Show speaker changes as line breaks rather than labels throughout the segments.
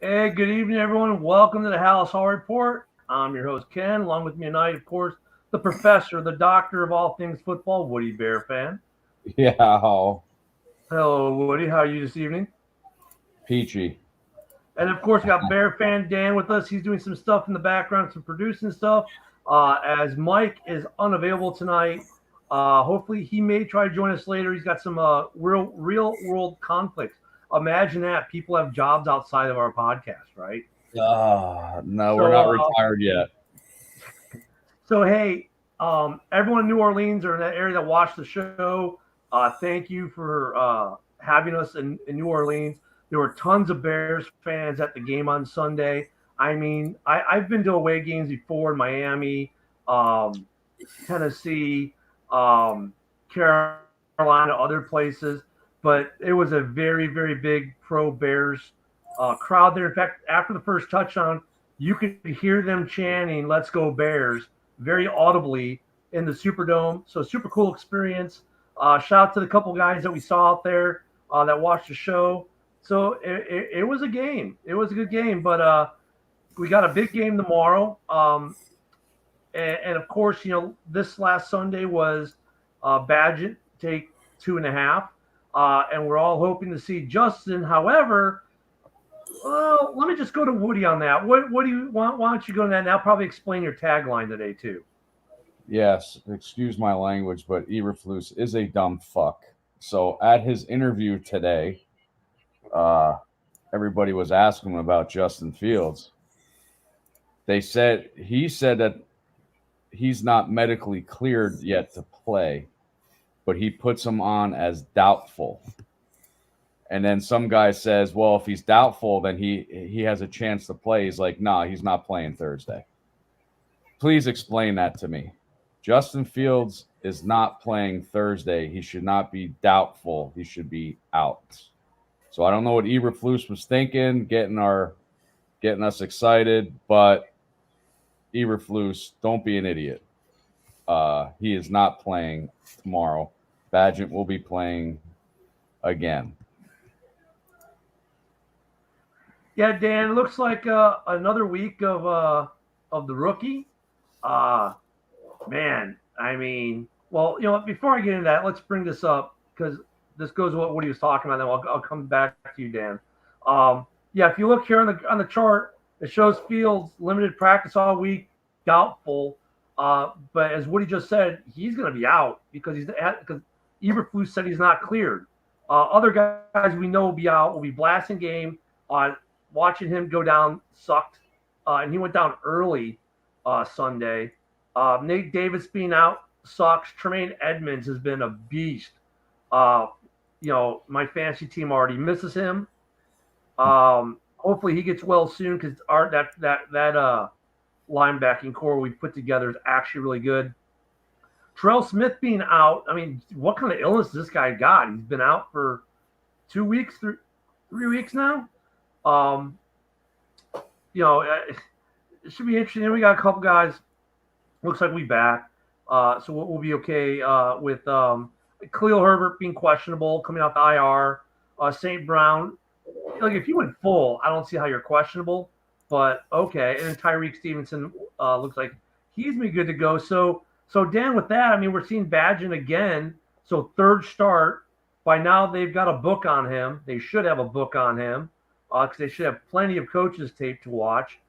Hey, good evening, everyone. Welcome to the Halas Hall Report. I'm your host, Ken. Along with me tonight, of course, the professor, the doctor of all things football, Woody Bear fan.
Yeah,
Hello, Woody. How are you this evening?
peachy.
And of course, we got Bear fan Dan with us. He's doing some stuff in the background, some producing stuff. As Mike is unavailable tonight, hopefully he may try to join us later. He's got some real world conflicts. Imagine that people have jobs outside of our podcast, right?
No, we're
So
not retired yet.
So hey, everyone in New Orleans or in that area that watched the show, thank you for having us in New Orleans. There were tons of Bears fans at the game on Sunday. I mean, I've been to away games before in Miami, um, Tennessee, Carolina, other places, but it was a very big pro Bears crowd there. In fact, after the first touchdown, you could hear them chanting "Let's go Bears" very audibly in the Superdome. So super cool experience. Shout out to the couple guys that we saw out there that watched the show. So it was a game. It was a good game, but we got a big game tomorrow. And of course, this last Sunday was Badgett take 2.5. And we're all hoping to see Justin. However, well, let me just go to Woody on that. What do you want? Why don't you go to that? And I'll probably explain your tagline today too.
Yes, excuse my language, but Eberflus is a dumb fuck. So at his interview today, uh, everybody was asking him about Justin Fields. He said that he's not medically cleared yet to play, but he puts him on as doubtful. And then some guy says, "Well, if he's doubtful, then he has a chance to play." He's like, "Nah, he's not playing Thursday." Please explain that to me. Justin Fields is not playing Thursday. He should not be doubtful. He should be out. So I don't know what Eberflus was thinking, getting us excited, but Eberflus, don't be an idiot. He is not playing tomorrow. Badgett will be playing again.
Yeah, Dan. It looks like another week of the rookie. Uh, Man, I mean, well, before I get into that, let's bring this up because this goes with what he was talking about. Then I'll come back to you, Dan. Yeah, if you look here on the chart, it shows Fields limited practice all week, doubtful. But as Woody just said, he's going to be out because Eberflus said he's not cleared. Other guys we know will be out. Will be blasting game. Watching him go down sucked, and he went down early Sunday. Nate Davis being out sucks. Tremaine Edmonds has been a beast. Uh, my fantasy team already misses him. Hopefully he gets well soon because our that linebacking core we put together is actually really good. Terrell Smith being out. I mean, what kind of illness this guy got? He's been out for 2 weeks, 3 weeks now. Um, it should be interesting. We got a couple guys. Looks like we back. So we'll be okay with Khalil Herbert being questionable, coming off the IR. St. Brown, like if you went full, I don't see how you're questionable, but okay. And then Tyreek Stevenson looks like he's been good to go. So Dan, with that, I mean we're seeing Badgett again. So third start. By now they've got a book on him. They should have a book on him because they should have plenty of coaches tape to watch.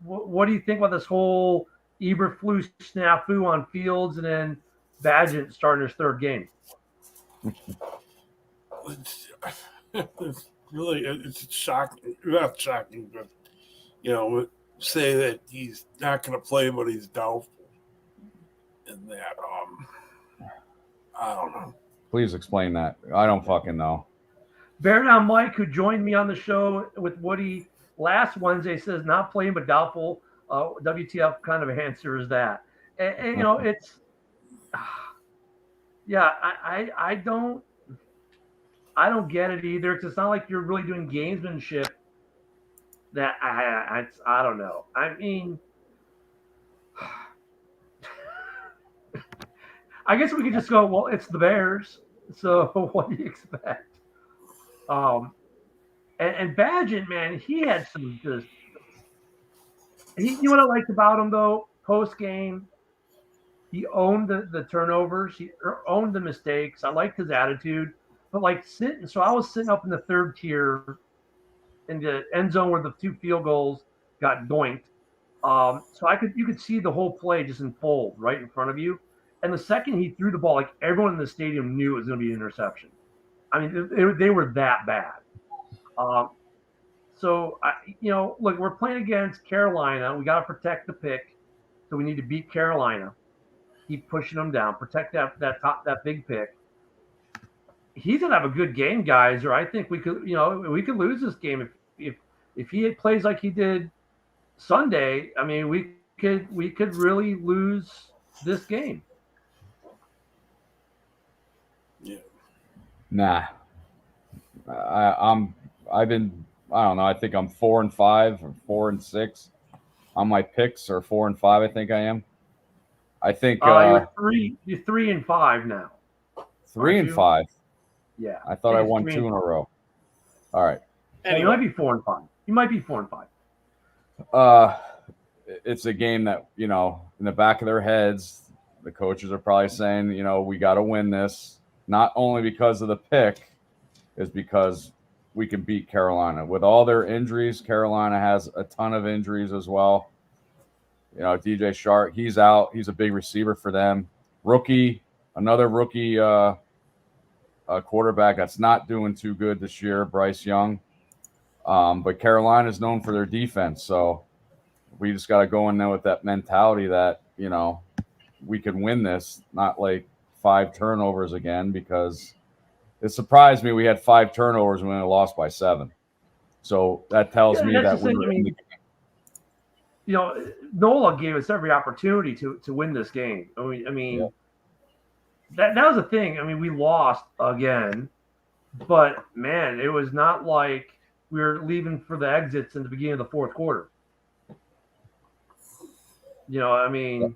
What do you think about this whole Eberflus snafu on Fields and then Badgett starting his third game?
It's really it's shocking. Not shocking, but say that he's not going to play, but he's doubtful. And that I don't know.
Please explain that. I don't fucking know.
Bear Down Mike, who joined me on the show with Woody last Wednesday, says not playing but doubtful. WTF kind of answer is that? And it's yeah, I don't get it either because it's not like you're really doing gamesmanship. That I don't know. I mean, I guess we could just go. Well, it's the Bears, so what do you expect? Um, And Badgett, man, he had some just. You know what I liked about him though? Post game, he owned the turnovers. He owned the mistakes. I liked his attitude. But like sitting, so I was sitting up in the third tier in the end zone where the 2 field goals got doinked. So you could see the whole play just unfold right in front of you. And the second he threw the ball, like everyone in the stadium knew it was going to be an interception. I mean, they were that bad. Um, so look, we're playing against Carolina. We got to protect the pick, so we need to beat Carolina. Keep pushing them down, protect that big pick. He's gonna have a good game, guys, or I think we could lose this game if he plays like he did Sunday. I mean, we could really lose this game.
Yeah.
Nah. I've been, I don't know, I think I'm 4-5 or 4-6 on my picks, or 4-5, I think I am. I think
you're 3-5 now.
3-5.
Yeah.
I thought I won 2 in a row. All right.
Anyway. You might be 4-5. You might be 4-5.
It's a game that, in the back of their heads, the coaches are probably saying, we got to win this, not only because of the pick, is because we can beat Carolina. With all their injuries, Carolina has a ton of injuries as well. DJ Shark, he's out. He's a big receiver for them. Another rookie quarterback that's not doing too good this year, Bryce Young. But Carolina is known for their defense, so we just got to go in there with that mentality that, we can win this, not like 5 turnovers again, because it surprised me we had 5 turnovers and we only lost by 7. So that tells me that we were in the game.
Nola gave us every opportunity to win this game. I mean that was the thing. I mean, we lost again, but man, it was not like we were leaving for the exits in the beginning of the fourth quarter. I mean,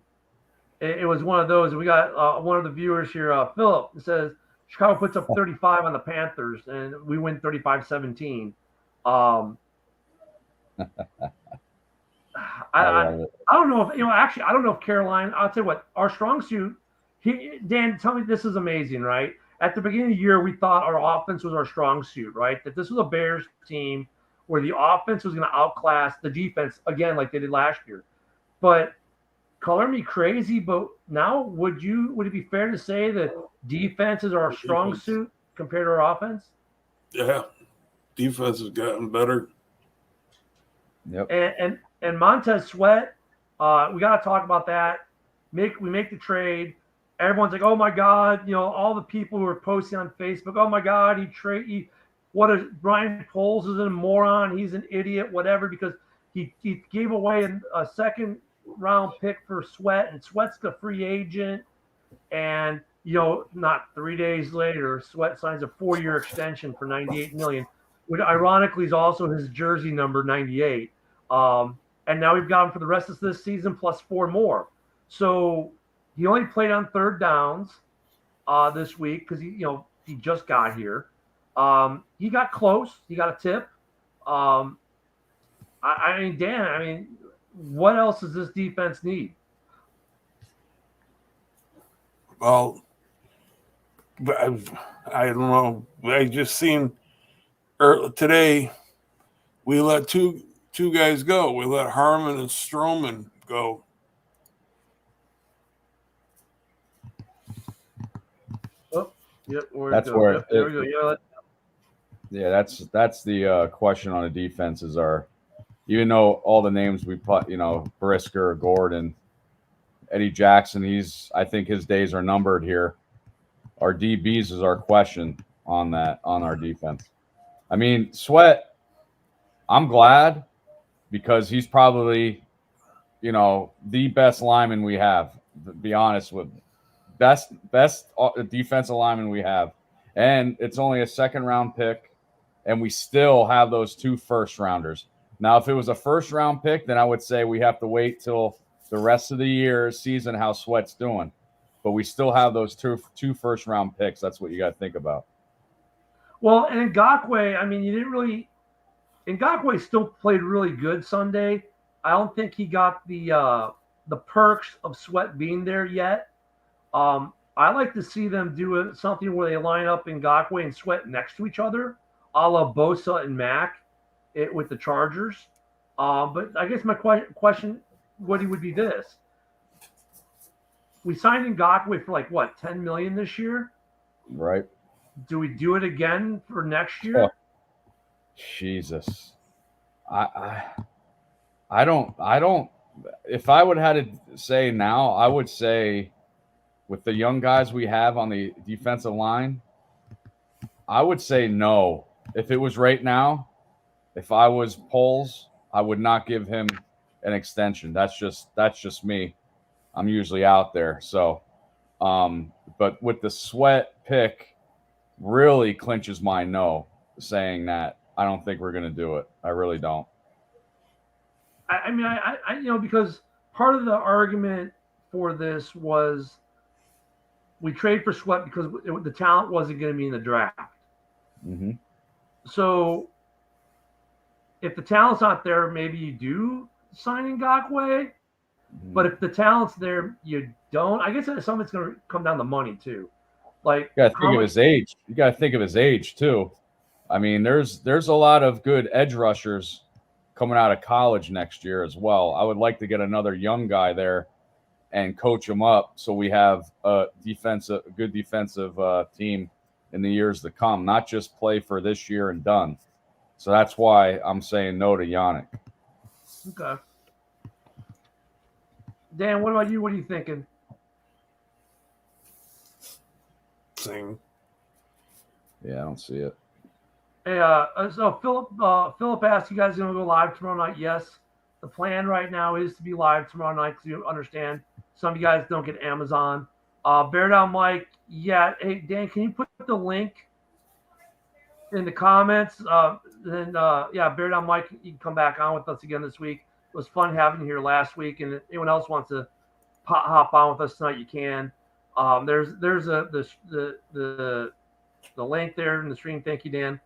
it was one of those. And we got one of the viewers here, Philip, says Chicago puts up 35 on the Panthers, and we win 35-17. I don't know if actually I don't know if Carolina. I'll tell you what, our strong suit. Dan, tell me, this is amazing, right? At the beginning of the year, we thought our offense was our strong suit, right? That this was a Bears team where the offense was going to outclass the defense again, like they did last year. But color me crazy, but now would it be fair to say that defense is our strong suit compared to our offense?
Yeah, defense has gotten better.
Yep.
And Montez Sweat, we got to talk about that. We make the trade. Everyone's like, oh my God, all the people who are posting on Facebook, oh my God, Brian Poles is a moron, he's an idiot, whatever, because he gave away a second round pick for Sweat, and Sweat's the free agent, and not 3 days later, Sweat signs a 4-year extension for $98 million, which ironically is also his jersey number 98. And now we've got him for the rest of this season plus 4 more. So he only played on third downs this week because he just got here. He got close. He got a tip. I mean, Dan, what else does this defense need?
Well, I don't know. I just seen today we let two guys go. We let Harmon and Stroman go.
Yep,
that's where there we go. That's the question on the defenses are, even though all the names we put, Brisker, Gordon, Eddie Jackson, I think his days are numbered here. Our DBs is our question on our defense. I mean, Sweat, I'm glad because he's probably, the best lineman we have, to be honest with you. Best defensive lineman we have. And it's only a second round pick, and we still have those 2 first rounders. Now, if it was a first round pick, then I would say we have to wait till the rest of the season how Sweat's doing. But we still have those two first round picks. That's what you got to think about.
Well, and Ngakoue, you didn't really Ngakoue still played really good Sunday. I don't think he got the perks of Sweat being there yet. I like to see them do something where they line up Ngakoue and Sweat next to each other, a la Bosa and Mac, with the Chargers. But I guess my question, Woody, would be this: we signed Ngakoue for like what, 10 million this year?
Right.
Do we do it again for next year?
Oh, Jesus. I don't. If I would have had to say now, I would say with the young guys we have on the defensive line, I would say no. If it was right now, if I was Poles, I would not give him an extension. That's just me. I'm usually out there. So, but with the Sweat pick, really clinches my no, saying that I don't think we're going to do it. I really don't.
I mean, because part of the argument for this was we trade for Sweat because the talent wasn't going to be in the draft.
Mm-hmm.
So if the talent's not there, maybe you do sign Ngakoue.
Mm-hmm.
But if the talent's there, you don't. I guess some of it's going to come down to money too. Like,
you got to think of his age. You got to think of his age too. I mean, there's a lot of good edge rushers coming out of college next year as well. I would like to get another young guy there and coach him up so we have a good defensive team in the years to come, not just play for this year and done. So that's why I'm saying no to Yannick.
Okay. Dan, what about you? What are you thinking?
Same.
Yeah, I don't see it.
Hey, so Philip asked, you guys going to go live tomorrow night? Yes. The plan right now is to be live tomorrow night because you understand some of you guys don't get Amazon. Bear Down Mike, yeah. Hey, Dan, can you put the link in the comments? Bear Down Mike, you can come back on with us again this week. It was fun having you here last week, and if anyone else wants to hop on with us tonight, you can. There's the link there in the stream. Thank you, Dan.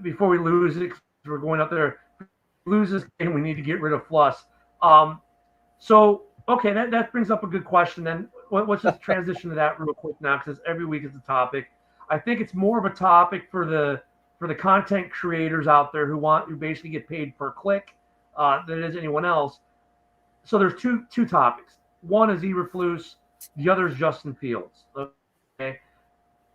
Before we lose it, we're going up there. Lose this game, we need to get rid of Fluss. Okay, that brings up a good question. Then let's just transition to that real quick now, because every week is a topic. I think it's more of a topic for the content creators out there who basically get paid per click than it is anyone else. So there's two topics. One is Eberflus, the other is Justin Fields. Okay.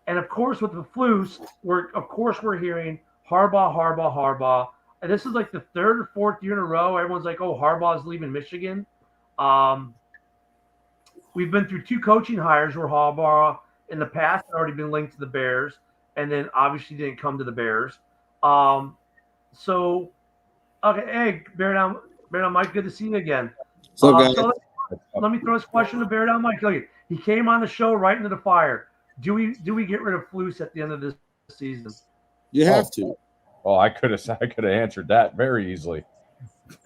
And of course, with the Flus, we're hearing Harbaugh. And this is like the third or fourth year in a row. Everyone's like, "Oh, Harbaugh's leaving Michigan." We've been through two coaching hires where Harbaugh in the past had already been linked to the Bears, and then obviously didn't come to the Bears. Okay, hey, Bear Down Mike, good to see you again.
So, guys,
let me throw this question to Bear Down Mike. Look, he came on the show right into the fire. Do we get rid of Flus at the end of this season?
You have to.
Oh, I could have answered that very easily.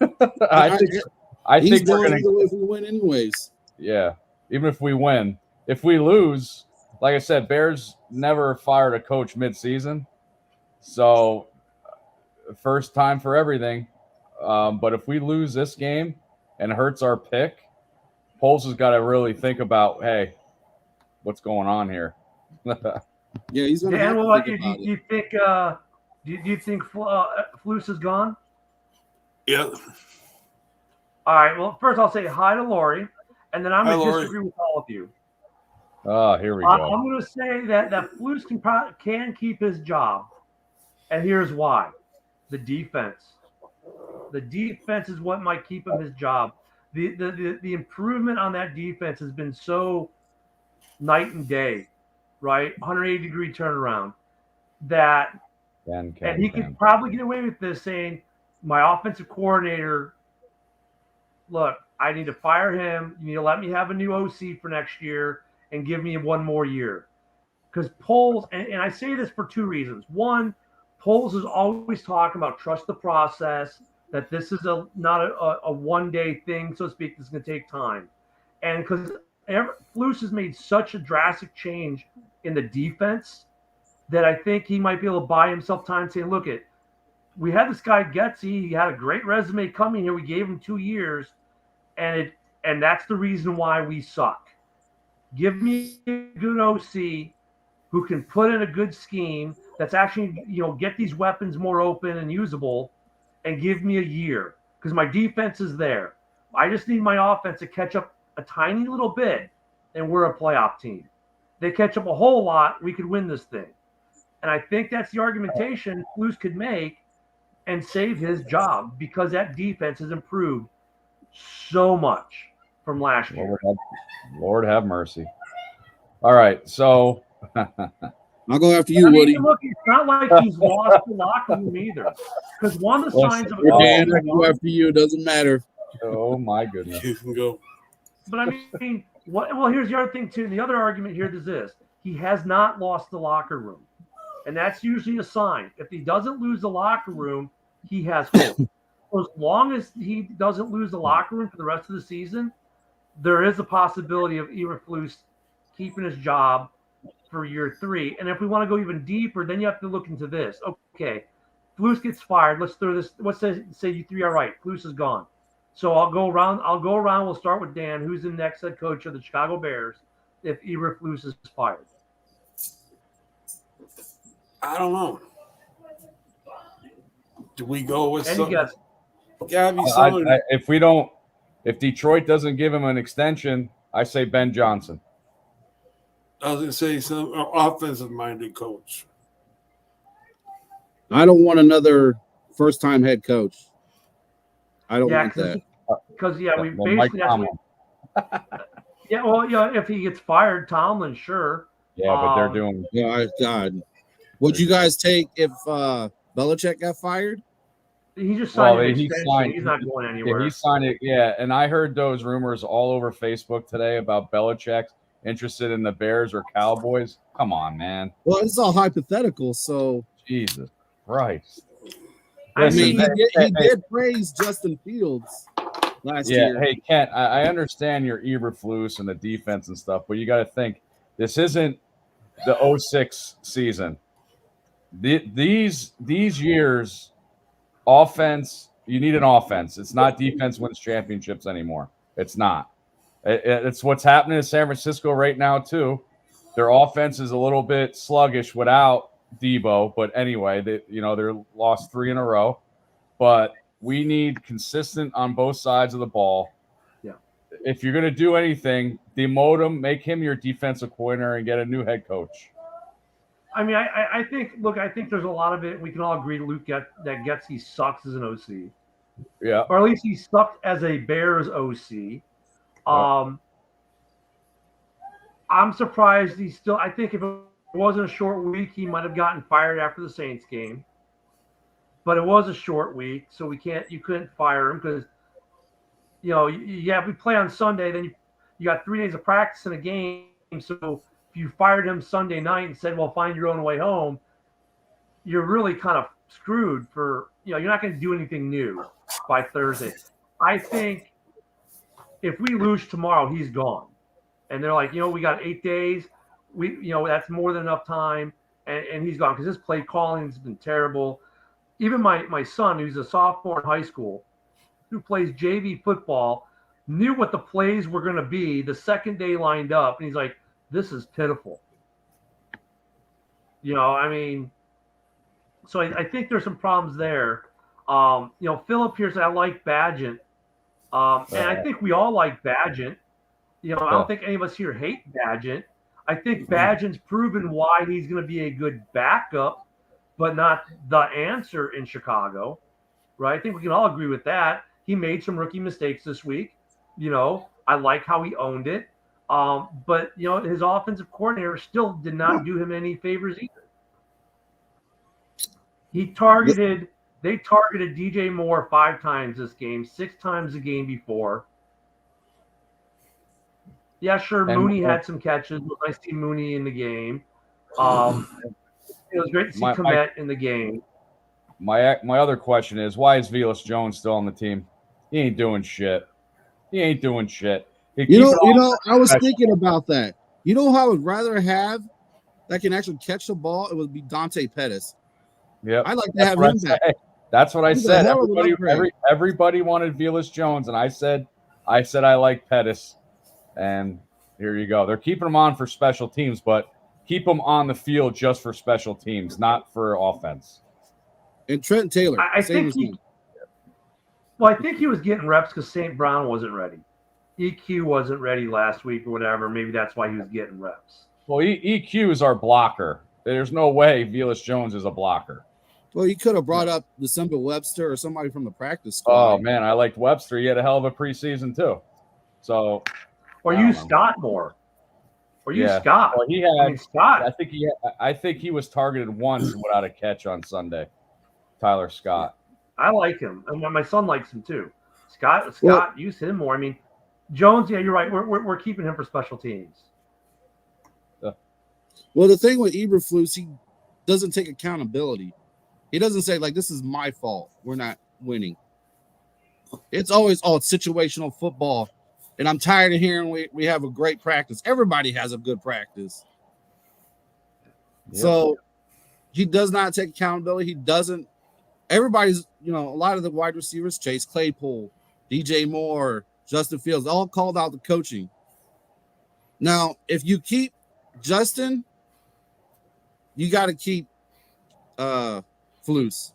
I think we're going
to if we win anyways.
Yeah, even if we win. If we lose, like I said, Bears never fired a coach mid-season. So first time for everything. But if we lose this game and it hurts our pick, Poles has got to really think about, hey, what's going on here?
Yeah, he's going to
have
to
think about it. Do you think Flus is gone?
Yeah.
All right. Well, first I'll say hi to Lori, and then I'm going to disagree with all of you.
Oh, here we go.
I'm going to say that Flus can keep his job, and here's why: the defense. The defense is what might keep him his job. The improvement on that defense has been so night and day, right? 180-degree turnaround. And he could probably get away with this, saying, "My offensive coordinator, look, I need to fire him. You need to let me have a new OC for next year and give me one more year." Because Poles, and I say this for two reasons. One, Poles is always talking about trust the process, that this is not a one-day thing, so to speak, that's going to take time. And because Flus has made such a drastic change in the defense that I think he might be able to buy himself time saying, look, we had this guy Getsy. He had a great resume coming here. We gave him 2 years, and that's the reason why we suck. Give me a good OC who can put in a good scheme that's actually, get these weapons more open and usable, and give me a year because my defense is there. I just need my offense to catch up a tiny little bit, and we're a playoff team. They catch up a whole lot, we could win this thing. And I think that's the argumentation Flus could make and save his job because that defense has improved so much from last year.
Lord have mercy. All right, so
I'll go after you, Woody.
Look, it's not like he's lost the locker room either. Because one of the signs of
Dan, I go after you. It doesn't matter.
Oh my goodness.
You can go.
But I mean, well, here's the other thing too. The other argument here is this: he has not lost the locker room, and that's usually a sign. If he doesn't lose the locker room, he has hope. So as long as he doesn't lose the locker room for the rest of the season, there is a possibility of Eberflus keeping his job for year 3. And if we want to go even deeper, then you have to look into this. Okay, Flus gets fired. Let's throw this. Let's say you 3 are right. Flus is gone. So I'll go around. We'll start with Dan, who's the next head coach of the Chicago Bears if Eberflus is fired.
I don't know. Do we go with
Any
something?
guess?
Gotta be something.
If Detroit doesn't give him an extension, I say Ben Johnson.
I was going to say some offensive-minded coach.
I don't want another first-time head coach. I don't want that.
Because we
Mike
basically
Tomlin.
if he gets fired, Tomlin, sure.
Yeah, but they're doing.
Yeah, God. Would you guys take if Belichick got fired?
He just signed an
he
extension.
signed-
He's not going anywhere.
Yeah, he signed it. Yeah, and I heard those rumors all over Facebook today about Belichick interested in the Bears or Cowboys. Come on, man.
Well, it's all hypothetical, so
Jesus Christ.
I
he
mean,
did praise Justin Fields last year.
Hey, Kent, I understand your Eberflus and the defense and stuff, but you got to think this isn't the 06 season. These years, offense, you need an offense. It's not defense wins championships anymore. It's not. It's what's happening in San Francisco right now, too. Their offense is a little bit sluggish without Debo, but anyway, they're lost 3 in a row. But we need consistent on both sides of the ball.
Yeah.
If you're going to do anything, demote him, make him your defensive coordinator, and get a new head coach.
I mean, I think there's a lot of it. We can all agree that Getsy sucks as an OC.
Yeah.
Or at least he sucked as a Bears OC. I'm surprised he's still – I think if it wasn't a short week, he might have gotten fired after the Saints game. But it was a short week, so you couldn't fire him because, if we play on Sunday, then you got 3 days of practice in a game. So if you fired him Sunday night and said, well, find your own way home, you're really kind of screwed for – you're not going to do anything new by Thursday. I think if we lose tomorrow, he's gone. And they're like, we got 8 days. That's more than enough time. And he's gone because his play calling has been terrible. Even my son, who's a sophomore in high school, who plays JV football, knew what the plays were going to be the second day lined up. And he's like, this is pitiful. So I think there's some problems there. Philip here said, I like Badgett. And I think we all like Badgett. I don't think any of us here hate Badgett. I think Badgett's proven why he's going to be a good backup, but not the answer in Chicago, right? I think we can all agree with that. He made some rookie mistakes this week. I like how he owned it. But his offensive coordinator still did not do him any favors either. They targeted DJ Moore 5 times this game, 6 times the game before. Yeah, sure. Mooney had some catches. It was nice to see Mooney in the game. It was great to see Komet in the game.
My other question is, why is Velus Jones still on the team? He ain't doing shit. I
was thinking about that. You know who I would rather have that can actually catch the ball? It would be Dante Pettis.
Yeah,
I'd like to have him back.
That's what I
He's a
said.
hell of an upgrade.
Everybody wanted Velus Jones, and I said I like Pettis, and here you go. They're keeping him on for special teams, but keep him on the field just for special teams, not for offense.
And Trent Taylor.
I think he was getting reps because St. Brown wasn't ready. EQ wasn't ready last week or whatever. Maybe that's why he was getting reps.
Well, EQ is our blocker. There's no way Velus Jones is a blocker.
Well, you could have brought up December Webster or somebody from the practice squad.
Oh man, I liked Webster. He had a hell of a preseason too. So,
or use Scott more. Or use Scott.
Well, he had
Scott.
I think he was targeted once without a catch on Sunday. Tyler Scott.
I like him, and my son likes him too. Scott, use him more. I mean, Jones. Yeah, you're right. We're keeping him for special teams.
Well, the thing with Eberflus, he doesn't take accountability. He doesn't say, like, this is my fault. We're not winning. It's always, it's situational football. And I'm tired of hearing we have a great practice. Everybody has a good practice. Yep. So he does not take accountability. He doesn't. Everybody's, a lot of the wide receivers, Chase Claypool, DJ Moore, Justin Fields, all called out the coaching. Now, if you keep Justin, you got to keep Flus.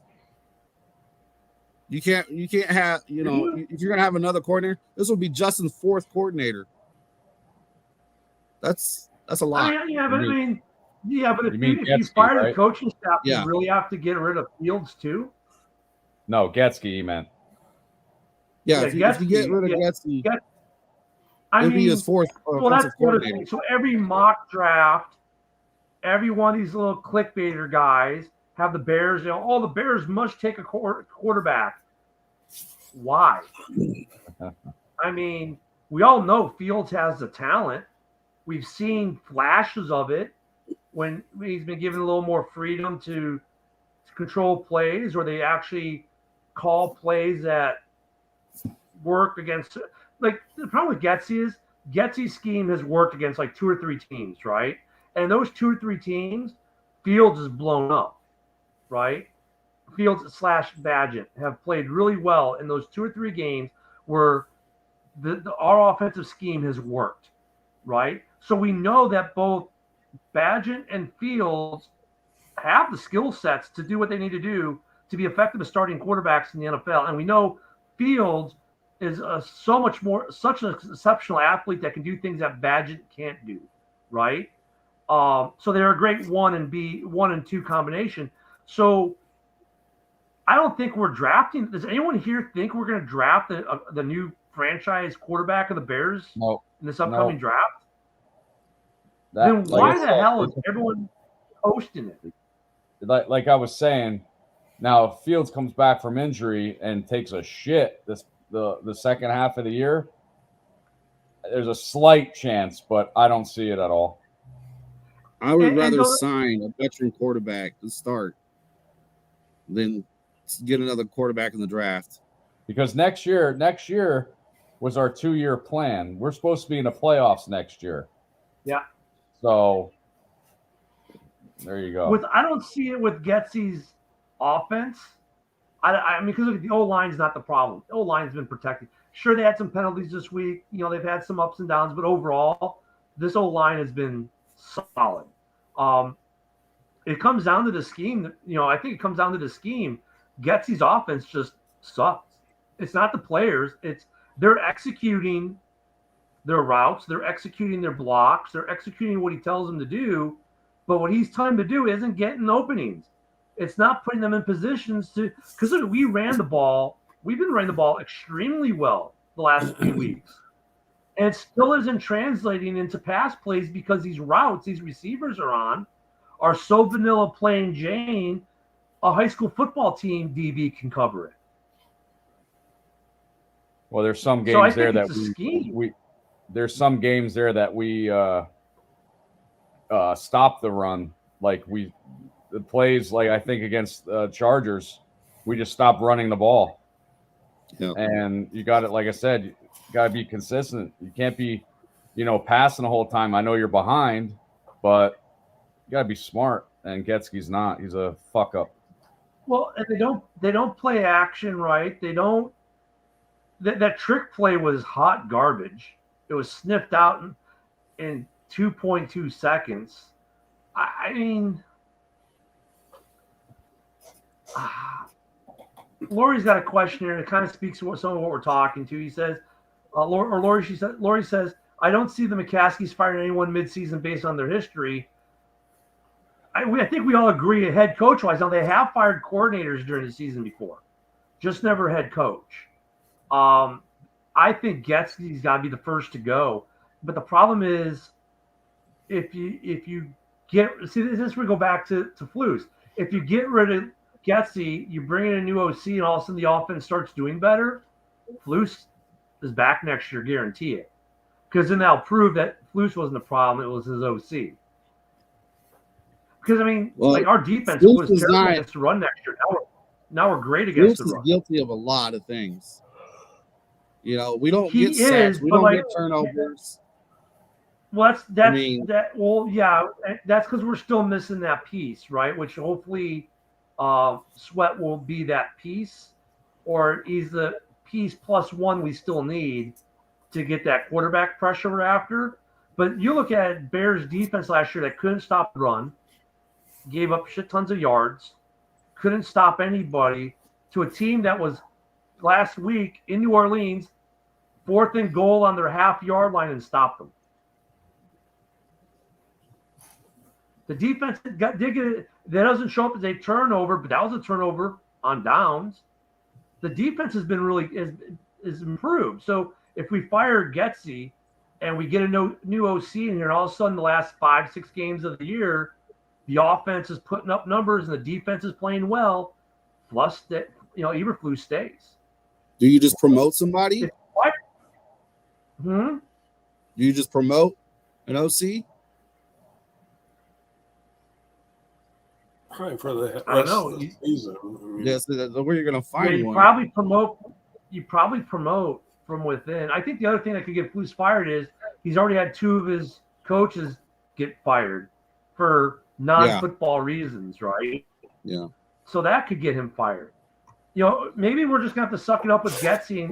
You can't have, if you're gonna have another coordinator, this will be Justin's fourth coordinator. That's a lot.
But if you fire the coaching staff, you really have to get rid of Fields too.
No, Getsky, he meant.
Yeah, if you get rid of Getsky, it'll be his fourth.
That's coordinator. So every mock draft, every one of these little clickbaiter guys have the Bears. All the Bears must take a quarterback. Why? I mean, we all know Fields has the talent. We've seen flashes of it when he's been given a little more freedom to control plays, or they actually call plays that work against. Like, the problem with Getsy is Getsy's scheme has worked against like 2 or 3 teams, right? And those 2 or 3 teams, Fields is blown up, right? Fields / Badgett have played really well in those 2 or 3 games where our offensive scheme has worked, right? So we know that both Badgett and Fields have the skill sets to do what they need to do to be effective as starting quarterbacks in the NFL. And we know Fields is such an exceptional athlete that can do things that Badgett can't do, right? So they're a great 1 and 2 combination. So I don't think we're drafting. Does anyone here think we're going to draft the new franchise quarterback of the Bears in this upcoming draft? Then why the hell is everyone posting it?
Like I was saying, now if Fields comes back from injury and takes a shit the second half of the year, there's a slight chance, but I don't see it at all.
I would rather sign a veteran quarterback to start than get another quarterback in the draft.
Because next year was our 2-year plan. We're supposed to be in the playoffs next year.
Yeah.
So there you go.
I don't see it with Getsy's offense. I mean, because the O-line's not the problem. The O-line's been protected. Sure, they had some penalties this week. They've had some ups and downs, but overall, this O-line has been solid. It comes down to the scheme. I think it comes down to the scheme. Getsy's offense just sucks. It's not the players. They're executing their routes. They're executing their blocks. They're executing what he tells them to do. But what he's telling them to do isn't getting openings. It's not putting them in positions to – because we ran the ball. We've been running the ball extremely well the last few weeks. And it still isn't translating into pass plays because these routes these receivers are on are so vanilla plain Jane, a high school football team DB can cover it.
Well, there's some games there that there's some games there that we stop the run. Like the plays, like I think against Chargers, we just stopped running the ball.
Yeah.
And you got it, like I said, you got to be consistent. You can't be, passing the whole time. I know you're behind, but you got to be smart. And Getsky's not. He's a fuck up.
Well, and they don't play action right. They don't. That trick play was hot garbage. It was sniffed out in 2.2 seconds. I mean, Lori's got a question here, and it kind of speaks to some of what we're talking to. He says, Lori says, I don't see the McCaskies firing anyone midseason based on their history. I think we all agree, head coach wise. Now they have fired coordinators during the season before, just never head coach. I think Getsy's got to be the first to go, but the problem is, if you get this is where we go back to Flus. If you get rid of Getsy, you bring in a new OC, and all of a sudden the offense starts doing better. Flus is back next year, guarantee it, because then they'll prove that Flus wasn't the problem; it was his OC. Because I mean, like our defense was terrible against the run next year. Now we're great against the run.
Guilty of a lot of things. We don't get sacks, we don't get turnovers.
Well, that's because we're still missing that piece, right? Which hopefully Sweat will be that piece, or he's the piece plus one we still need to get that quarterback pressure we're after. But you look at Bears defense last year that couldn't stop the run, gave up shit tons of yards, couldn't stop anybody, to a team that was last week in New Orleans, 4th and goal on their half-yard line and stopped them. The defense did get it. That doesn't show up as a turnover, but that was a turnover on downs. The defense has been really is improved. So if we fire Getsy and we get a new OC in here, and all of a sudden the last 5-6 games of the year, the offense is putting up numbers and the defense is playing well, plus that Eberflus stays.
Do you just promote somebody?
Do
you just promote an OC?
Probably for the
I don't know.
Season.
Yes, that's where you're going to find one.
You probably promote from within. I think the other thing that could get Flus fired is he's already had 2 of his coaches get fired for non-football reasons, right?
Yeah.
So that could get him fired. Maybe we're just going to have to suck it up with Getsy,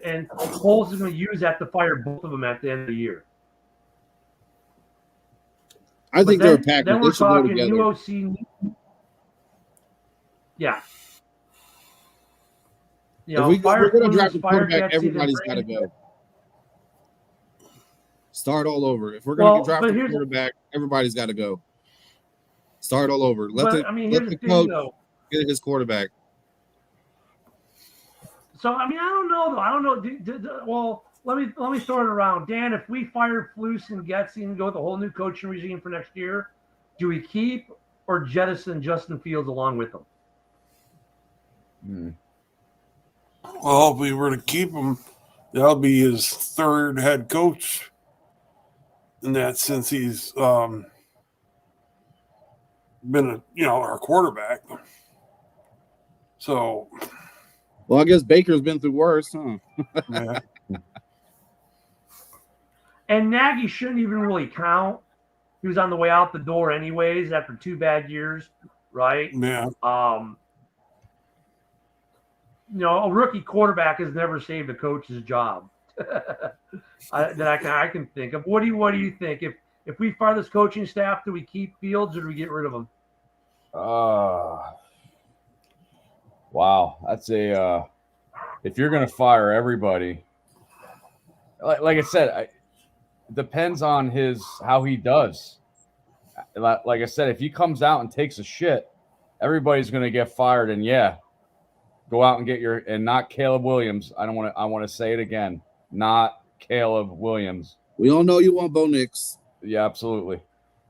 and Foles is going to use that to fire both of them at the end of the year.
I think they're a package.
Then we're talking new OC. Yeah.
If we're going to draft a quarterback, everybody's got to go. Start all over. If we're going to draft a quarterback, everybody's got to go. Start all over. Let the coach get his quarterback.
So I don't know though. I don't know. Well, let me throw it around, Dan. If we fire Flus and Getsy and go with a whole new coaching regime for next year, do we keep or jettison Justin Fields along with them?
Well, if we were to keep him, that'll be his 3rd head coach. In that, since he's been our quarterback. So.
Well, I guess Baker's been through worse, huh?
Yeah.
And Nagy shouldn't even really count. He was on the way out the door anyways after 2 bad years, right?
Yeah.
A rookie quarterback has never saved a coach's job that I can think of. What do you think? If we fire this coaching staff, do we keep Fields or do we get rid of him?
Wow, that's if you're going to fire everybody, like I said, it depends on how he does. Like I said, if he comes out and takes a shit, everybody's going to get fired. And go out and not Caleb Williams. I want to say it again, not Caleb Williams.
We all know you want Bo Nix.
Yeah, absolutely.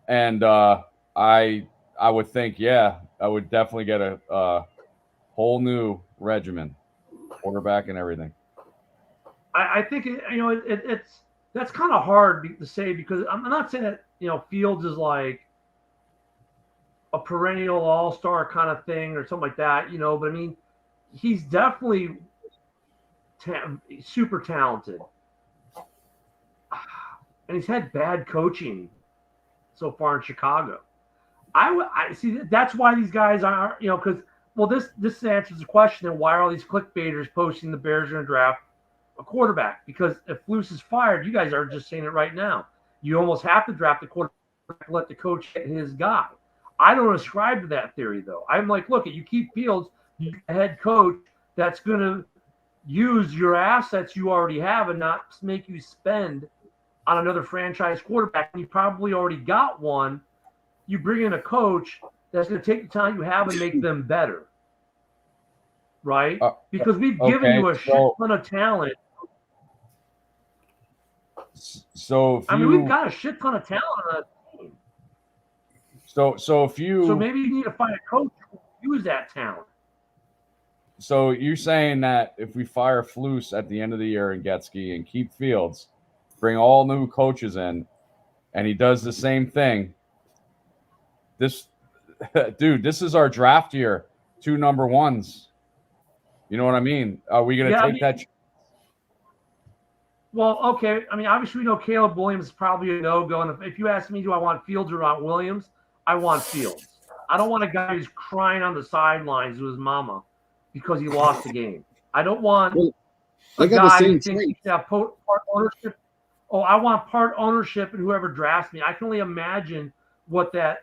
And I would think, I would definitely get a whole new regimen, quarterback and everything.
I think it's that's kind of hard to say, because I'm not saying that Fields is like a perennial all-star kind of thing or something like that, but I mean, he's definitely super talented, and he's had bad coaching so far in Chicago. I see that's why these guys are, because this answers the question. Then why are all these clickbaiters posting the Bears are going to draft a quarterback? Because if Flus is fired, you guys are just saying it right now. You almost have to draft a quarterback to let the coach hit his guy. I don't ascribe to that theory, though. I'm like, look, you keep Fields, you get a head coach that's going to use your assets you already have and not make you spend on another franchise quarterback. And you probably already got one. You bring in a coach that's going to take the time you have and make them better, right? Because we've given you a shit ton of talent.
So
we've got a shit ton of talent on that team.
So
maybe you need to find a coach who will use that talent.
So you're saying that if we fire Flus at the end of the year in Getsky and keep Fields, bring all new coaches in, and he does the same thing. This is our draft year. 2 number ones. You know what I mean? Are we going to take that?
Well, okay. Obviously we know Caleb Williams is probably a no-go. And if you ask me, do I want Fields or want Williams? I want Fields. I don't want a guy who's crying on the sidelines to his mama because he lost the game. I don't want a guy who thinks he should have part ownership. Oh, I want part ownership in whoever drafts me. I can only imagine what that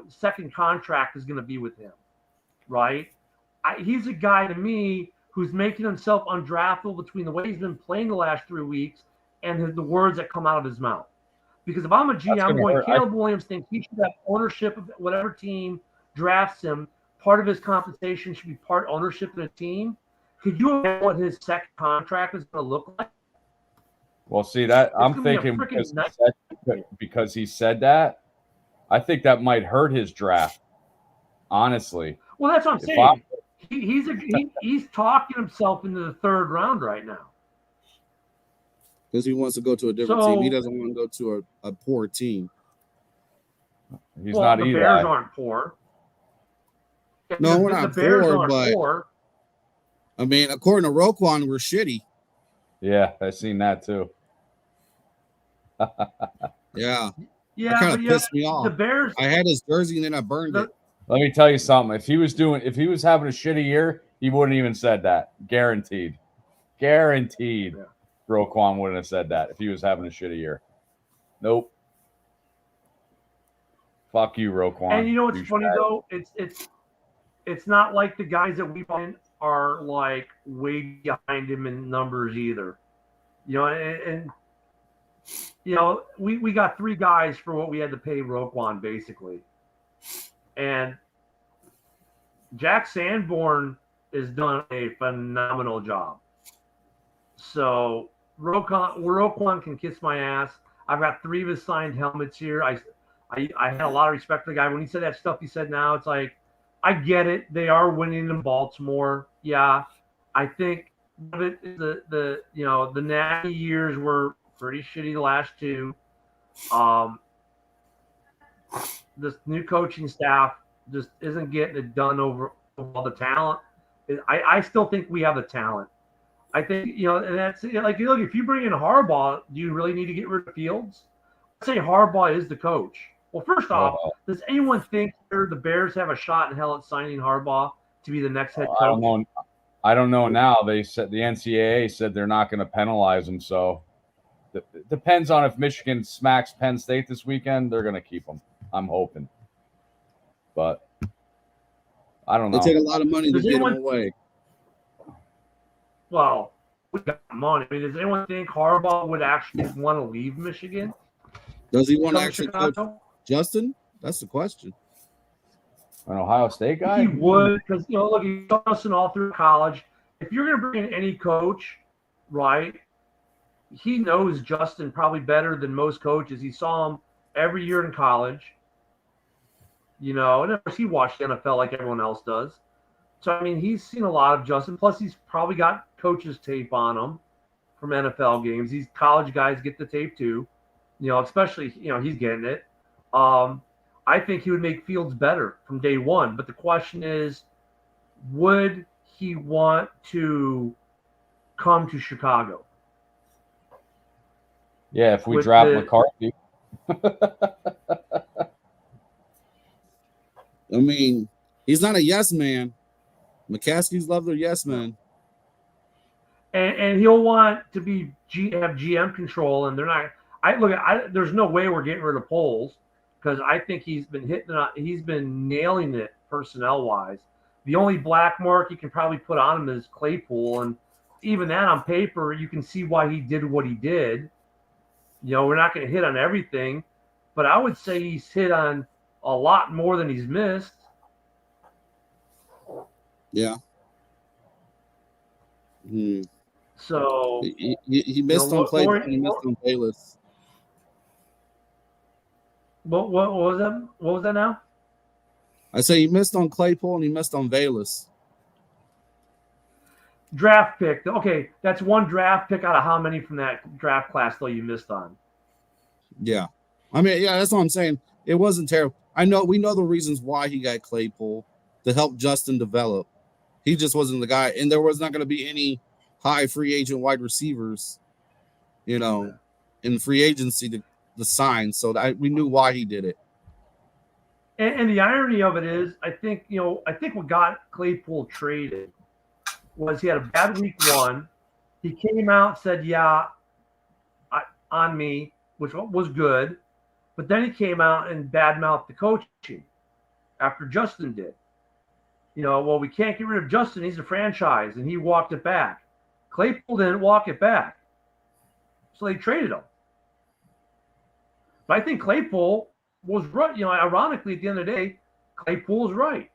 second contract is going to be with him, right? He's a guy to me who's making himself undraftable between the way he's been playing the last 3 weeks and the words that come out of his mouth. Because if I'm a GM, I'm going, Caleb Williams thinks he should have ownership of whatever team drafts him. Part of his compensation should be part ownership of the team. Could you imagine what his second contract is going to look like?
Well, see, that I'm thinking because he said that, I think that might hurt his draft, honestly.
Well, that's what I'm saying. He's talking himself into the 3rd round right now.
Because he wants to go to a different team. He doesn't want to go to a poor team.
He's not
the
Eli.
Bears aren't poor.
No, we're not poor, but
poor.
According to Roquan, we're shitty.
Yeah, I've seen that too.
Yeah.
Yeah,
that kind of pissed me off.
The Bears.
I had his jersey and then I burned it.
Let me tell you something. If he was having a shitty year, he wouldn't even said that. Guaranteed. Yeah. Roquan wouldn't have said that if he was having a shitty year. Nope. Fuck you, Roquan.
And you know what's funny though? It's not like the guys that we find are like way behind him in numbers either. We got 3 guys for what we had to pay Roquan basically. And Jack Sanborn has done a phenomenal job. So Roquan can kiss my ass. I've got 3 of his signed helmets here. I had a lot of respect for the guy. When he said that stuff he said now, it's like, I get it. They are winning in Baltimore. Yeah. I think the Natty years were pretty shitty the last 2. This new coaching staff just isn't getting it done over all the talent. I still think we have the talent. I think, and that's like, look, if you bring in Harbaugh, do you really need to get rid of Fields? I'd say Harbaugh is the coach. Well, first off, does anyone think the Bears have a shot in hell at signing Harbaugh to be the next head coach?
I don't know now. They said the NCAA said they're not going to penalize him. So it depends on if Michigan smacks Penn State this weekend. They're going to keep him. I'm hoping. But I don't know.
They take a lot of money to get him away.
Well, we got money. Does anyone think Harbaugh would actually want to leave Michigan?
Does he want to actually coach Justin? That's the question.
An Ohio State guy?
He would, because look, he's Justin all through college. If you're going to bring in any coach, right? He knows Justin probably better than most coaches. He saw him every year in college. And of course he watched the NFL like everyone else does. So he's seen a lot of Justin. Plus, he's probably got coaches' tape on him from NFL games. These college guys get the tape too. Especially he's getting it. I think he would make Fields better from day one. But the question is, would he want to come to Chicago?
Yeah, if we draft McCarthy.
He's not a yes man. McCaskey's love their yes man.
And he'll want to have GM control, and they're not. There's no way we're getting rid of Poles because I think he's been nailing it personnel wise. The only black mark you can probably put on him is Claypool, and even that on paper, you can see why he did what he did. We're not going to hit on everything, but I would say he's hit on a lot more than he's missed.
Yeah.
So
he missed on Claypool and he missed on Bayless.
What was that? What was that now?
I say he missed on Claypool and he missed on Bayless.
Draft pick. Okay, that's one draft pick out of how many from that draft class though you missed on?
Yeah. I mean, yeah, that's what I'm saying. It wasn't terrible. We know the reasons why he got Claypool to help Justin develop. He just wasn't the guy, and there was not going to be any high free agent wide receivers, in free agency to sign. So we knew why he did it.
And the irony of it is, I think what got Claypool traded was he had a bad week 1. He came out and said, "Yeah, on me," which was good, but then he came out and badmouthed the coaching after Justin did. Well, we can't get rid of Justin. He's a franchise, and he walked it back. Claypool didn't walk it back, so they traded him. But I think Claypool was right. Ironically, at the end of the day, Claypool is right.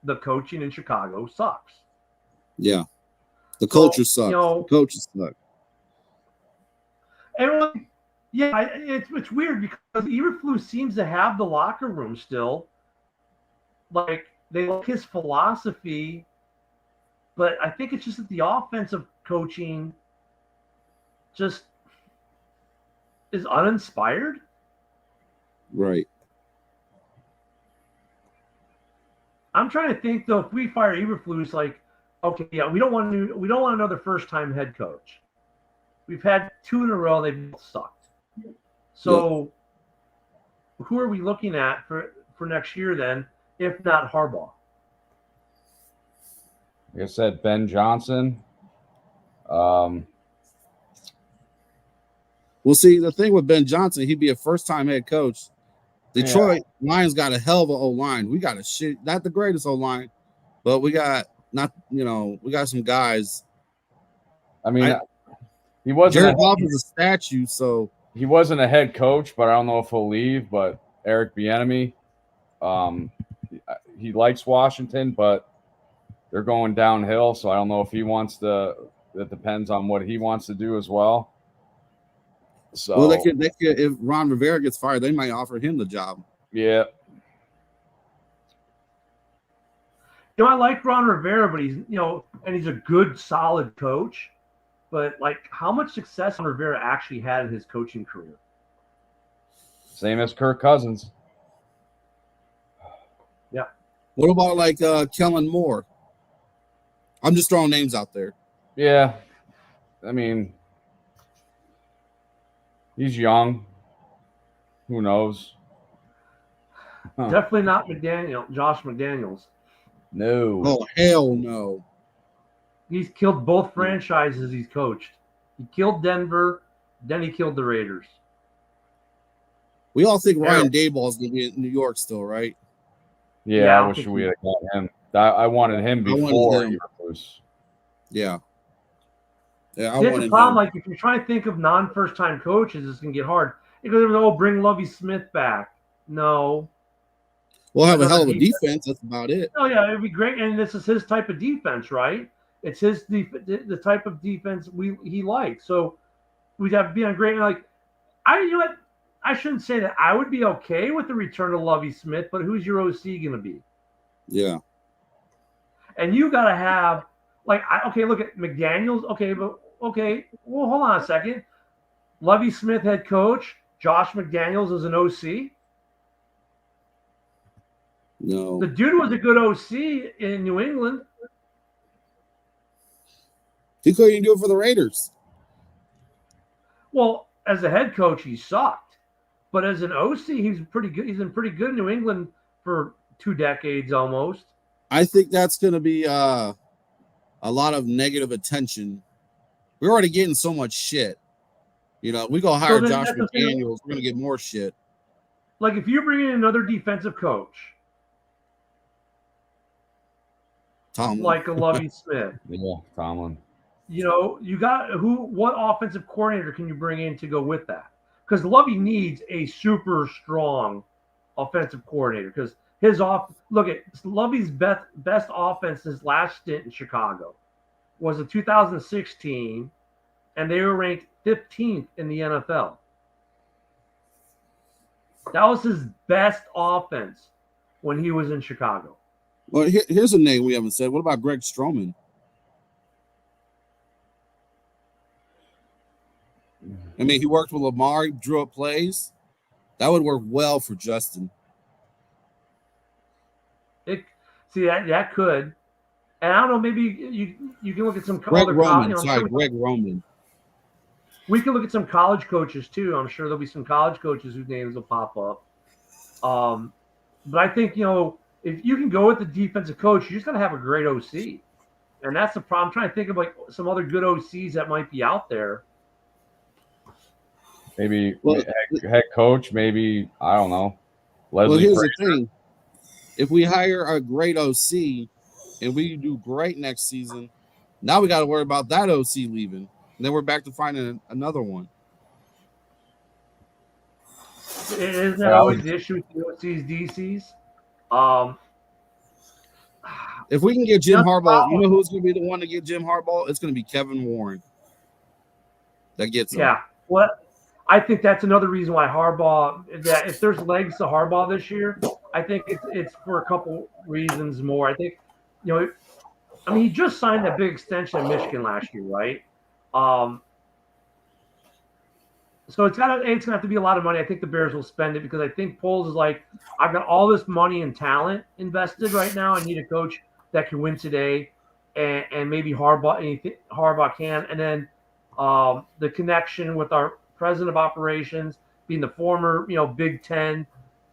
The coaching in Chicago sucks.
Yeah, the culture sucks. The coaches suck.
And yeah, it's weird because Eberflus seems to have the locker room still. Like, they like his philosophy, but I think it's just that the offensive coaching just is uninspired.
Right.
I'm trying to think though, if we fire Eberflus, like, okay, yeah, we don't want another first-time head coach. We've had 2 in a row; they've both sucked. So, who are we looking at for next year then, if not Harbaugh?
Like I said, Ben Johnson.
Well, see, the thing with Ben Johnson, he'd be a first-time head coach. Detroit Lions got a hell of an O-line. We got not the greatest O-line, but we got we got some guys.
I mean, he wasn't.
Jared Goff is a statue, so
he wasn't a head coach, but I don't know if he'll leave. But Eric Bieniemy, he likes Washington, but they're going downhill, so I don't know if he wants to. That depends on what he wants to do as well. So,
well, they could if Ron Rivera gets fired, they might offer him the job.
Yeah.
I like Ron Rivera, but he's a good, solid coach. But like, how much success Rivera actually had in his coaching career?
Same as Kirk Cousins.
Yeah.
What about like Kellen Moore? I'm just throwing names out there.
Yeah. I mean, he's young. Who knows?
Definitely not Josh McDaniels.
No.
Oh, hell no.
He's killed both franchises he's coached. He killed Denver, then he killed the Raiders.
We all think Ryan Daboll is going to be in New York still, right?
Yeah, I wish we had got him. I wanted him before Eberflus.
Yeah. Yeah,
I wanted the problem, like, if you're trying to think of non-first-time coaches, it's going to get hard. Because, bring Lovie Smith back. No.
We'll have a hell of a defense. That's about it.
Oh, yeah, it'd be great. And this is his type of defense, right? It's the type of defense he likes. So we'd have to be on great. Like, I shouldn't say that. I would be okay with the return of Lovie Smith, but who's your OC going to be?
Yeah.
And you got to have, look at McDaniels. Okay, well, hold on a second. Lovie Smith head coach, Josh McDaniels as an OC.
No.
The dude was a good OC in New England.
He couldn't even do it for the Raiders.
Well, as a head coach, he sucked. But as an OC, he's pretty good. He's been pretty good in New England for 2 decades almost.
I think that's going to be a lot of negative attention. We're already getting so much shit. We go hire
then
Josh
that's the thing.
McDaniels. We're going to get more shit.
Like if you bring in another defensive coach,
Tomlin.
like a Lovie Smith,
Yeah, Tomlin.
you got what offensive coordinator can you bring in to go with that? Because Lovie needs a super strong offensive coordinator because look at Lovie's best offense his last stint in Chicago was in 2016, and they were ranked 15th in the NFL. That was his best offense when he was in Chicago.
Well, here's a name we haven't said. What about Greg Stroman? I mean, he worked with Lamar, he drew up plays. That would work well for Justin.
That could. And I don't know, maybe you can look at some
Greg
other
Roman.
Greg
Roman.
We can look at some college coaches too. I'm sure there'll be some college coaches whose names will pop up. But I think, if you can go with the defensive coach, you just got to have a great OC. And that's the problem. I'm trying to think of like some other good OCs that might be out there.
Maybe head coach, maybe, I don't know.
Well, here's the thing. If we hire a great OC and we do great next season, now we got to worry about that OC leaving. And then we're back to finding another one.
Isn't that always the issue with the OCs, DCs?
If we can get Jim Harbaugh, you know who's going to be the one to get Jim Harbaugh? It's going to be Kevin Warren. That gets him.
Yeah. Well, I think that's another reason why Harbaugh, that if there's legs to Harbaugh this year, I think it's for a couple reasons more. I think, he just signed that big extension in Michigan last year, right? So it's gonna have to be a lot of money. I think the Bears will spend it because I think Poles is like, I've got all this money and talent invested right now. I need a coach that can win today, and maybe Harbaugh can. And then the connection with our president of operations being the former Big Ten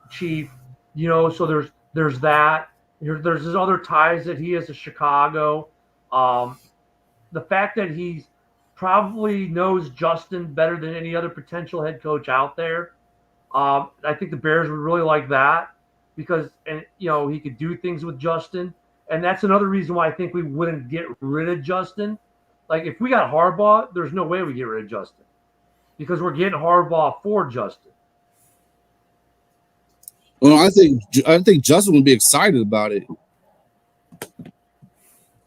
chief, so there's that. There's his other ties that he has to Chicago. The fact that he's probably knows Justin better than any other potential head coach out there. I think the Bears would really like that because, he could do things with Justin. And that's another reason why I think we wouldn't get rid of Justin. Like if we got Harbaugh, there's no way we get rid of Justin because we're getting Harbaugh for Justin.
Well, I think Justin would be excited about it.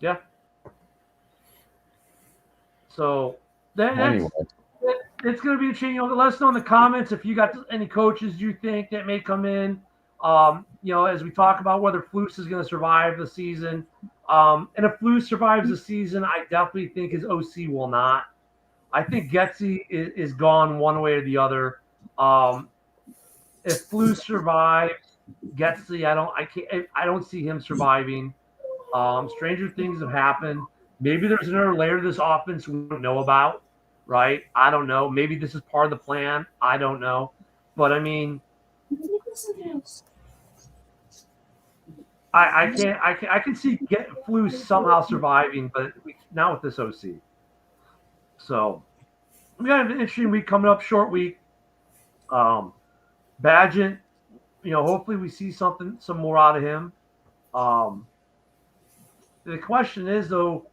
Yeah. So it's going to be interesting. Let us know in the comments if you got any coaches you think that may come in. As we talk about whether Flus is going to survive the season. And if Flus survives the season, I definitely think his OC will not. I think Getsy is gone one way or the other. If Flus survives, Getsy, I don't see him surviving. Stranger things have happened. Maybe there's another layer to this offense we don't know about, right? I don't know. Maybe this is part of the plan. I don't know. But I mean, I can see Flus somehow surviving, but not with this OC. So we got an interesting week coming up, short week. Badgett, hopefully we see some more out of him. The question is though,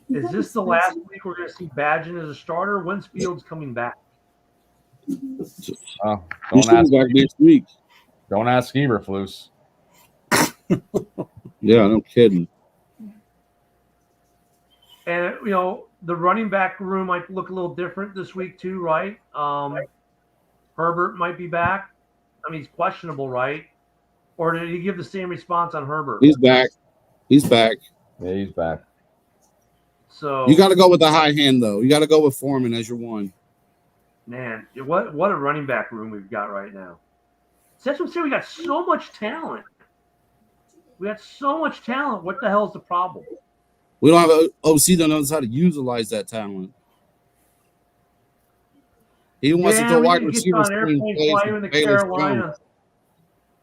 is this the last week we're going to see Badgett as a starter? When's Fields coming back?
Don't ask back next week.
Don't ask Eberflus.
Yeah, no kidding.
And the running back room might look a little different this week too, right? Herbert might be back. I mean, he's questionable, right? Or did he give the same response on Herbert?
He's back.
Yeah, he's back.
So
you got to go with the high hand, though. You got to go with Foreman as your one.
Man, what a running back room we've got right now. That's what I'm saying. We got so much talent. What the hell is the problem?
We don't have an OC that knows how to utilize that talent. He wants to throw wide receivers.
In the Carolina.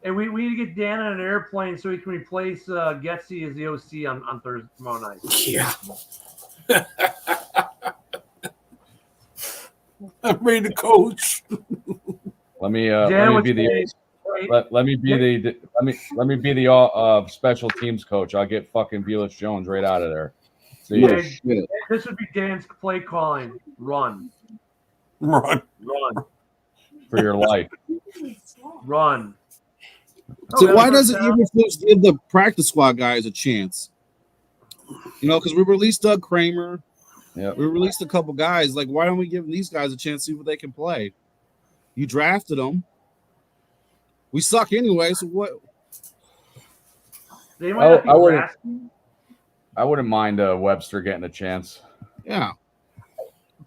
And we need to get Dan on an airplane so he can replace Getsy as the OC on Thursday tomorrow night.
Yeah. I'm ready to coach.
Let me
Dan,
be the special teams coach. I'll get fucking Velus Jones right out of there. See
No
ya.
shit.
This would be Dan's play calling. Run.
Run.
For your life.
Run.
So
Okay,
why
first
doesn't
down.
Eberflus give the practice squad guys a chance? You know, because we released Doug Kramer.
Yep.
We released a couple guys. Like, why don't we give these guys a chance to see what they can play? You drafted them. We suck anyway, so what?
They might not be grasping.
I wouldn't mind Webster getting a chance.
Yeah.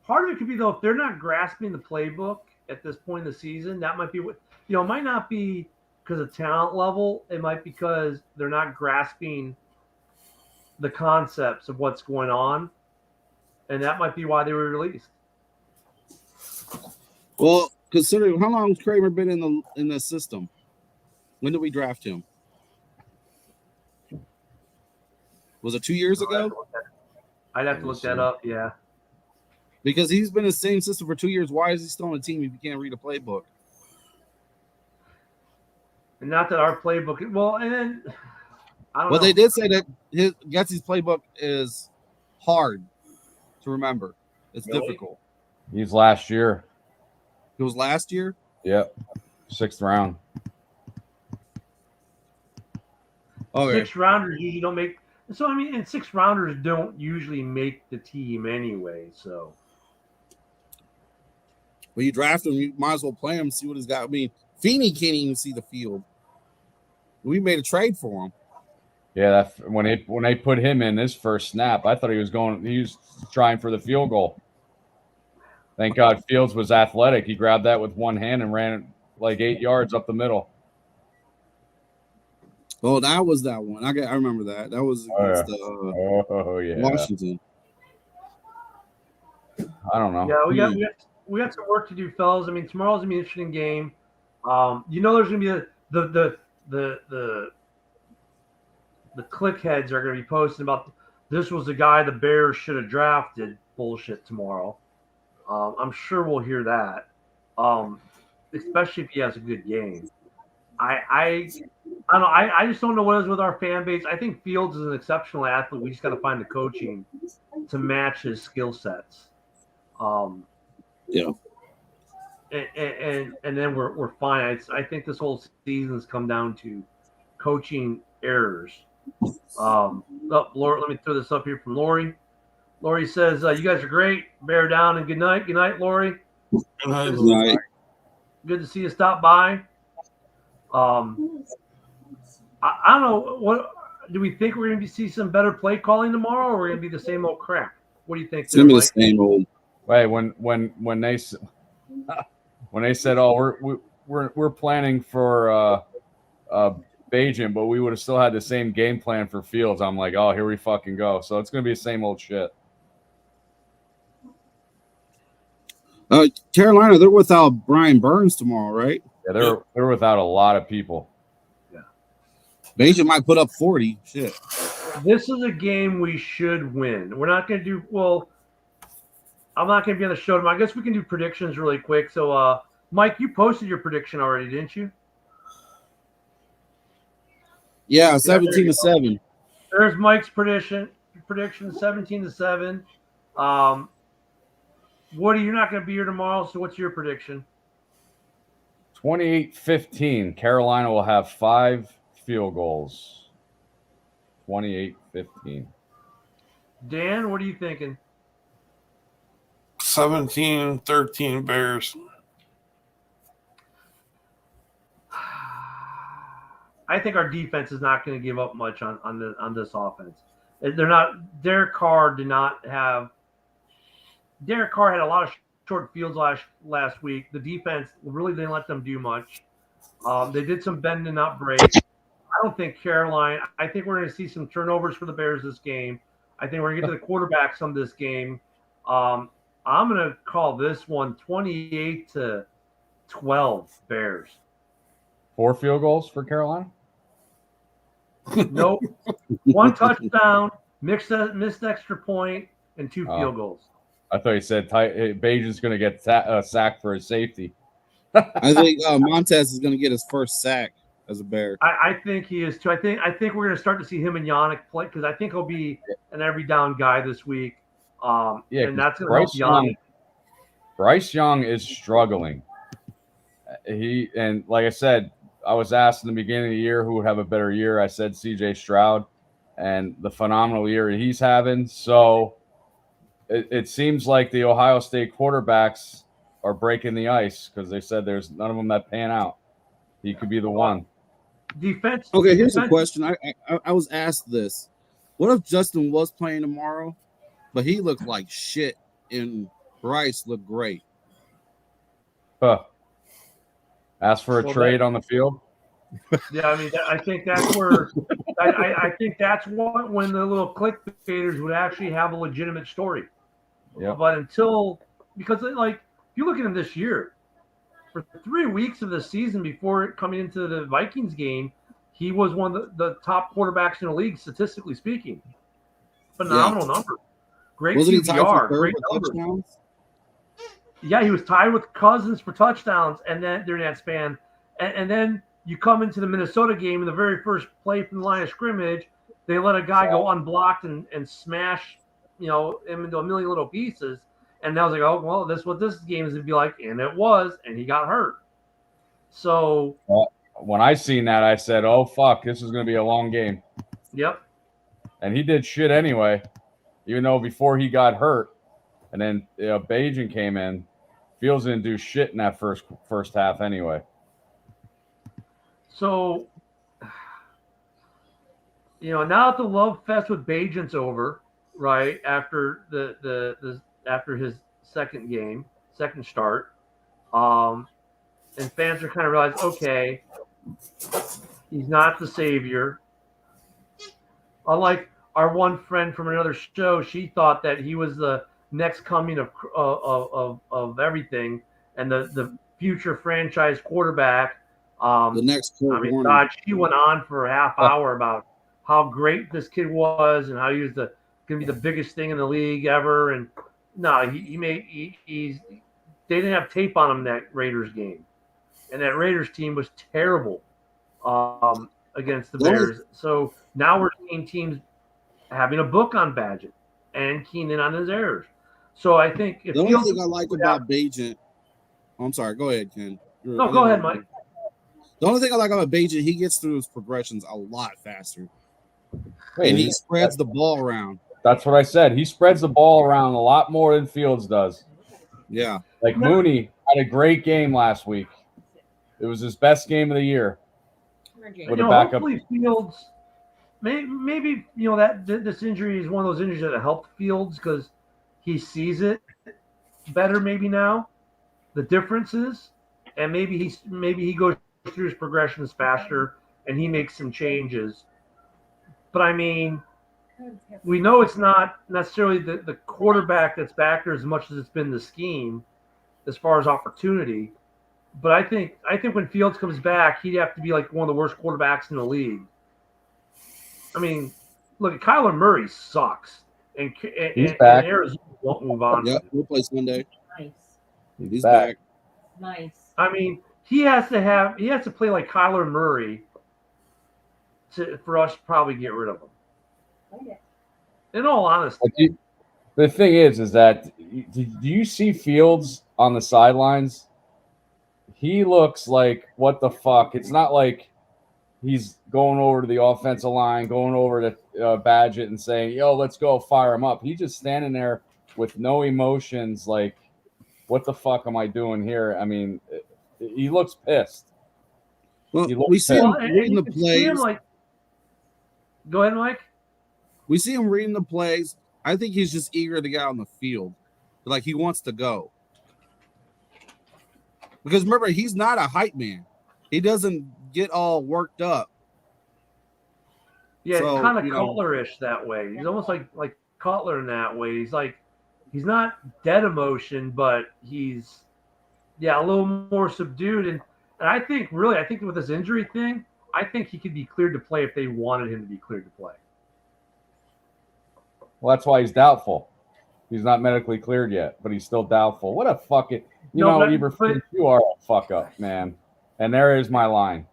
Part of it could be, though, if they're not grasping the playbook at this point in the season, that might be what, it might not be because of talent level. It might be because they're not grasping the concepts of what's going on. And that might be why they were released.
Well, considering how long has Kramer been in the system? When did we draft him? Was it 2 years ago?
I'd have to look that up, yeah.
Because he's been in the same system for 2 years. Why is he still on the team if he can't read a playbook?
And not that our playbook. Well, and then I don't know.
They did say that Getsy's playbook is hard to remember. It's difficult.
He's last year.
It was last year?
Yep. 6th round.
Okay.
6 rounders usually don't make. So, I mean, and 6 rounders don't usually make the team anyway. So,
When you draft him, you might as well play him, see what he's got. I mean, Feeney can't even see the field. We made a trade for him.
Yeah, when they put him in his first snap, I thought he was trying for the field goal. Thank God Fields was athletic. He grabbed that with one hand and ran like 8 yards up the middle.
Oh, that was that one. I remember that. That was against Washington.
I don't know.
Yeah, we got some work to do, fellas. I mean, tomorrow's gonna be an interesting game. There's gonna be the click heads are gonna be posting about this was the guy the Bears should have drafted bullshit tomorrow. I'm sure we'll hear that, especially if he has a good game. I don't know. I just don't know what is with our fan base. I think Fields is an exceptional athlete. We just got to find the coaching to match his skill sets.
Yeah.
And then we're fine. I think this whole season's come down to coaching errors. Laura, let me throw this up here from Lori. Lori says, "You guys are great. Bear down and good night." Good night, Lori.
Good night.
Good to see you stop by. I don't know. What do we think we're going to see some better play calling tomorrow, or we're going to be the same old crap? What do you think?
It's going to be the same old.
Wait, when they said, "Oh, we're planning for Bajan, but we would have still had the same game plan for Fields," I'm like, "Oh, here we fucking go." So it's going to be the same old shit.
Carolina, they're without Brian Burns tomorrow, right?
Yeah, they're without a lot of people.
Yeah,
Bajan might put up 40. Shit.
This is a game we should win. We're not going to do well. I'm not going to be on the show tomorrow. I guess we can do predictions really quick. So, Mike, you posted your prediction already, didn't you?
Yeah, 17-7.
There's Mike's prediction 17-7. Woody, you're not going to be here tomorrow, so what's your prediction?
28-15. Carolina will have 5 field goals. 28-15.
Dan, what are you thinking?
17-13 Bears.
I think our defense is not going to give up much on this offense. They're not. Derek Carr had a lot of short fields last week. The defense really didn't let them do much. They did some bend and not break. I don't think Carolina. I think we're going to see some turnovers for the Bears this game. I think we're going to get to the quarterback some this game. I'm going to call this one 28-12 Bears.
4 field goals for Carolina?
Nope. 1 touchdown, missed extra point, and 2
Oh.
field goals.
I thought you said Bajan's going to get sacked for his safety.
I think Montez is going to get his first sack as a Bear.
I think he is too. I think we're going to start to see him and Yannick play because I think he'll be an every down guy this week. And that's going to help Yannick.
Bryce Young is struggling. And like I said, I was asked in the beginning of the year who would have a better year. I said C.J. Stroud, and the phenomenal year he's having. So it seems like the Ohio State quarterbacks are breaking the ice because they said there's none of them that pan out. He could be the one.
Defense.
Okay, here's a question. I was asked this. What if Justin was playing tomorrow, but he looked like shit and Bryce looked great?
Huh. Ask for a trade on the field?
Yeah, I mean, I think that's where I think that's what when the little clickbaiters would actually have a legitimate story.
Yeah.
But because like if you look at him this year, for 3 weeks of the season before coming into the Vikings game, he was one of the top quarterbacks in the league statistically speaking. Phenomenal number. Great
Wasn't
QBR.
he tied for third
Great
for
numbers.
touchdowns?
Yeah, he was tied with Cousins for touchdowns, and then during that span, and then you come into the Minnesota game in the very first play from the line of scrimmage, they let a guy go unblocked and smash, him into a million little pieces, and I was like, oh well, this is what this game is gonna be like, and it was, and he got hurt. So
when I seen that, I said, oh fuck, this is gonna be a long game.
Yep.
And he did shit anyway, even though before he got hurt. And then Bajan came in. Fields didn't do shit in that first half anyway.
So, now that the love fest with Bajan's over, right after after his second start, and fans are kind of realized, okay, he's not the savior. Unlike our one friend from another show, she thought that he was the next coming of everything and the future franchise quarterback.
The next
Warner. God, she went on for a half hour about how great this kid was and how he was going to be the biggest thing in the league ever. And no, they didn't have tape on him that Raiders game, and that Raiders team was terrible against the Bears. So now we're seeing teams having a book on Badgett and keying in on his errors. So I think
the only thing I like about Bajan, I'm sorry, go ahead, Ken.
No, go ahead, Mike.
The only thing I like about Bajan, he gets through his progressions a lot faster.
Wait,
and he spreads the ball around.
That's what I said. He spreads the ball around a lot more than Fields does.
Yeah.
Like Mooney had a great game last week. It was his best game of the year. With a backup.
Hopefully Fields, maybe that this injury is one of those injuries that helped Fields because he sees it better maybe now, the differences, and maybe he goes through his progressions faster and he makes some changes. But I mean, we know it's not necessarily the quarterback that's back there as much as it's been the scheme as far as opportunity. But I think when Fields comes back, he'd have to be like one of the worst quarterbacks in the league. I mean, look, Kyler Murray sucks. And Arizona won't move on.
Yeah, we'll play Sunday.
Nice.
He's back.
Nice.
I mean, he has to play like Kyler Murray for us to probably get rid of him.
Okay.
In all honesty.
The thing is that do you see Fields on the sidelines? He looks like what the fuck. It's not like he's going over to the offensive line, going over to Badgett and saying, yo, let's go fire him up. He's just standing there with no emotions like, what the fuck am I doing here? I mean, he looks pissed.
Well, we see him reading the plays.
Go ahead, Mike.
We see him reading the plays. I think he's just eager to get on the field. Like he wants to go. Because remember, he's not a hype man. He doesn't get all worked up.
Yeah, so, kind of Cutler-ish that way. He's almost like Cutler in that way. He's not dead emotion, but he's a little more subdued. And I think with this injury thing, I think he could be cleared to play if they wanted him to be cleared to play.
Well, that's why he's doubtful. He's not medically cleared yet, but he's still doubtful. What a fucking Eberflus, you are a fuck up, man. And there is my line.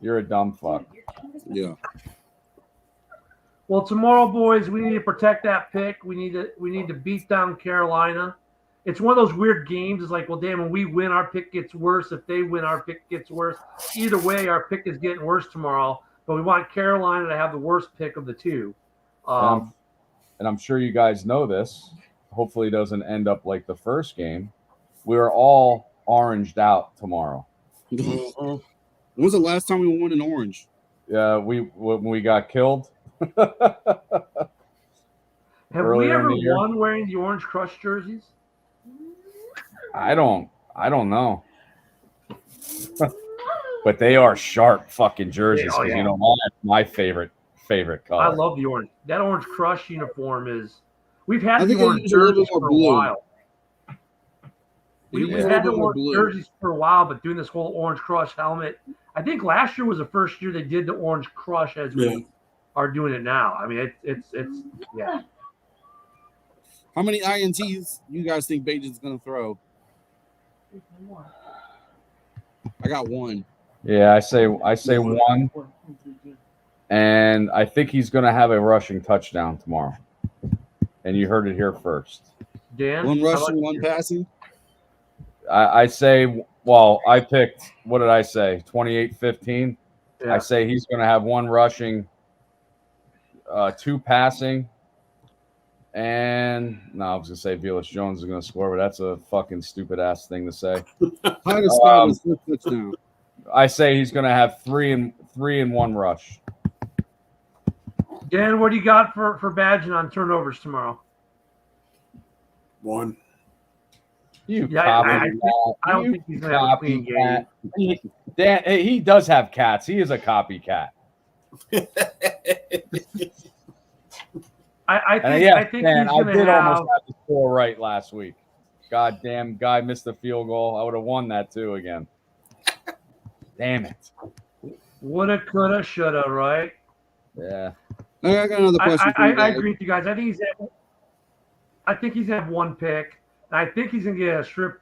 You're a dumb fuck.
Yeah.
Well, tomorrow, boys, we need to protect that pick. We need to beat down Carolina. It's one of those weird games. It's like, well, damn, when we win, our pick gets worse. If they win, our pick gets worse. Either way, our pick is getting worse tomorrow. But we want Carolina to have the worst pick of the two.
And I'm sure you guys know this. Hopefully it doesn't end up like the first game. We're all oranged out tomorrow.
When was the last time we won in orange?
Yeah, when we got killed.
Have we ever won wearing the Orange Crush jerseys?
I don't know. But they are sharp fucking jerseys.
Yeah,
You know, that's my favorite color.
I love the orange. That Orange Crush uniform is. We've had
I
the
think
orange
it's a little
jerseys
bit more
for a
blue.
while. We've had the orange jerseys for a while, but doing this whole Orange Crush helmet, I think last year was the first year they did the Orange Crush as we are doing it now. I mean, it's yeah.
How many INTs you guys think Bajan's going to throw? I got one.
Yeah, I say one. And I think he's going to have a rushing touchdown tomorrow. And you heard it here first.
Dan?
One rushing, one passing?
I say, well, I picked, what did I say, 28-15? Yeah. I say he's going to have one rushing, two passing, and no, I was going to say Velus Jones is going to score, but that's a fucking stupid-ass thing to say. I say he's going to have three and one rush.
Dan, what do you got for Badgen on turnovers tomorrow?
One.
I don't think he's going to have a clean game. Dan, he does have cats. He is a copycat.
I think man, he's going to have.
Almost have the score right last week. Goddamn guy missed the field goal. I would have won that too again. Damn it.
Woulda, coulda, shoulda, right?
Yeah.
I got another question.
I agree with you guys. I think he's gonna have one pick. And I think he's gonna get a strip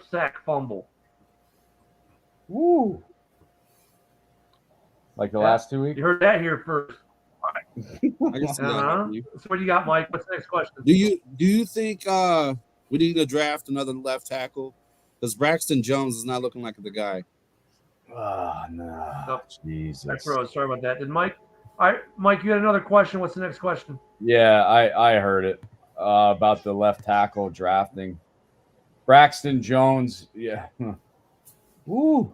sack fumble.
Woo! Like the last 2 weeks.
You heard that here first.
I guess
So what do you got, Mike? What's the next question?
Do you think we need to draft another left tackle? Because Braxton Jones is not looking like the guy.
Oh no! Jesus.
Sorry about that. Did Mike? All right, Mike, you had another question. What's the next question?
Yeah, I heard it about the left tackle drafting. Braxton Jones, yeah. Woo.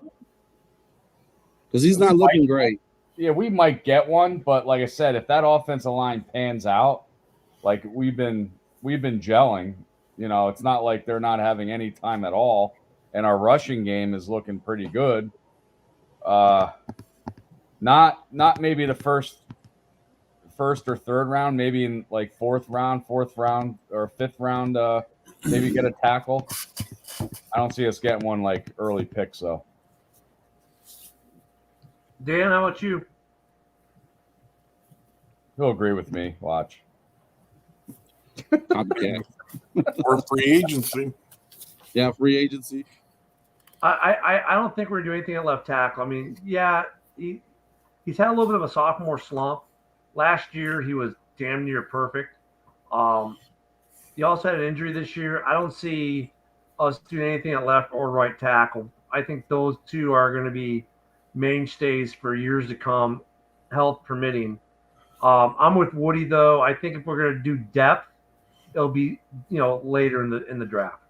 Because he's not looking great.
Yeah, we might get one, but like I said, if that offensive line pans out, like we've been gelling, you know, it's not like they're not having any time at all, and our rushing game is looking pretty good. Not maybe the first or third round, maybe in like fourth round or fifth round, maybe get a tackle. I don't see us getting one like early picks though.
Dan, how about you?
He'll agree with me. Watch.
Or free agency.
Yeah, free agency.
I don't think we're going to do anything at left tackle. I mean, yeah, he's had a little bit of a sophomore slump. Last year, he was damn near perfect. He also had an injury this year. I don't see us doing anything at left or right tackle. I think those two are going to be mainstays for years to come, health permitting. I'm with Woody, though. I think if we're going to do depth, it'll be later in the draft.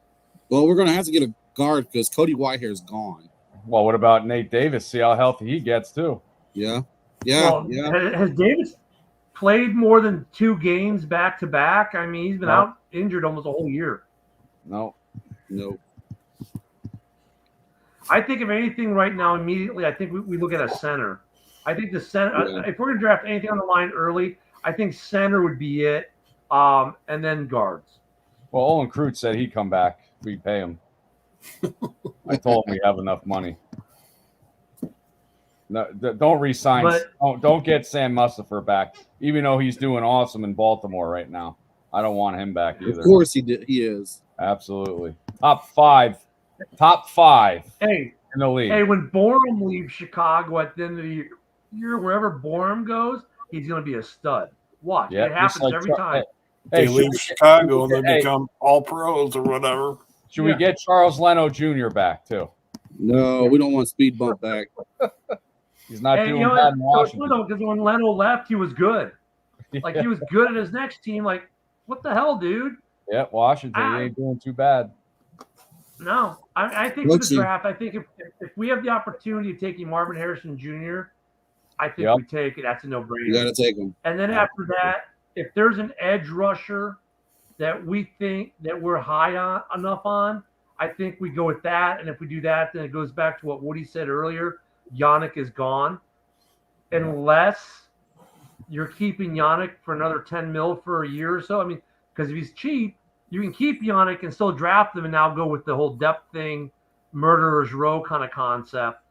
Well, we're going to have to get a guard because Cody Whitehair's gone.
Well, what about Nate Davis? See how healthy he gets too.
Yeah.
Has Davis played more than 2 games back to back? I mean, he's been out injured almost a whole year.
No.
I think if anything right now, immediately, I think we look at a center. I think the center, if we're going to draft anything on the line early, I think center would be it, and then guards.
Well, Olin Kreutz said he'd come back. We'd pay him. I told him we have enough money. No, don't resign.
But-
Don't get Sam Mustipher back, even though he's doing awesome in Baltimore right now. I don't want him back either.
Of course he did. He is.
Absolutely. Top five
Hey,
in the league.
hey, when Borum leaves Chicago at the end of the year, wherever Borum goes, he's going to be a stud. Watch.
Yeah,
It happens
just like
every time.
They
should
leave
we-
Chicago and they
hey,
become all pros or whatever.
should we get Charles Leno Jr. back too?
No, we don't want speed bump back.
He's not
And
doing
you know
bad in
what?
Washington.
Because when Leno left, he was good. Like he was good at his next team. Like, what the hell, dude?
Yeah, Washington, he ain't doing too bad.
No, I think with
Let's
the
see.
draft, I think if we have the opportunity of taking Marvin Harrison Jr., I think
Yep.
we take it. That's a
You
no-brainer.
got to take him.
And then after that, if there's an edge rusher that we think that we're high on enough on, I think we go with that. And if we do that, then it goes back to what Woody said earlier. Yannick is gone, unless you're keeping Yannick for another 10 mil for a year or so. I mean, because if he's cheap, you can keep Yannick and still draft him and now go with the whole depth thing, murderer's row kind of concept.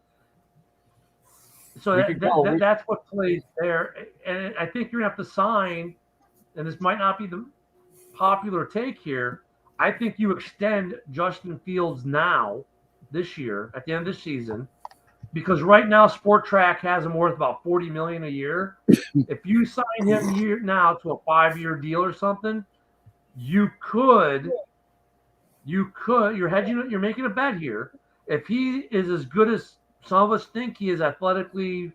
So
We could go.
that's what plays there. And I think you're going to have to sign, and this might not be the popular take here. I think you extend Justin Fields now, this year, at the end of the season, because right now Sport Track has him worth about $40 million a year. If you sign him now to a 5-year deal or something, you're making a bet here. If he is as good as some of us think he is athletically,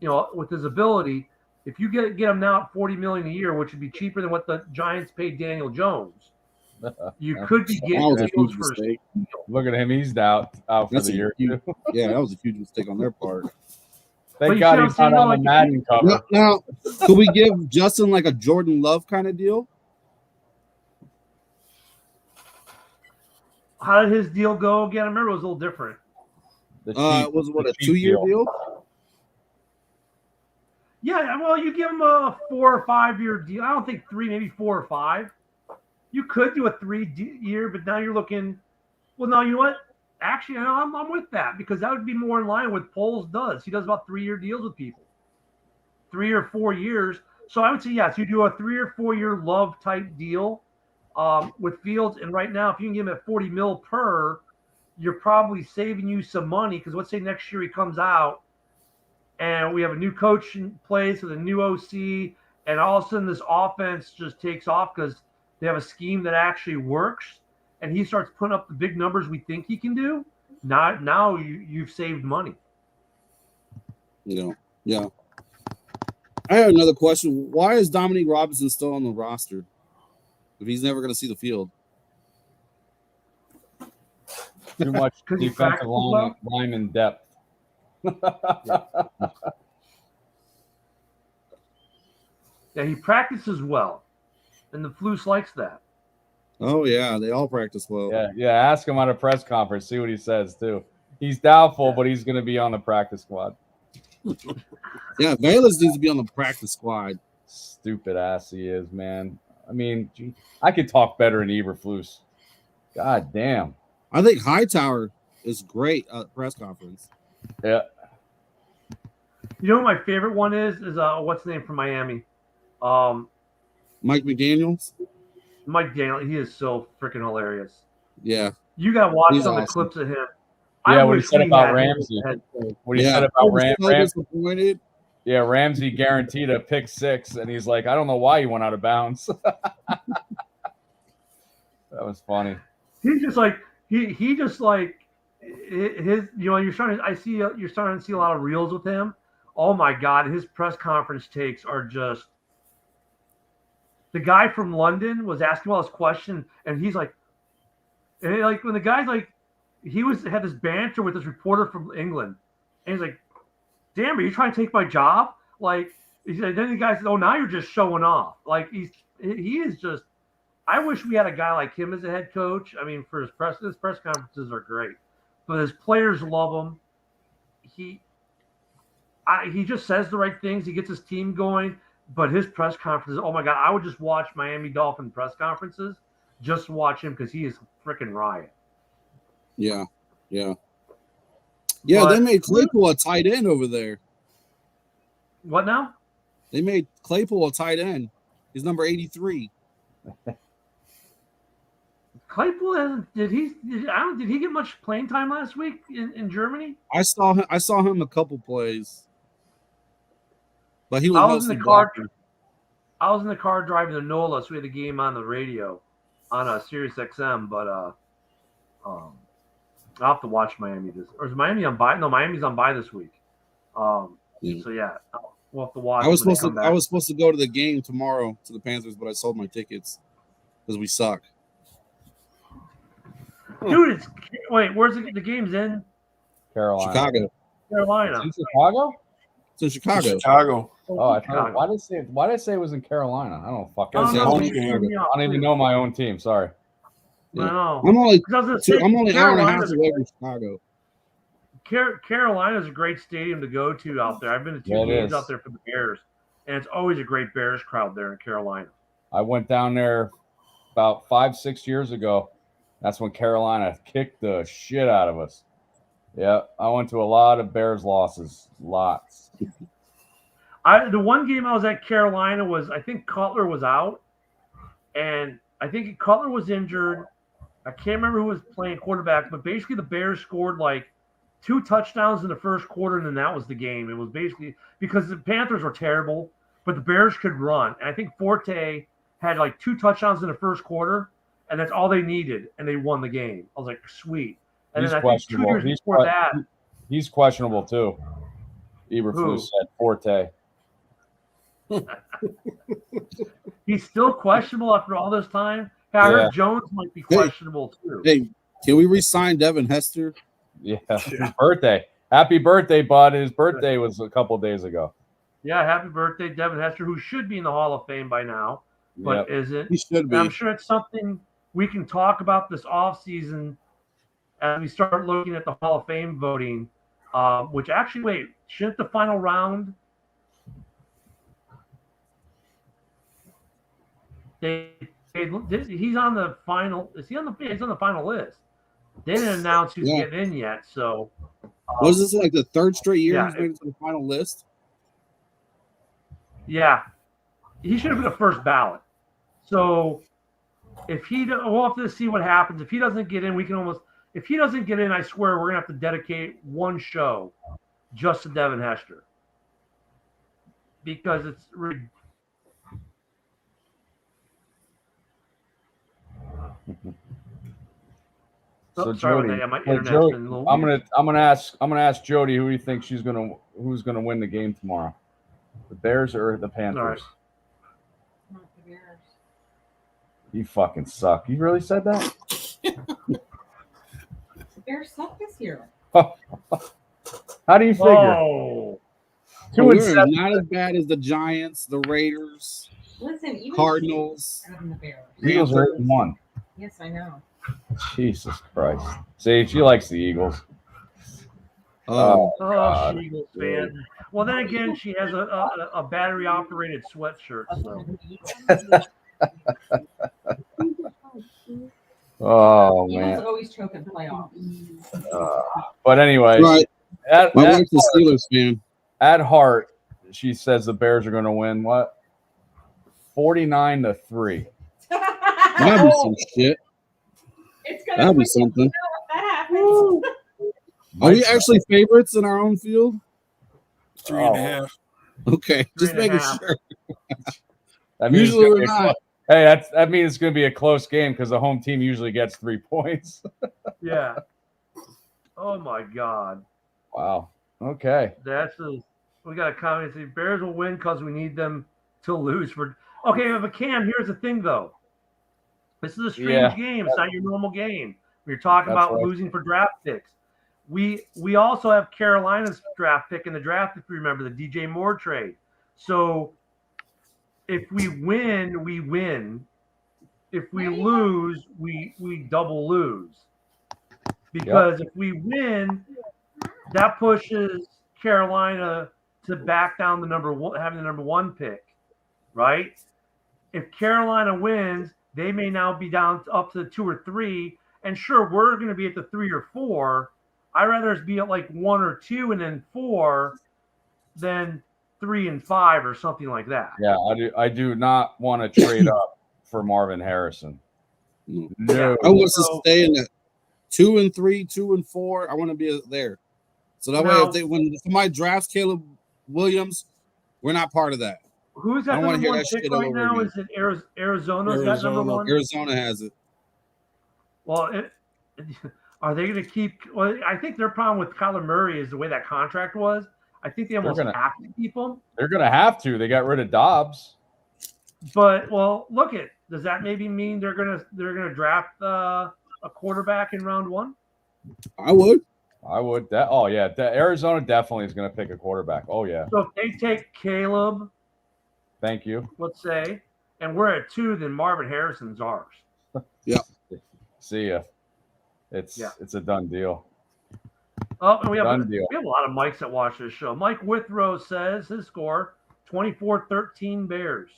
with his ability, if you get him now at $40 million a year, which would be cheaper than what the Giants paid Daniel Jones, you could be
That
getting
was a
Fields
huge
for a
mistake.
Look at him. He's out for
That's
the year.
huge, yeah, that was a huge mistake on their part.
But
Thank
you
God
see what
he's
I'm saying,
not on
though?
the Madden cover.
Now, could we give Justin like a Jordan Love kind of deal?
How did his deal go again? I remember it was a little different.
The cheap-
Was what
the
a
cheap
2-year deal?
Yeah, well, you give him a 4 or 5 year deal. I don't think 3, maybe 4 or 5. You could do a 3-year, but now you're looking. Well, no, you know what? Actually, I'm with that because that would be more in line with Poles does. He does about 3-year deals with people, 3 or 4 years. So I would say yes, you do a 3 or 4 year Love type deal with Fields. And right now, if you can give him at 40 mil per, you're probably saving you some money because let's say next year he comes out and we have a new coach in place with a new OC, and all of a sudden this offense just takes off because they have a scheme that actually works, and he starts putting up the big numbers we think he can do. Now you've saved money.
Yeah. I have another question. Why is Dominique Robinson still on the roster if he's never going to see the field?
Too much
'Cause he
defensive
practices well?
lineman depth.
Yeah, he practices well, and the Flus likes that.
Oh yeah, they all practice well.
Yeah. Ask him on a press conference. See what he says too. He's doubtful, but he's going to be on the practice squad.
Yeah, Bayless needs to be on the practice squad.
Stupid ass he is, man. I mean, gee, I could talk better in Eberflus. God damn.
I think Hightower is great at press conference.
Yeah.
You know what my favorite one is what's the name from Miami?
Mike McDaniels.
Mike Daniel. He is so freaking hilarious.
Yeah.
You got to watch
He's
some of the
awesome.
clips of him.
Yeah,
I
what he
wish
said
we
about
had him
Ramsey.
as head coach.
What he
Yeah.
said
I
about
was so
Ramsey.
disappointed.
Yeah, Ramsey guaranteed a pick 6, and he's like, I don't know why he went out of bounds. That was funny.
He's just like he just like his. You're starting to see a lot of reels with him. Oh my God, his press conference takes are just. The guy from London was asking all this question, and he's like, and like when the guy's like, had this banter with this reporter from England, and he's like, "Damn, are you trying to take my job?" Like, then the guy says, "Oh, now you're just showing off." Like he is just. I wish we had a guy like him as a head coach. I mean, his press conferences are great, but his players love him. He just says the right things. He gets his team going. But his press conferences, oh my God, I would just watch Miami Dolphin press conferences, just watch him because he is freaking riot.
Yeah. Yeah,
But-
they made Claypool a tight end over there.
What now?
They made Claypool a tight end. He's number 83.
Claypool hasn't. Did he get much playing time last week in Germany?
I saw him a couple plays, but he was
I was in
mostly
the car.
blocking.
I was in the car driving to NOLA, so we had the game on the radio on Sirius XM. But I'll have to watch Miami this. Or is Miami on bye? No, Miami's on bye this week.
Yeah.
So yeah, we'll have to watch.
I was
when they
supposed
come
to.
back.
I was supposed to go to the game tomorrow to the Panthers, but I sold my tickets because we suck.
Dude, where's the game's in
Carolina.
Chicago.
Carolina?
It's in Chicago?
It's in Chicago.
Chicago.
Oh, I
Chicago.
thought, why did I say it was in Carolina? I don't fucking
I don't
Yeah,
know.
it's
You
Chicago.
threw me off,
I don't even
too.
know my own team. Sorry.
I know.
I'm only
'Cause I was gonna say,
I'm only an hour and a half
Carolina's
away from Chicago.
Carolina's a great stadium to go to out there. I've been to 2
Yeah, it
games
is.
out there for the Bears, and it's always a great Bears crowd there in Carolina.
I went down there about 5-6 years ago. That's when Carolina kicked the shit out of us. Yeah, I went to a lot of Bears losses. Lots.
The one game I was at Carolina was, I think Cutler was out, and I think Cutler was injured. I can't remember who was playing quarterback, but basically the Bears scored like 2 touchdowns in the first quarter, and then that was the game. It was basically because the Panthers were terrible, but the Bears could run. And I think Forte had like 2 touchdowns in the first quarter, and that's all they needed, and they won the game. I was like, sweet. And
He's
then I think 2
questionable.
years before that,
He's questionable too. Eberflus said Forte.
he's still questionable after all this time. Hey, I
Yeah.
heard Jones might be questionable too.
Hey, can we re-sign Devin Hester?
Yeah, his birthday. Happy birthday, bud. His birthday was a couple days ago.
Yeah, happy birthday, Devin Hester, who should be in the Hall of Fame by now, but
Yep.
isn't.
He should
And
be.
I'm sure it's something we can talk about this offseason as we start looking at the Hall of Fame voting, which actually, wait, shouldn't the final round he's on the final. Is he on the? He's on the final list. They didn't announce who's
Yeah.
getting in yet. So
Was this like the third straight year
yeah,
he's made it to the final list?
yeah, he should have been a first ballot. So if we'll have to see what happens. If he doesn't get in, we can almost. If he doesn't get in, I swear we're gonna have to dedicate one show just to Devin Hester because it's.
So
sorry
Jody,
about that. Yeah, my
so
internet's
Jody,
been a little
I'm
weird.
gonna ask Jody who he thinks who's gonna win the game tomorrow, the Bears or the Panthers.
All right.
Not the Bears.
You fucking suck. You really said that?
The Bears suck this year.
How do you figure?
Oh,
Two and
We're
seven.
not as bad as the Giants, the Raiders,
Listen, even
Cardinals.
better than the Bears.
Eagles are 8-1.
Yes, I know.
Jesus Christ. See, she likes the Eagles.
Oh,
God.
she Eagles fan. Well, then again, she has a battery operated sweatshirt. So
Oh
Eagles
man.
always choke in playoffs.
But anyway,
right.
at,
My
at,
wife's a Steelers fan.
at heart, she says the Bears are going to win. What? 49-3.
That'd be some shit.
It's gonna
That'd be
win.
something.
If that happens.
Are we actually favorites in our own field?
3.5.
Okay, just
3.5.
making sure.
That means
Usually
it's
we're
gonna be
not.
hey, that means it's going to be a close game because the home team usually gets 3 points.
yeah. Oh my God,
Wow. Okay.
we got a comment. Say Bears will win because we need them to lose for. Okay, but Cam, here's the thing though. This is a strange
Yeah.
game. It's not your normal game. We're talking
That's
about
right.
losing for draft picks. We also have Carolina's draft pick in the draft, if you remember the DJ Moore trade. So if we win, we win. If we lose, we double lose. Because if we win, that pushes Carolina to back down having the number 1 pick, right? If Carolina wins, they may now be down up to 2 or 3. And sure, we're going to be at the 3 or 4. I'd rather us be at like 1 or 2 and then 4 than 3 and 5 or something like that.
Yeah, I do not want to trade up for Marvin Harrison.
No.
No.
I want us to
So-
stay in that 2 and 3, 2 and 4. I want to be there. So that way,
Now-
when somebody drafts Caleb Williams, we're not part of that.
Who's
I
got
don't
the
wanna
number
hear
1
that
pick
shit all
right
over
now?
again.
Is it Arizona's got number
Arizona.
1?
Arizona has it.
Well, are they going to keep? Well, I think their problem with Kyler Murray is the way that contract was. I think they almost
gonna-
have to keep him.
They're going to have to. They got rid of Dobbs.
But look at, does that maybe mean they're gonna draft a quarterback in round 1?
I would.
I would. Arizona definitely is going to pick a quarterback. Oh, yeah.
So if they take Caleb,
Thank you.
let's say, and we're at 2, then Marvin Harrison's ours.
See ya. It's a done deal.
Oh, and we have
Done deal.
a lot of Mikes that watch this show. Mike Withrow says his score 24-13 Bears.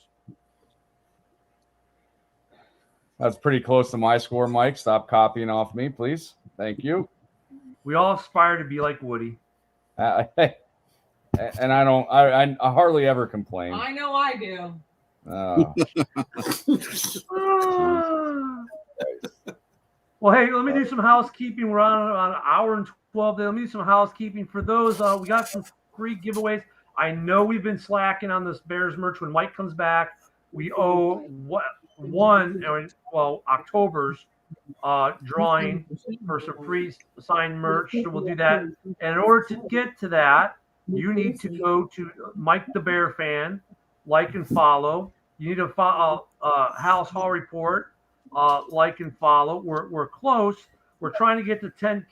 That's pretty close to my score, Mike. Stop copying off me, please. Thank you.
We all aspire to be like Woody.
And I hardly ever complain.
I know I do.
Oh.
Well, hey, let me do some housekeeping. We're on an hour and 12. Let me do some housekeeping for those. We got some free giveaways. I know we've been slacking on this Bears merch. When Mike comes back, we owe October's drawing for some free signed merch. So we'll do that. And in order to get to that, you need to go to Mike the Bear Fan, like and follow. You need to follow House Hall Report, like and follow. We're close. We're trying to get to 10.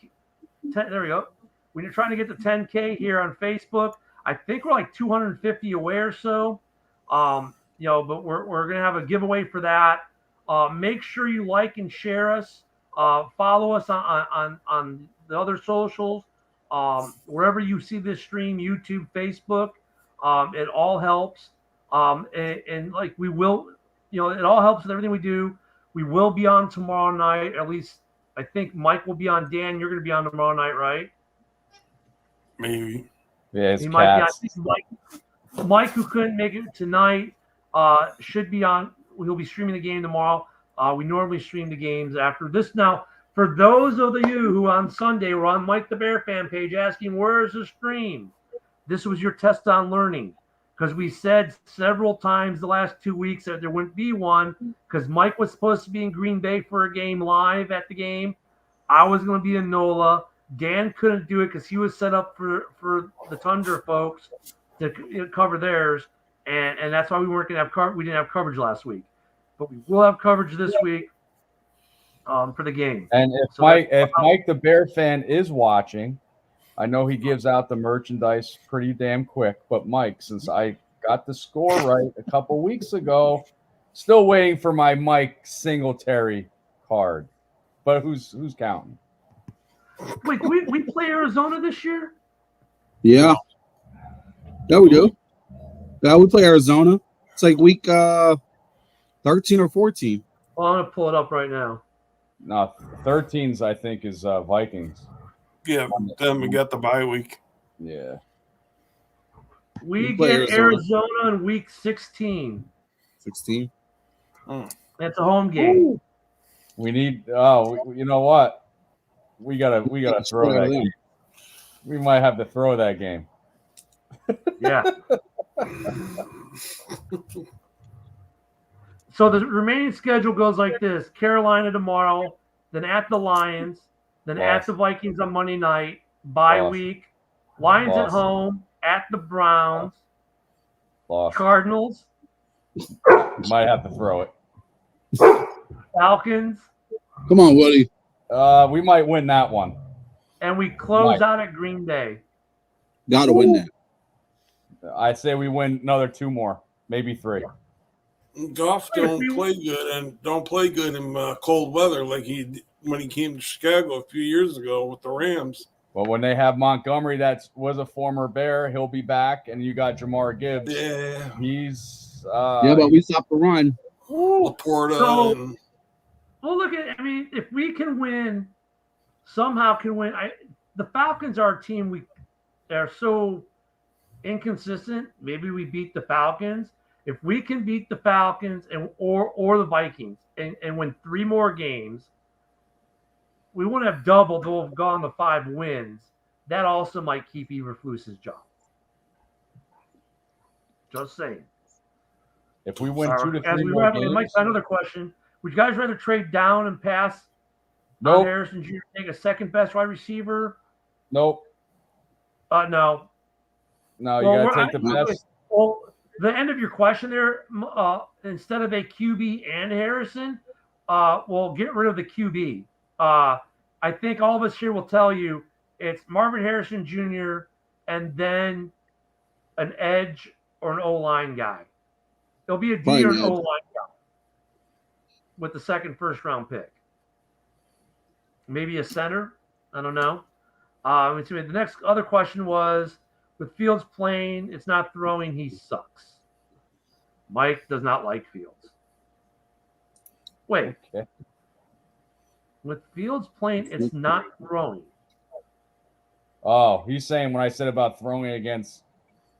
There we go. We're trying to get to 10K here on Facebook. I think we're like 250 away or so. But we're gonna have a giveaway for that. Make sure you like and share us. Follow us on the other socials. Wherever you see this stream, YouTube, Facebook, it all helps. And like we will, it all helps with everything we do. We will be on tomorrow night. At least I think Mike will be on. Dan, you're going to be on tomorrow night, right?
Maybe.
Yeah, it's
He might
cats.
be on. Mike, who couldn't make it tonight, should be on. He'll be streaming the game tomorrow. We normally stream the games after this. Now, for those of you who on Sunday were on Mike the Bear fan page asking, where's the stream? This was your test on learning. Because we said several times the last 2 weeks that there wouldn't be one because Mike was supposed to be in Green Bay for a game live at the game. I was going to be in NOLA. Dan couldn't do it because he was set up for the Tundra folks to cover theirs. And that's why we weren't going to have we didn't have coverage last week. But we will have coverage this week for the game.
And if Mike the Bear fan is watching, I know he gives out the merchandise pretty damn quick. But Mike, since I got the score right a couple weeks ago, still waiting for my Mike Singletary card. But who's counting?
Wait, we play Arizona this year?
Yeah. Yeah, we do. Yeah, we play Arizona. It's like week 13 or 14.
Well, I'm going to pull it up right now.
No, 13's I think is Vikings.
Yeah, then we got the bye week.
Yeah.
We
play
get Arizona in week 16.
16.
That's a home game.
We need. Oh, you know what? We gotta throw that game. We might have to throw that game.
Yeah. So the remaining schedule goes like this: Carolina tomorrow, then at the Lions, then at the Vikings on Monday night, bye week, Lions at home, at the Browns, Cardinals,
might have to throw it.
Falcons.
Come on, Woody.
We might win that one.
And we close out at Green Bay.
Gotta win that.
I'd say we win another 2 more, maybe 3.
Goff don't play good in cold weather like he did when he came to Chicago a few years ago with the Rams.
Well, when they have Montgomery, that was a former Bear, he'll be back, and you got Jamar Gibbs.
Yeah,
he's
but we stopped the run.
Laporta.
Well, look at. I mean, if we can win, somehow can win. the Falcons are a team they're so inconsistent. Maybe we beat the Falcons. If we can beat the Falcons or the Vikings and win 3 more games, we wouldn't have doubled. We'll have gone to 5 wins. That also might keep Eberflus's job. Just saying.
If we win 2 to 3
As we
more
wrap,
games,
Mike, another question: would you guys rather trade down and pass
nope,
Harrison Jr. take a second best wide receiver?
nope.
No.
No, you got to take the best.
Well, the end of your question there, instead of a QB and Harrison, we'll get rid of the QB. I think all of us here will tell you it's Marvin Harrison Jr. and then an edge or an O-line guy. It'll be a D or an O-line guy with the second first-round pick. Maybe a center. I don't know. Let's see. The next other question was, with Fields playing, it's not throwing, he sucks. Mike does not like Fields. Wait.
Okay.
With Fields playing, it's not throwing.
Oh, he's saying when I said about throwing against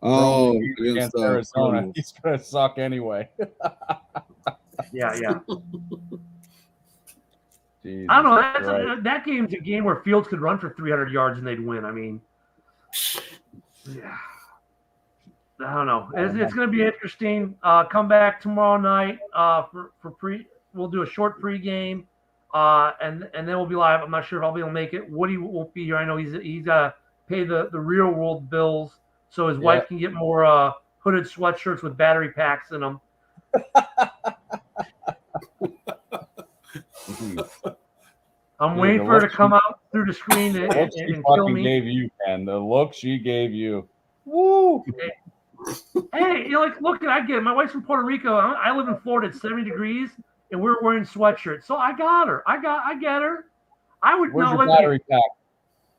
against
Arizona, he's going to suck anyway.
Yeah.
Jesus
I don't know. That game's a game where Fields could run for 300 yards and they'd win. I mean, yeah. I don't know. It's going to be interesting. Come back tomorrow night for pre. We'll do a short pregame, and then we'll be live. I'm not sure if I'll be able to make it. Woody won't be here. I know he's got to pay the real world bills so his wife can get more hooded sweatshirts with battery packs in them. I'm waiting for her to come out through the screen and kill me.
Gave you, Ken. The look she gave you. Woo!
Hey, look, I get it. My wife's from Puerto Rico. I live in Florida. It's 70 degrees, and we're wearing sweatshirts. So I got her. I get her. I would.
Where's your battery pack?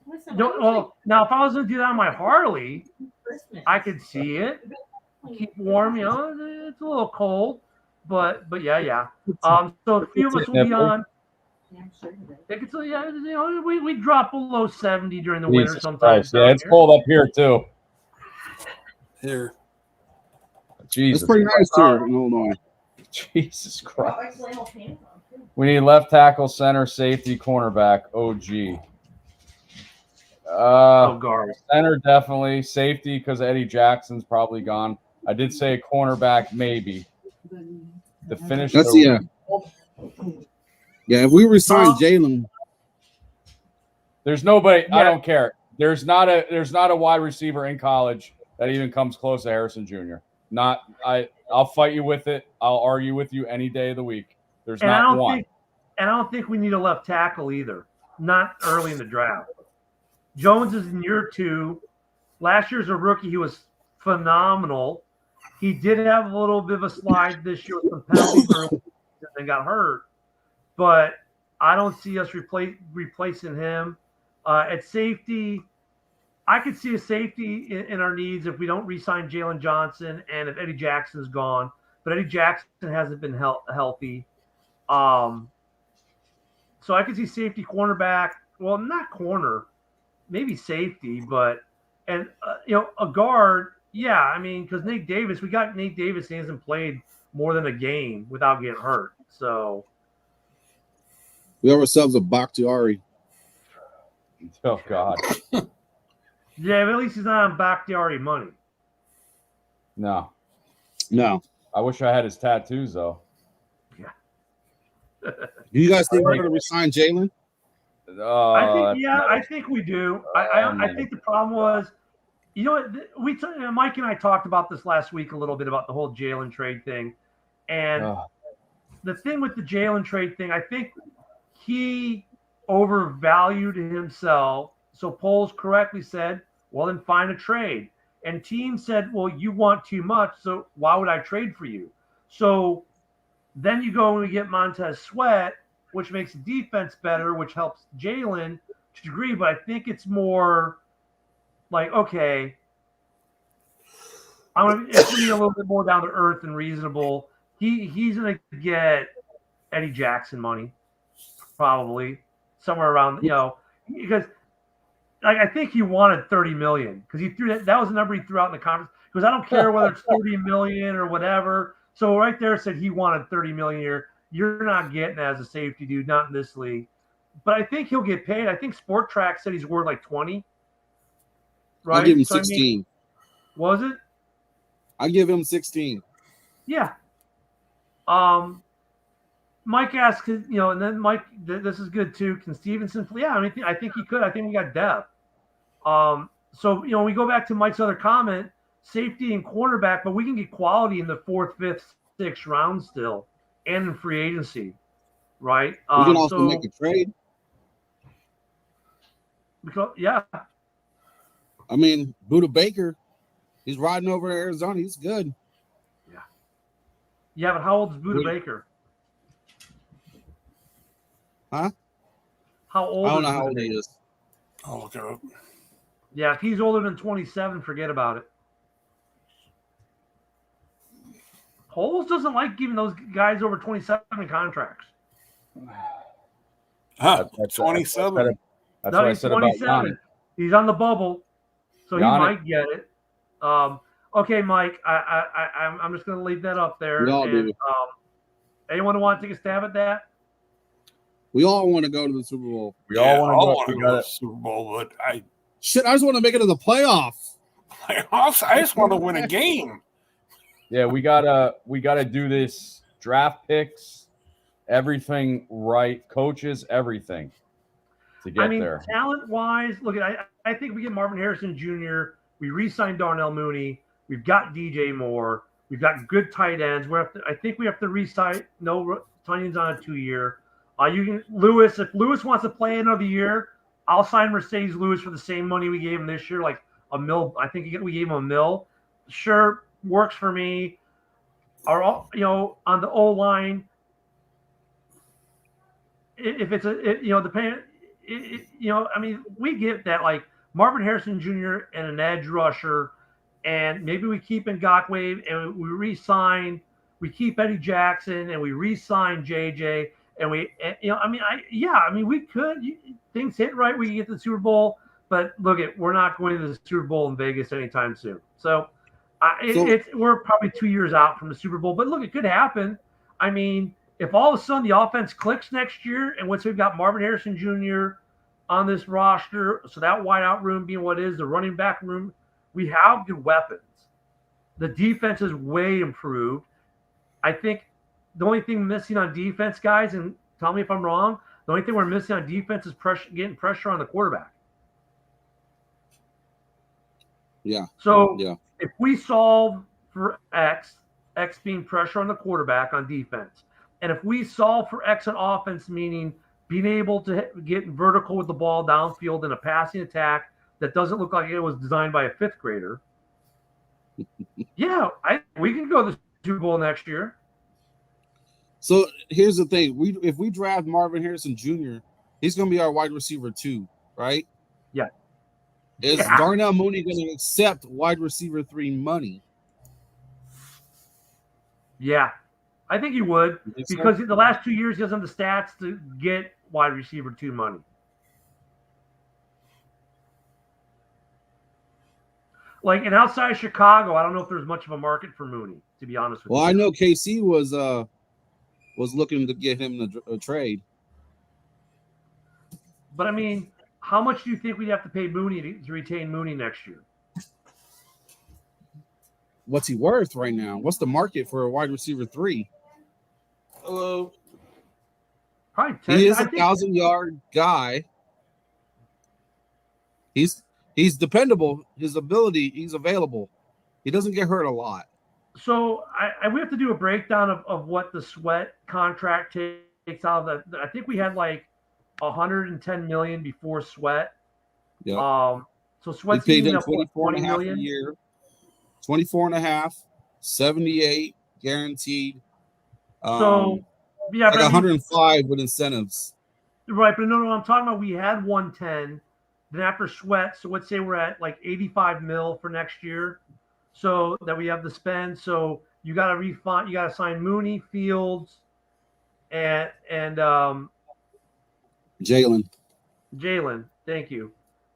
Listen,
Well, now if I was going to do that on my Harley, I could see it. Keep warm. It's a little cold, but yeah. So a few of us will be on.
Yeah, I'm sure you
It's we drop below 70 during the winter
Jesus
sometimes.
Christ. Yeah, it's cold up here too.
Here.
Jesus.
It's pretty nice here in Illinois.
Jesus Christ.
will.
We need left tackle, center, safety, cornerback, OG.
Guard.
Center definitely. Safety because Eddie Jackson's probably gone. I did say a cornerback maybe. To finish
Yeah, if we resign Jalen,
there's nobody. I don't care. There's not a wide receiver in college that even comes close to Harrison Jr. I'll fight you with it. I'll argue with you any day of the week. There's not one.
I don't think we need a left tackle either. Not early in the draft. Jones is in year 2. Last year's a rookie. He was phenomenal. He did have a little bit of a slide this year with some penalties early and got hurt. But I don't see us replacing him. At safety, I could see a safety in our needs if we don't re-sign Jalen Johnson and if Eddie Jackson's gone. But Eddie Jackson hasn't been healthy. So I could see safety, cornerback. Well, not corner, maybe safety, but a guard. Yeah, I mean, because we got Nate Davis. He hasn't played more than a game without getting hurt. So
we have ourselves a Bakhtiari.
Oh God.
Yeah, but at least he's not on Bakhtiari money.
No.
I
wish I had his tattoos though.
Yeah.
Do you guys think we're going to resign Jalen?
I think we do. I think the problem was, Mike and I talked about this last week a little bit about the whole Jalen trade thing, and the thing with the Jalen trade thing, I think he overvalued himself. So polls correctly said, well, then find a trade. And teams said, well, you want too much, so why would I trade for you? So then you go and we get Montez Sweat, which makes the defense better, which helps Jalen to a degree. But I think it's more like, okay, it's going to be a little bit more down to earth and reasonable. He's going to get Eddie Jackson money, probably somewhere around, because I think he wanted 30 million because he threw that was the number he threw out in the conference. Because I don't care whether it's 30 million or whatever. So right there said he wanted 30 million a year. You're not getting that as a safety dude, not in this league. But I think he'll get paid. I think Sport Track said he's worth like 20. Right?
I'll give him
So,
16.
Was it?
I give him 16.
Yeah. Mike asked, and then Mike, this is good too. Can Stevenson play? Yeah, I think he could. I think we got depth. So we go back to Mike's other comment, safety and quarterback, but we can get quality in the 4th, 5th, 6th round still, and in free agency, right?
We can also make a trade.
Because, yeah.
I mean, Buda Baker, he's riding over Arizona. He's good.
Yeah. Yeah, but how old is Buda Baker?
Huh?
How old?
I don't know how old he is.
I'll look it up.
Yeah, if he's older than 27, forget about it. Holes doesn't like giving those guys over 27 contracts.
Huh, 27.
That's what I said about Yanni.
He's on the bubble, so
Yanni.
he might get it. Okay, Mike, I'm just going to leave that up there.
We all do.
Anyone want to take a stab at that?
We all want to go to the Super Bowl.
We all want
to
to
go to the Super Bowl, but I
just want to make it to the playoffs.
I just want to win a game.
Yeah, we gotta do this draft picks, everything right, coaches, everything to get there.
Talent wise, look, I think we get Marvin Harrison Jr. We re-signed Darnell Mooney. We've got DJ Moore. We've got good tight ends. I think we have to re-sign. No, Tunyon's on a 2-year. Lewis. If Lewis wants to play another year, I'll sign Mercedes Lewis for the same money we gave him this year, like $1 million. I think we gave him $1 million. Sure, works for me. On the O line, if it's depending, we get that like Marvin Harrison Jr. and an edge rusher, and maybe we keep Ngakoue and we re-sign. We keep Eddie Jackson and we re-sign JJ. And we could. Things hit right, we can get to the Super Bowl. But look, we're not going to the Super Bowl in Vegas anytime soon. So, we're probably 2 years out from the Super Bowl. But look, it could happen. I mean, if all of a sudden the offense clicks next year, and once we've got Marvin Harrison Jr. on this roster, so that wideout room being what it is, the running back room, we have good weapons. The defense is way improved. I think the only thing missing on defense, guys, and tell me if I'm wrong, the only thing we're missing on defense is getting pressure on the quarterback.
Yeah.
So if we solve for X being pressure on the quarterback on defense, and if we solve for X on offense, meaning being able to get vertical with the ball downfield in a passing attack that doesn't look like it was designed by a 5th grader, we can go to the Super Bowl next year.
So here's the thing: if we draft Marvin Harrison Jr., he's going to be our wide receiver 2, right?
Yeah.
Is Darnell Mooney going to accept wide receiver 3 money?
Yeah, I think he would because the last 2 years he doesn't have the stats to get wide receiver 2 money. Like, and outside of Chicago, I don't know if there's much of a market for Mooney, to be honest with you.
Well, I know KC was looking to get him a trade.
But, I mean, how much do you think we'd have to pay Mooney to retain Mooney next year?
What's he worth right now? What's the market for a wide receiver 3?
Probably 10.
He is a 1,000-yard guy. He's dependable. His ability, he's available. He doesn't get hurt a lot.
So we have to do a breakdown of what the Sweat contract takes out of that. I think we had like $110 million before Sweat.
Yeah.
So Sweat's
paid him
up
24 and a half
million
a year. 24 and a half, 78 guaranteed.
Like
105 with incentives.
Right, but no, I'm talking about we had 110. Then after Sweat, so let's say we're at like 85 mil for next year. So that we have to spend. So you got to refund. You got to sign Mooney, Fields, and
Jalen.
Thank you.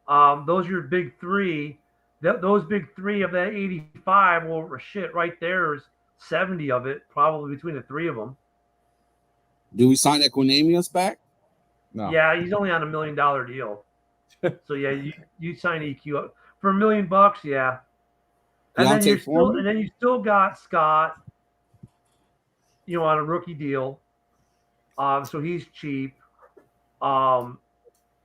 Those are your big three. Those big three of that 85, well, shit, right there is 70 of it, probably between the three of them.
Do we sign Equinemius back?
No.
Yeah, he's only on $1 million deal. So yeah, you sign EQ up for $1 million, yeah. And then you still got Scott, on a rookie deal. So he's cheap. So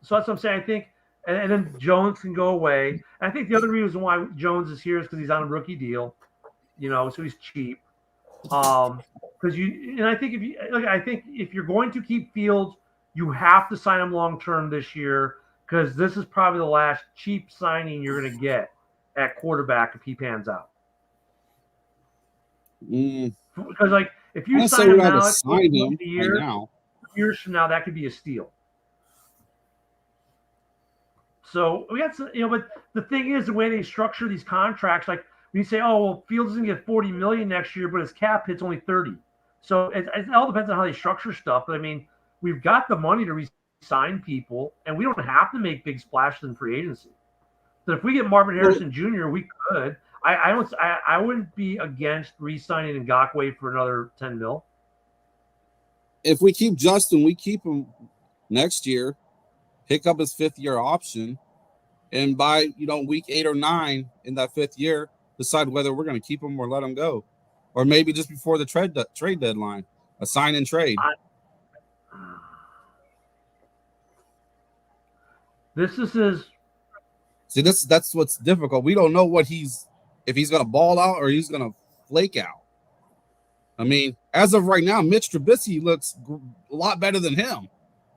that's what I'm saying. I think, and then Jones can go away. And I think the other reason why Jones is here is because he's on a rookie deal, so he's cheap. Because I think if you're going to keep Fields, you have to sign him long term this year because this is probably the last cheap signing you're going to get at quarterback if he pans out. Because if you sign him now, years from now, that could be a steal. So we got some, but the thing is the way they structure these contracts, like when you say, oh, well, Fields is going to get $40 million next year, but his cap hit's only 30. So it all depends on how they structure stuff. But I mean, we've got the money to re-sign people, and we don't have to make big splashes in free agency. So if we get Marvin Harrison Jr., we could. I wouldn't be against re-signing Ngakoue for another $10 million.
If we keep Justin, we keep him next year, pick up his 5th-year option, and by week 8 or 9 in that 5th year, decide whether we're going to keep him or let him go, or maybe just before the trade deadline, a sign and trade.
This is his.
See, that's what's difficult. We don't know if he's going to ball out or he's going to flake out. I mean, as of right now, Mitch Trubisky looks a lot better than him,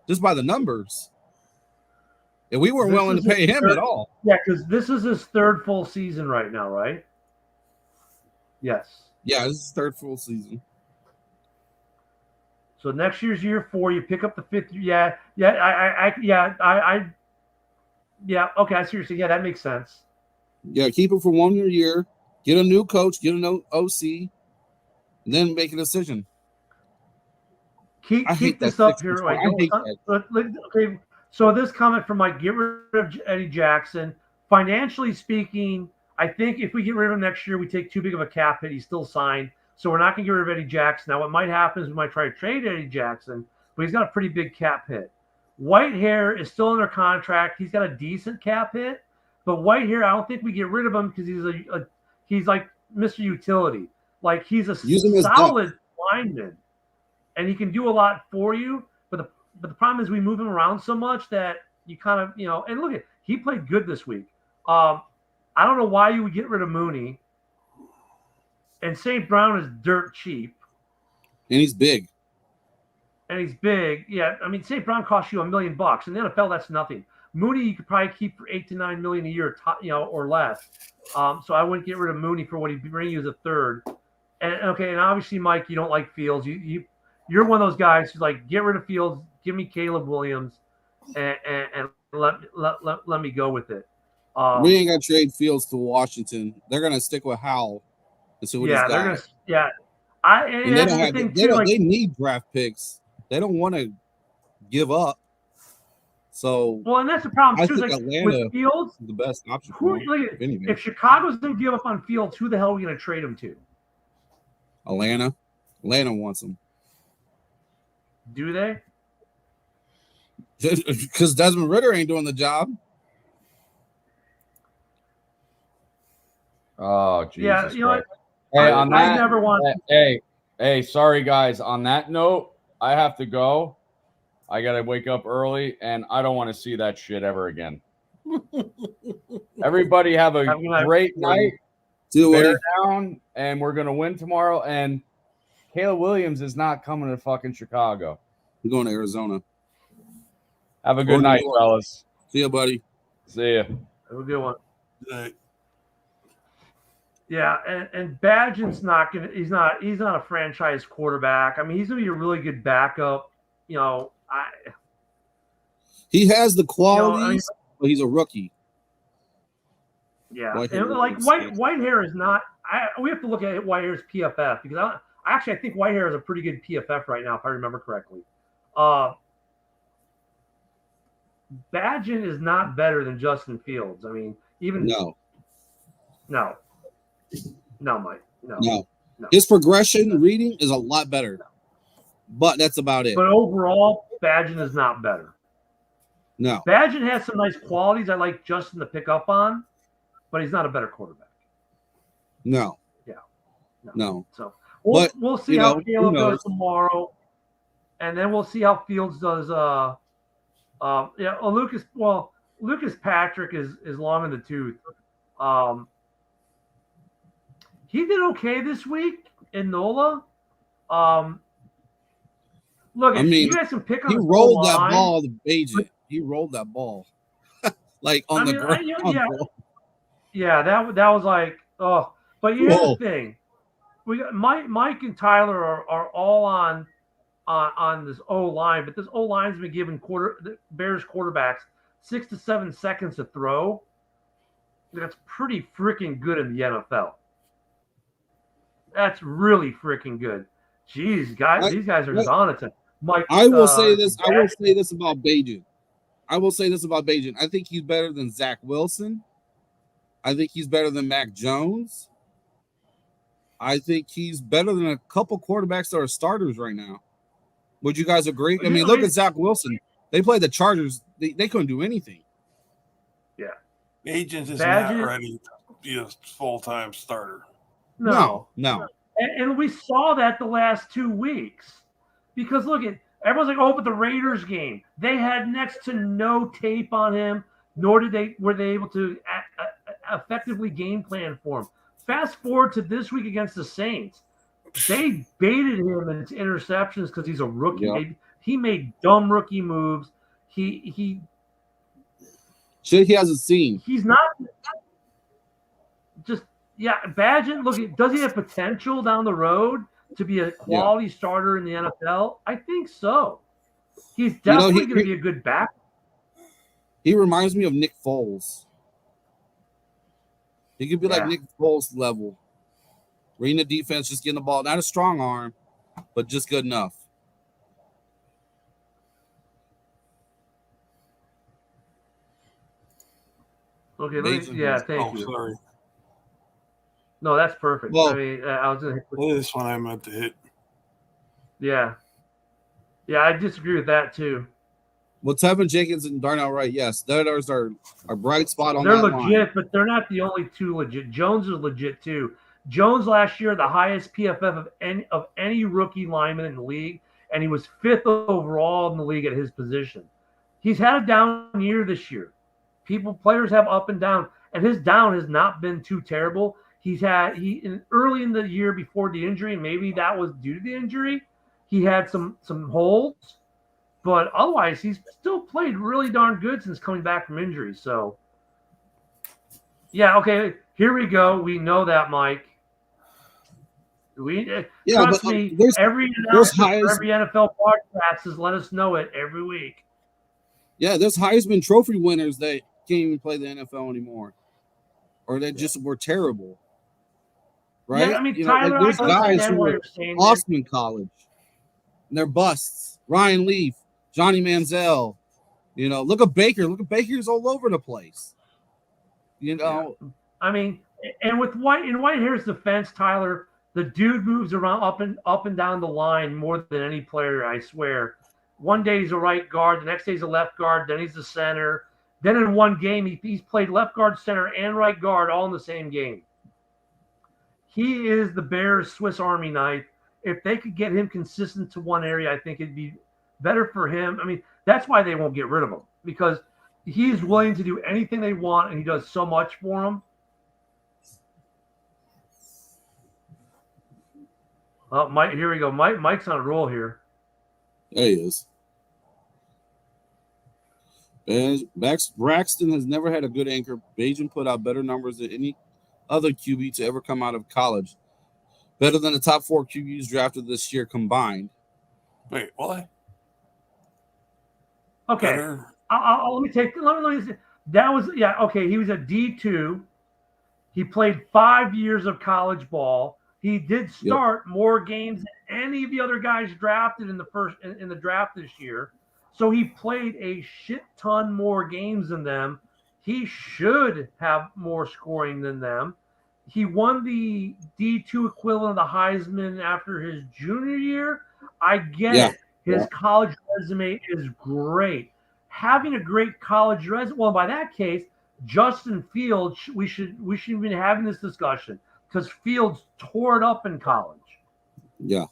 just by the numbers. And we weren't willing to pay him at all.
Yeah, because this is his 3rd full season right now, right? Yes.
Yeah, this is his 3rd full season.
So next year's year 4, you pick up the 5th. Yeah. Okay, I see what you're saying. Yeah, that makes sense.
Yeah, keep him for 1 year, get a new coach, get an OC, and then make a decision.
Keep this up here. Okay, so this comment from Mike: get rid of Eddie Jackson. Financially speaking, I think if we get rid of him next year, we take too big of a cap hit. He's still signed, so we're not going to get rid of Eddie Jackson. Now, what might happen is we might try to trade Eddie Jackson, but he's got a pretty big cap hit. Whitehair is still under contract. He's got a decent cap hit, but Whitehair, I don't think we get rid of him because he's like Mr. Utility. Like he's a solid lineman, and he can do a lot for you. But the problem is we move him around so much that you kind of And look he played good this week. I don't know why you would get rid of Mooney. And St. Brown is dirt cheap,
and he's big.
Yeah, I mean, St. Brown costs you $1 million. In the NFL, that's nothing. Mooney, you could probably keep for $8 to $9 million a year, or less. So I wouldn't get rid of Mooney for what he'd bring you as a 3rd. And obviously, Mike, you don't like Fields. You're one of those guys who's like, get rid of Fields, give me Caleb Williams, and let me go with it.
We ain't got to trade Fields to Washington. They're gonna stick with Howell. And see what he's got. They need draft picks. They don't want to give up. So
and that's the problem too.
I think Atlanta
with Fields
is the best option.
If Chicago's going to give up on Fields, who the hell are we going to trade him to?
Atlanta wants him.
Do they?
Because Desmond Ridder ain't doing the job.
Oh, Jesus.
Yeah, you know what?
Hey,
I never want.
Hey, sorry guys. On that note, I have to go. I gotta wake up early, and I don't want to see that shit ever again. Everybody have a great night. Bear down, and we're gonna win tomorrow. And Caleb Williams is not coming to fucking Chicago.
We're going to Arizona.
Have a good night, fellas.
See ya, buddy.
See ya.
Have a good one.
Good night.
Yeah, and Badgin's not gonna. He's not a franchise quarterback. I mean, he's gonna be a really good backup.
He has the qualities, but he's a rookie.
Yeah, Whitehair is not. We have to look at Whitehair's PFF because I think Whitehair is a pretty good PFF right now, if I remember correctly. Badgett is not better than Justin Fields. I mean, even
No.
no, Mike, no.
His progression reading is a lot better, but that's about it.
But overall, Badgett is not better.
No.
Badgett has some nice qualities I like Justin to pick up on, but he's not a better quarterback.
No.
Yeah.
No.
So we'll see
you
how
know,
Caleb
who
does
knows?
tomorrow, and then we'll see how Fields does. Lucas Patrick is long in the tooth. He did okay this week in NOLA. Look,
I mean,
you guys can pick on
he
the
rolled that
line.
ball to Agent. He rolled that ball like on the ground.
Yeah, that was like, oh. But here's the thing: we got Mike and Tyler are all on this O line, but this O line's been giving the Bears quarterbacks 6 to 7 seconds to throw. That's pretty freaking good in the NFL. That's really freaking good. Jeez, guys, these guys are just on it. Mike,
I will say this. I will say this about Bajan. I think he's better than Zach Wilson. I think he's better than Mac Jones. I think he's better than a couple quarterbacks that are starters right now. Would you guys agree? I mean, look at Zach Wilson. They played the Chargers. They couldn't do anything.
Yeah.
Agent is not ready to be a full-time starter.
No.
And we saw that the last 2 weeks. Because look at everyone's like, oh, but the Raiders game, they had next to no tape on him, nor were they able to effectively game plan for him. Fast forward to this week against the Saints, they baited him into interceptions because he's a rookie.
Yeah.
He made dumb rookie moves. He
shit he hasn't seen.
He's not just Badgett. Look, does he have potential down the road to be a quality starter in the NFL? I think so. He's definitely going to be a good back.
He reminds me of Nick Foles. He could be like Nick Foles level. Reading the defense, just getting the ball. Not a strong arm, but just good enough.
Okay, thank you.
Sorry.
No, that's perfect.
Well,
I mean, I was going to hit
this one I meant to hit.
Yeah, I disagree with that too.
Well, Tevin Jenkins and Darnell Wright, yes, those are our bright spot on
they're
that
legit,
line.
But they're not the only two legit. Jones is legit too. Jones last year, the highest PFF of any rookie lineman in the league, and he was 5th overall in the league at his position. He's had a down year this year. Players have up and down, and his down has not been too terrible. Early in the year before the injury, and maybe that was due to the injury, he had some holds, but otherwise he's still played really darn good since coming back from injury. So, okay, here we go. We know that, Mike. Trust me. Every NFL podcast has let us know it every week.
Yeah, there's Heisman Trophy winners that can't even play the NFL anymore, or they just were terrible. Right?
Yeah, I mean, Tyler,
there's guys who were awesome in college, and they're busts. Ryan Leaf, Johnny Manziel. Look at Baker. Look at Baker's all over the place.
I mean, and with Whitehair's defense, Tyler, the dude moves around up and down the line more than any player, I swear. One day he's a right guard, the next day he's a left guard, then he's the center. Then in one game, he's played left guard, center, and right guard all in the same game. He is the Bears' Swiss Army knife. If they could get him consistent to one area, I think it'd be better for him. I mean, that's why they won't get rid of him, because he's willing to do anything they want, and he does so much for them. Oh, Mike, here we go. Mike's on a roll here.
There he is. Braxton has never had a good anchor. Bajan put out better numbers than any other QB to ever come out of college. Better than the top 4 QBs drafted this year combined.
Wait, what?
Okay. Let me see. That was, okay. He was a D2. He played 5 years of college ball. He did start more games than any of the other guys drafted in the draft this year. So he played a shit ton more games than them. He should have more scoring than them. He won the D2 equivalent of the Heisman after his junior year. I get
Yeah.
it. His college resume is great. Having a great college resume, well, by that case, Justin Fields, we should be having this discussion because Fields tore it up in college.
Yeah.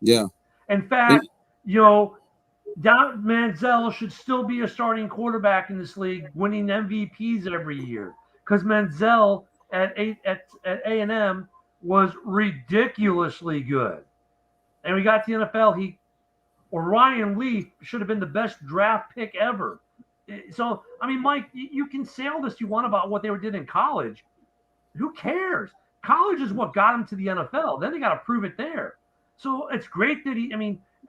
Yeah.
In fact, Don Manziel should still be a starting quarterback in this league, winning MVPs every year. Because Manziel at A&M was ridiculously good, and we got to the NFL. Ryan Leaf should have been the best draft pick ever. So I mean, Mike, you can say all this you want about what they did in college. Who cares? College is what got him to the NFL. Then they got to prove it there. So it's great that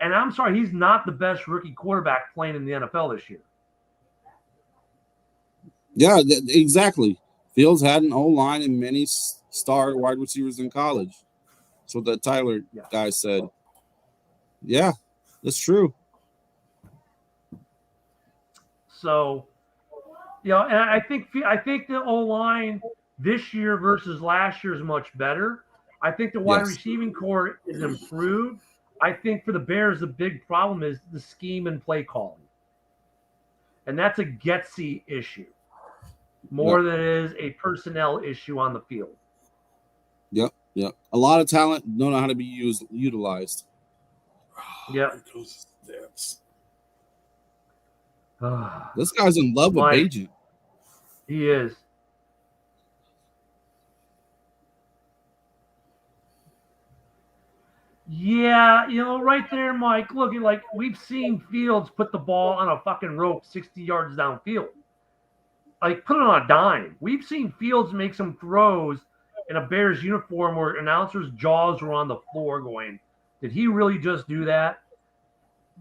and I'm sorry, he's not the best rookie quarterback playing in the NFL this year.
Yeah, exactly. Fields had an O-line and many star wide receivers in college. That's what that Tyler guy said. Yeah, that's true.
So, and I think the O-line this year versus last year is much better. I think the wide receiving core is improved. I think for the Bears, the big problem is the scheme and play calling. And that's a Getsy issue more than it is a personnel issue on the field.
Yep. A lot of talent don't know how to be utilized.
Yep.
This guy's in love with Bagent.
He is. Yeah, right there, Mike. Look, like we've seen Fields put the ball on a fucking rope 60 yards downfield. Like put it on a dime. We've seen Fields make some throws in a Bears uniform where announcers' jaws were on the floor going, did he really just do that?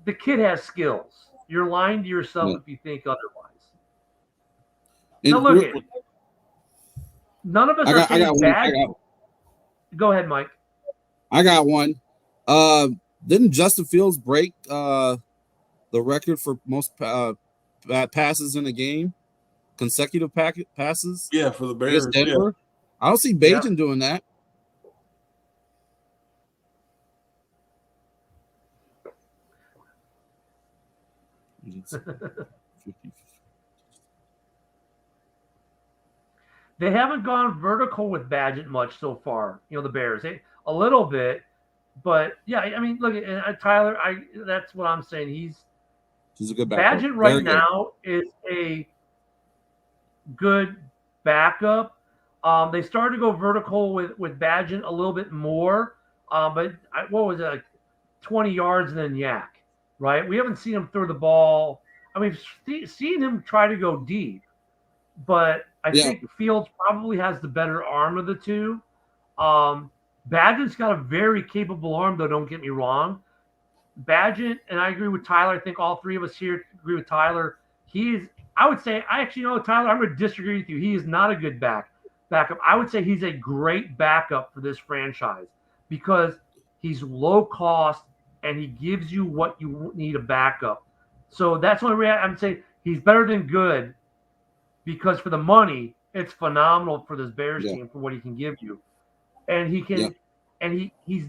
The kid has skills. You're lying to yourself if you think otherwise. Now look at it. None of us are saying bad. Go ahead, Mike.
I got one. Didn't Justin Fields break the record for most passes in a game? Consecutive passes?
Yeah, for the Bears.
Denver. Yeah. I don't see Bagent doing that.
They haven't gone vertical with Bagent much so far. The Bears, a little bit, but yeah, I mean, look at Tyler. That's what I'm saying. He's
a good backup.
Bagent right now is a good backup. They started to go vertical with Bagent a little bit more, but what was it, like 20 yards and then yak, right? We haven't seen him throw the ball. I mean, we've seen him try to go deep, but I think Fields probably has the better arm of the two. Bagent's got a very capable arm, though, don't get me wrong. Bagent, and I agree with Tyler. I think all three of us here agree with Tyler. I would say, Tyler, I'm going to disagree with you. He is not a good backup. I would say he's a great backup for this franchise because he's low cost and he gives you what you need a backup. So that's the only way I would say he's better than good because for the money, it's phenomenal for this Bears team for what he can give you. And he can, and he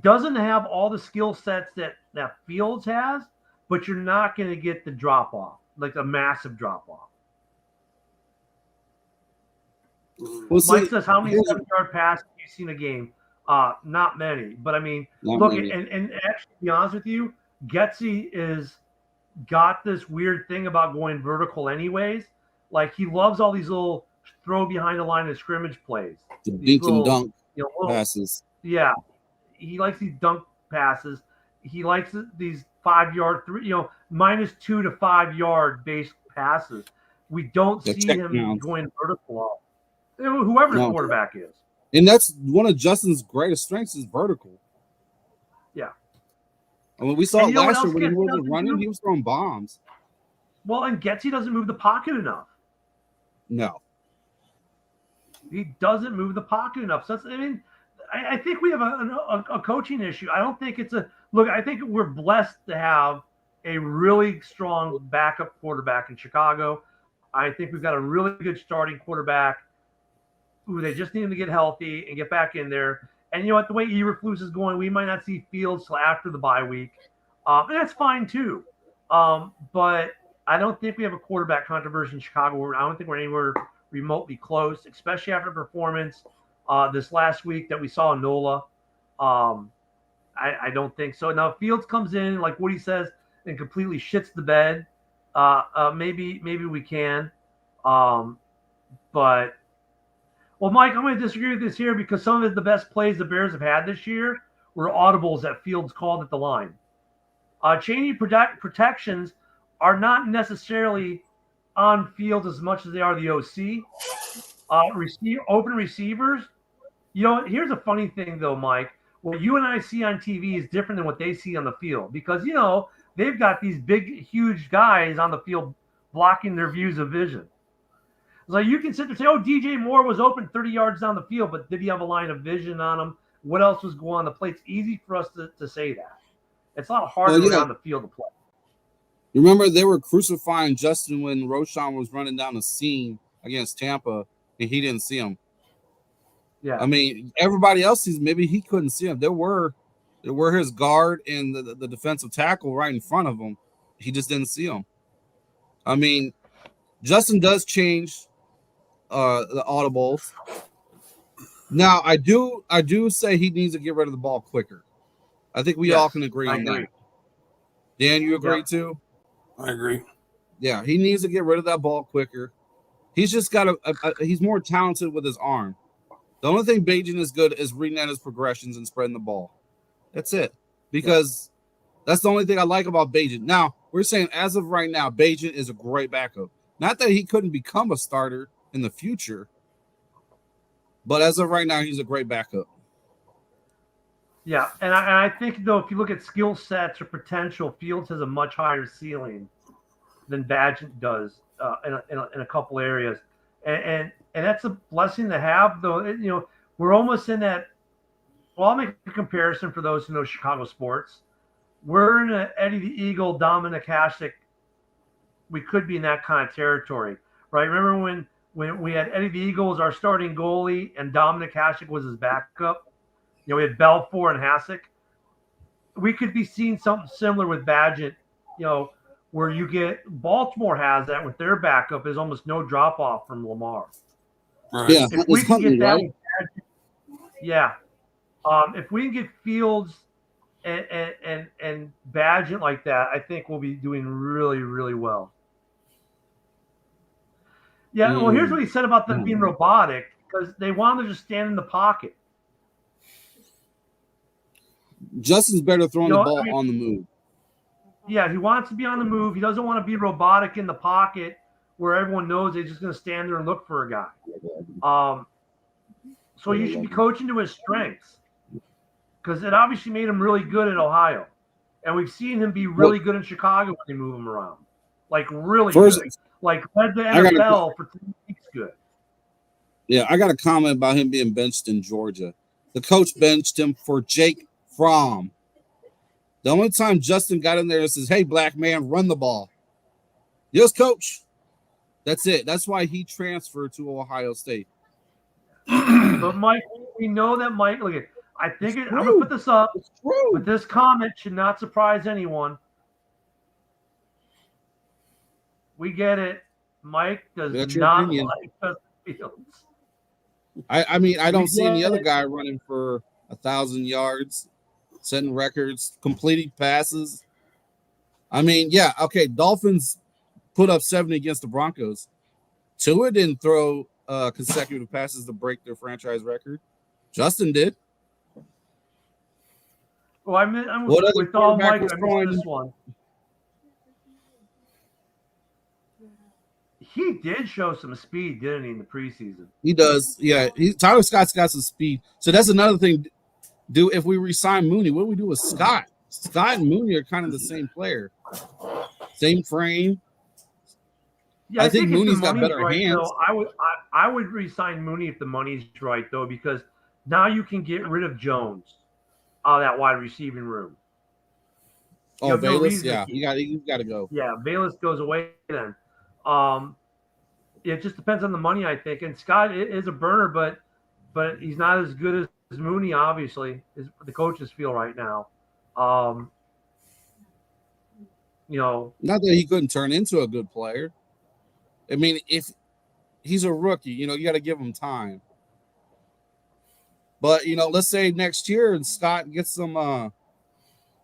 doesn't have all the skill sets that Fields has, but you're not going to get the drop off, like a massive drop off. Mike says, how many 7-yard passes have you seen a game? Not many, but I mean, and actually, to be honest with you, Getsy is got this weird thing about going vertical anyways. Like he loves all these little throw behind the line of scrimmage plays.
The dink and dunk passes.
Yeah. He likes these dunk passes. He likes these 5-yard, -2 to 5 yard base passes. We don't see him going vertical. Whoever the quarterback is.
And that's one of Justin's greatest strengths is vertical.
Yeah.
I mean, we saw it last year when he wasn't running, he was throwing bombs.
Well, and Getsy doesn't move the pocket enough.
No.
He doesn't move the pocket enough. So I think we have a coaching issue. I don't think it's look, I think we're blessed to have a really strong backup quarterback in Chicago. I think we've got a really good starting quarterback who they just need him to get healthy and get back in there. And you know what? The way Eberflus is going, we might not see Fields till after the bye week, and that's fine too. But I don't think we have a quarterback controversy in Chicago. I don't think we're anywhere remotely close, especially after performance this last week that we saw in NOLA. I don't think so. Now, if Fields comes in, like Woody says, and completely shits the bed, maybe we can. But well, Mike, I'm going to disagree with this here because some of the best plays the Bears have had this year were audibles that Fields called at the line. Cheney protections are not necessarily on Fields as much as they are the OC. Open receivers. You know, here's a funny thing though, Mike. What you and I see on TV is different than what they see on the field because, you know, they've got these big, huge guys on the field blocking their views of vision. So you can sit there and say, oh, DJ Moore was open 30 yards down the field, but did he have a line of vision on him? What else was going on the play? It's easy for us to say that. It's a lot harder on the field to play.
You remember they were crucifying Justin when Roschon was running down the seam against Tampa, and he didn't see him.
Yeah.
I mean, everybody else sees maybe he couldn't see him. There were his guard and the defensive tackle right in front of him. He just didn't see him. I mean, Justin does change the audibles. Now, I do say he needs to get rid of the ball quicker. I think we all can agree on that. Dan, you agree too?
I agree.
Yeah, he needs to get rid of that ball quicker. He's just got he's more talented with his arm. The only thing Bajan is good is reading at his progressions and spreading the ball. That's it. Because that's the only thing I like about Bajan. Now, we're saying as of right now, Bajan is a great backup. Not that he couldn't become a starter in the future, but as of right now, he's a great backup.
Yeah, and I think, though, if you look at skill sets or potential, Fields has a much higher ceiling than Badgett does in a couple areas. And that's a blessing to have, though. You know, we're almost in that. Well, I'll make a comparison for those who know Chicago sports. We're in an Eddie the Eagle, Dominic Hasek. We could be in that kind of territory, right? Remember when we had Eddie the Eagle as our starting goalie and Dominic Hasek was his backup? You know, we had Belfour and Hasek. We could be seeing something similar with Badgett, you know, where you get Baltimore has that with their backup is almost no drop off from Lamar.
Right.
Yeah,
If we can get that,
right?
with Badgett, yeah. If we can get Fields and Badgett like that, I think we'll be doing really, really well. Yeah, well, here's what he said about them being robotic because they want to just stand in the pocket.
Justin's better throwing the ball on the move.
Yeah, he wants to be on the move. He doesn't want to be robotic in the pocket where everyone knows he's just going to stand there and look for a guy. So you should be coaching to his strengths because it obviously made him really good at Ohio. And we've seen him be really good in Chicago when they move him around. Like, really good. Like, led the NFL for 3 weeks good.
Yeah, I got a comment about him being benched in Georgia. The coach benched him for Jake Fromm. The only time Justin got in there and says, hey, black man, run the ball. Yes, coach. That's it. That's why he transferred to Ohio State.
But, Mike, we know that Mike, look at, I think I'm going to put this up, but this comment should not surprise anyone. We get it. Mike does not like Justin Fields.
I mean, I don't see any other guy running for 1,000 yards, setting records, completing passes. I mean, yeah, okay, Dolphins put up 70 against the Broncos. Tua didn't throw consecutive passes to break their franchise record. Justin did.
Well, I'm with all Mike, I missed this one. He did show some speed, didn't he, in the preseason?
He does. Yeah, Tyler Scott's got some speed. So that's another thing. If we re-sign Mooney, what do we do with Scott? Scott and Mooney are kind of the same player. Same frame.
Yeah,
I think Mooney's got better hands.
Though, I would re-sign Mooney if the money's right, though, because now you can get rid of Jones out of that wide receiving room.
Oh,
have no
Bayless,
reason to
yeah,
keep
you got to go.
Yeah, Bayless goes away then. It just depends on the money, I think. And Scott is a burner, but he's not as good as Mooney, obviously, is the coaches feel right now. Um, you know,
Not that he couldn't turn into a good player. I mean, if he's a rookie, you got to give him time. But let's say next year and Scott gets some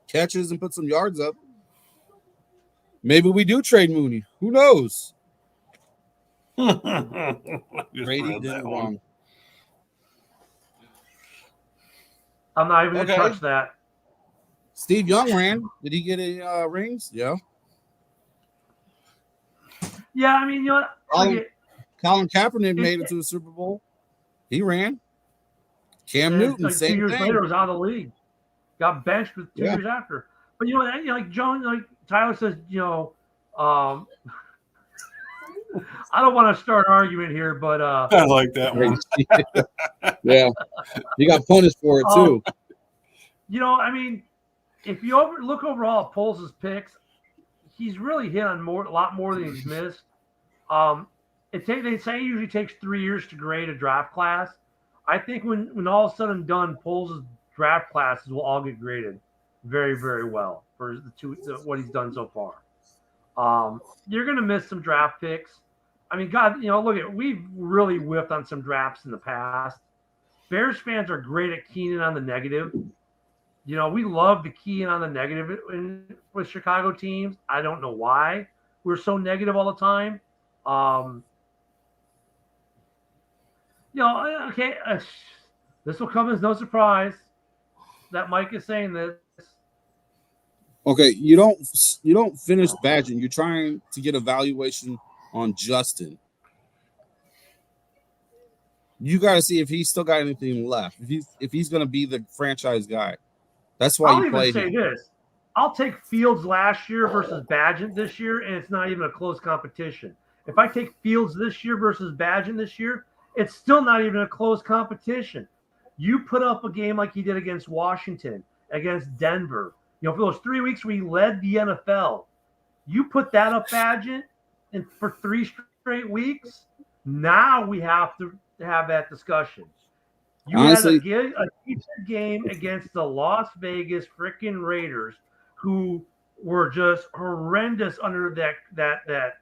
catches and put some yards up. Maybe we do trade Mooney. Who knows?
Just
Brady
read
did
that
it
one.
wrong.
I'm not even
Okay.
going to touch that.
Steve Young ran. Did he get any rings? Yeah.
Yeah, I mean,
Colin Kaepernick made it to the Super Bowl. He ran. Cam Newton,
like 2
same
years
thing.
later, was out of the league. Got benched with 2
Yeah.
years after. But like Joan, like Tyler says, I don't want to start an argument here, but
I like that one.
Yeah, he got punished for it too.
I mean, if you look overall at Poles' picks, he's really hit on a lot more than he's missed. They say it usually takes 3 years to grade a draft class. I think when all is said and done, Poles' draft classes will all get graded very, very well for what he's done so far. You're going to miss some draft picks. I mean, God, we've really whiffed on some drafts in the past. Bears fans are great at keying in on the negative. We love to key in on the negative with Chicago teams. I don't know why we're so negative all the time. Okay, this will come as no surprise that Mike is saying this.
Okay, you don't finish badging. You're trying to get a valuation on Justin. You got to see if he's still got anything left. If he's going to be the franchise guy. That's why
I'll
you
even
played
say
him.
this. I'll take Fields last year versus Badgett this year, and it's not even a close competition. If I take Fields this year versus Badgett this year, it's still not even a close competition. You put up a game like he did against Washington, against Denver. For those 3 weeks where he led the NFL, you put that up, Badgett, and for 3 straight weeks. Now we have to have that discussion. You
Honestly,
had a decent game against the Las Vegas freaking Raiders, who were just horrendous under that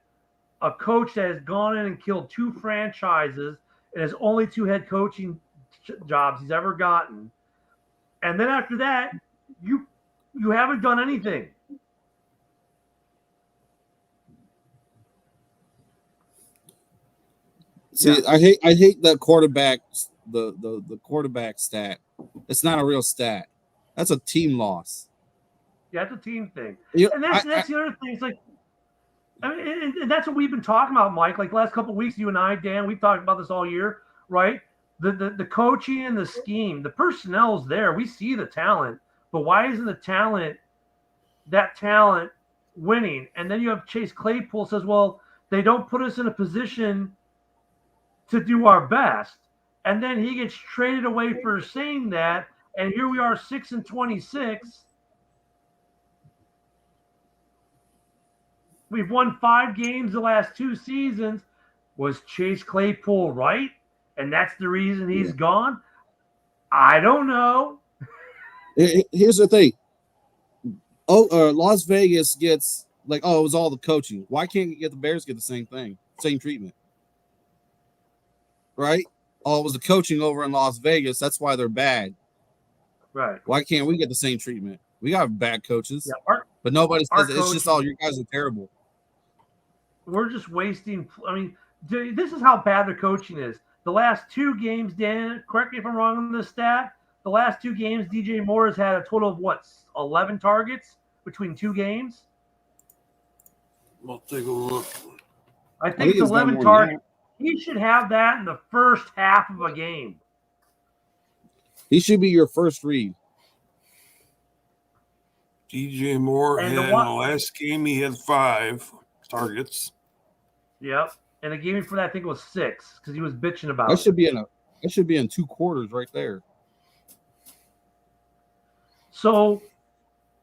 a coach that has gone in and killed 2 franchises and has only 2 head coaching jobs he's ever gotten. And then after that, you haven't done anything.
See, yeah. I hate the quarterback the quarterback stat. It's not a real stat. That's a team loss.
Yeah, it's a team thing. And that's the other thing. It's like, I mean, and that's what we've been talking about, Mike. Like the last couple of weeks, you and I, Dan, we've talked about this all year, right? The coaching and the scheme, the personnel's there. We see the talent, but why isn't that talent winning? And then you have Chase Claypool says, well, they don't put us in a position to do our best. And then he gets traded away for saying that. And here we are, 6-26. We've won 5 games the last 2 seasons. Was Chase Claypool right? And that's the reason he's gone? I don't know.
Here's the thing. Las Vegas gets it was all the coaching. Why can't the Bears get the same thing, same treatment? Right? Oh, it was the coaching over in Las Vegas. That's why they're bad.
Right.
Why can't we get the same treatment? We got bad coaches.
Yeah,
but nobody says it. It's just all you guys are terrible.
We're just wasting. I mean, this is how bad the coaching is. The last 2 games, Dan, correct me if I'm wrong on this stat. The last 2 games, DJ Moore has had a total of 11 targets between 2 games?
We'll take a look.
I think it's 11 targets. He should have that in the first half of a game.
He should be your first read.
DJ Moore, and in the last game, he had 5 targets.
Yep. And the game before that, I think it was 6 because he was bitching about
it. That should be in 2 quarters right there.
So,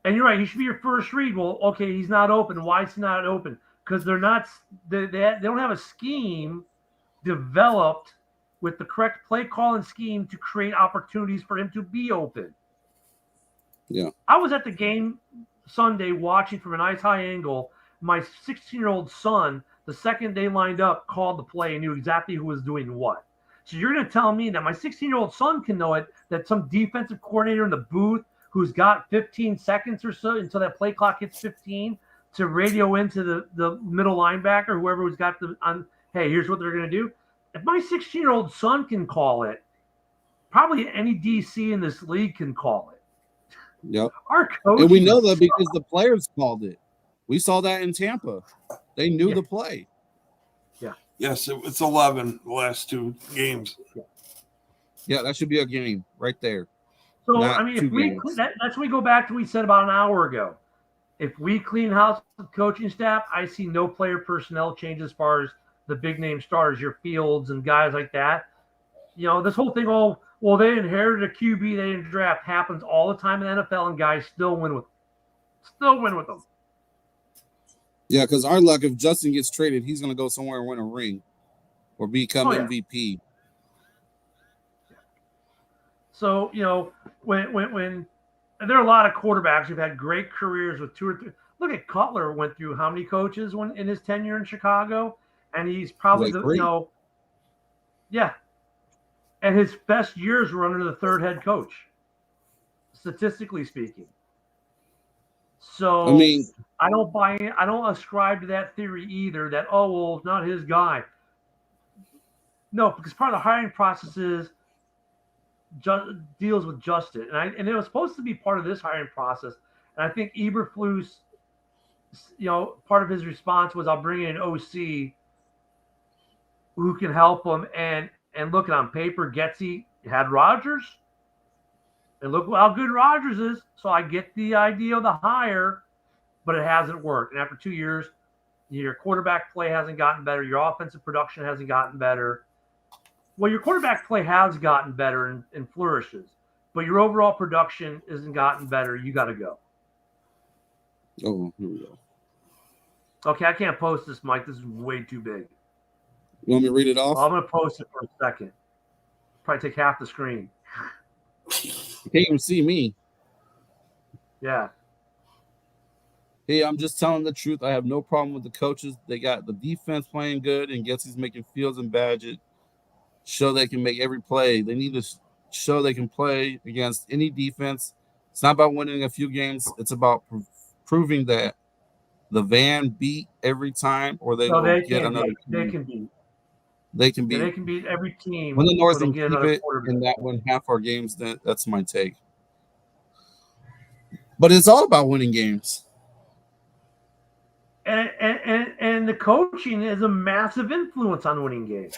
And you're right. He should be your first read. Well, okay, he's not open. Why is he not open? Because they're not. They don't have a scheme developed with the correct play call and scheme to create opportunities for him to be open.
Yeah.
I was at the game Sunday watching from a nice high angle. My 16-year-old son, the second they lined up, called the play and knew exactly who was doing what. So you're going to tell me that my 16-year-old son can know it, that some defensive coordinator in the booth who's got 15 seconds or so until that play clock hits 15 to radio into the middle linebacker, whoever who's got the on, hey, here's what they're going to do. If my 16-year-old son can call it, probably any DC in this league can call it.
Yep.
Our coach,
And we know that because the players called it. We saw that in Tampa. They knew the play.
Yes, it's 11 the last 2 games.
Yeah, that should be a game right there.
So,
Not
I mean,
two
if we
games.
that's when we go back to what we said about an hour ago. If we clean house with coaching staff, I see no player personnel change as far as the big name starters, your Fields and guys like that. You know, this whole thing, oh, well, they inherited a QB they didn't draft, happens all the time in the NFL, and guys still win with them.
Yeah, because our luck, if Justin gets traded, he's going to go somewhere and win a ring or become MVP.
So, you know, when there are a lot of quarterbacks who've had great careers with 2 or 3. Look at Cutler went through how many coaches in his tenure in Chicago, and he's probably and his best years were under the 3rd head coach, statistically speaking. So,
I mean,
I don't buy in. I don't ascribe to that theory either. That it's not his guy. No, because part of the hiring process is deals with justice, and it was supposed to be part of this hiring process. And I think Eberflus, you know, part of his response was, "I'll bring in an OC who can help him." And look, on paper, Getsy had Rodgers, and look how good Rodgers is. So I get the idea of the hire, but it hasn't worked. And after 2 years, your quarterback play hasn't gotten better. Your offensive production hasn't gotten better. Well, your quarterback play has gotten better and flourishes, but your overall production isn't gotten better. You got to go.
Oh, here we go.
Okay, I can't post this, Mike. This is way too big.
You want me to read it off?
Well, I'm going to post it for a second. Probably take half the screen.
You can't even see me.
Yeah.
Hey, I'm just telling the truth. I have no problem with the coaches. They got the defense playing good, and Getsy's making Fields and Badgett show they can make every play. They need to show they can play against any defense. It's not about winning a few games. It's about proving that the van beat every time, or they will get another team.
They can beat.
They can beat.
They can beat every team.
When the North
can
keep it and that win half our games, that's my take. But it's all about winning games.
And the coaching is a massive influence on winning games.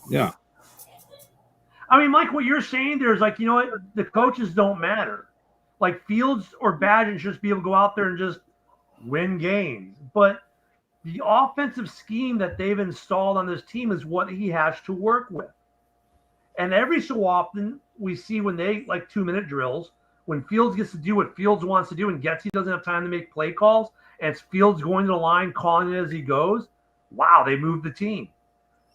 Yeah.
I mean, Mike, what you're saying there is like, you know what? The coaches don't matter. Like Fields or Badgett should just be able to go out there and just win games. But the offensive scheme that they've installed on this team is what he has to work with. And every so often we see when they like 2-minute drills, when Fields gets to do what Fields wants to do and Getsy doesn't have time to make play calls, and it's Fields going to the line, calling it as he goes, wow, they moved the team.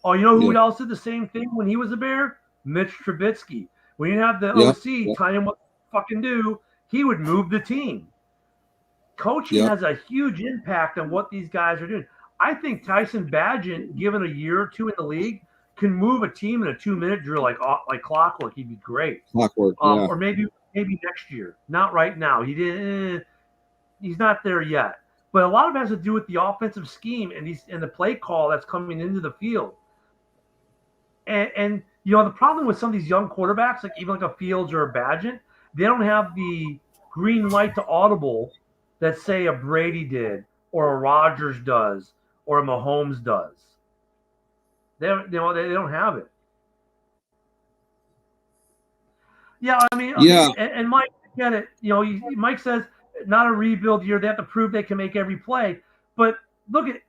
Oh, you know who else did the same thing when he was a Bear? Mitch Trubisky. When you have the OC telling him what to fucking do, he would move the team. Coaching has a huge impact on what these guys are doing. I think Tyson Badgett, given a year or 2 in the league, can move a team in a 2-minute drill like clockwork. He'd be great.
Clockwork,
or maybe next year. Not right now. He's not there yet. But a lot of it has to do with the offensive scheme and the play call that's coming into the field. And you know, the problem with some of these young quarterbacks, like even like a Fields or a Badgett, they don't have the green light to audible that, say, a Brady did or a Rodgers does or a Mahomes does. They don't have it. Yeah, I mean, and Mike, get it. You know, Mike says not a rebuild year. They have to prove they can make every play. But look at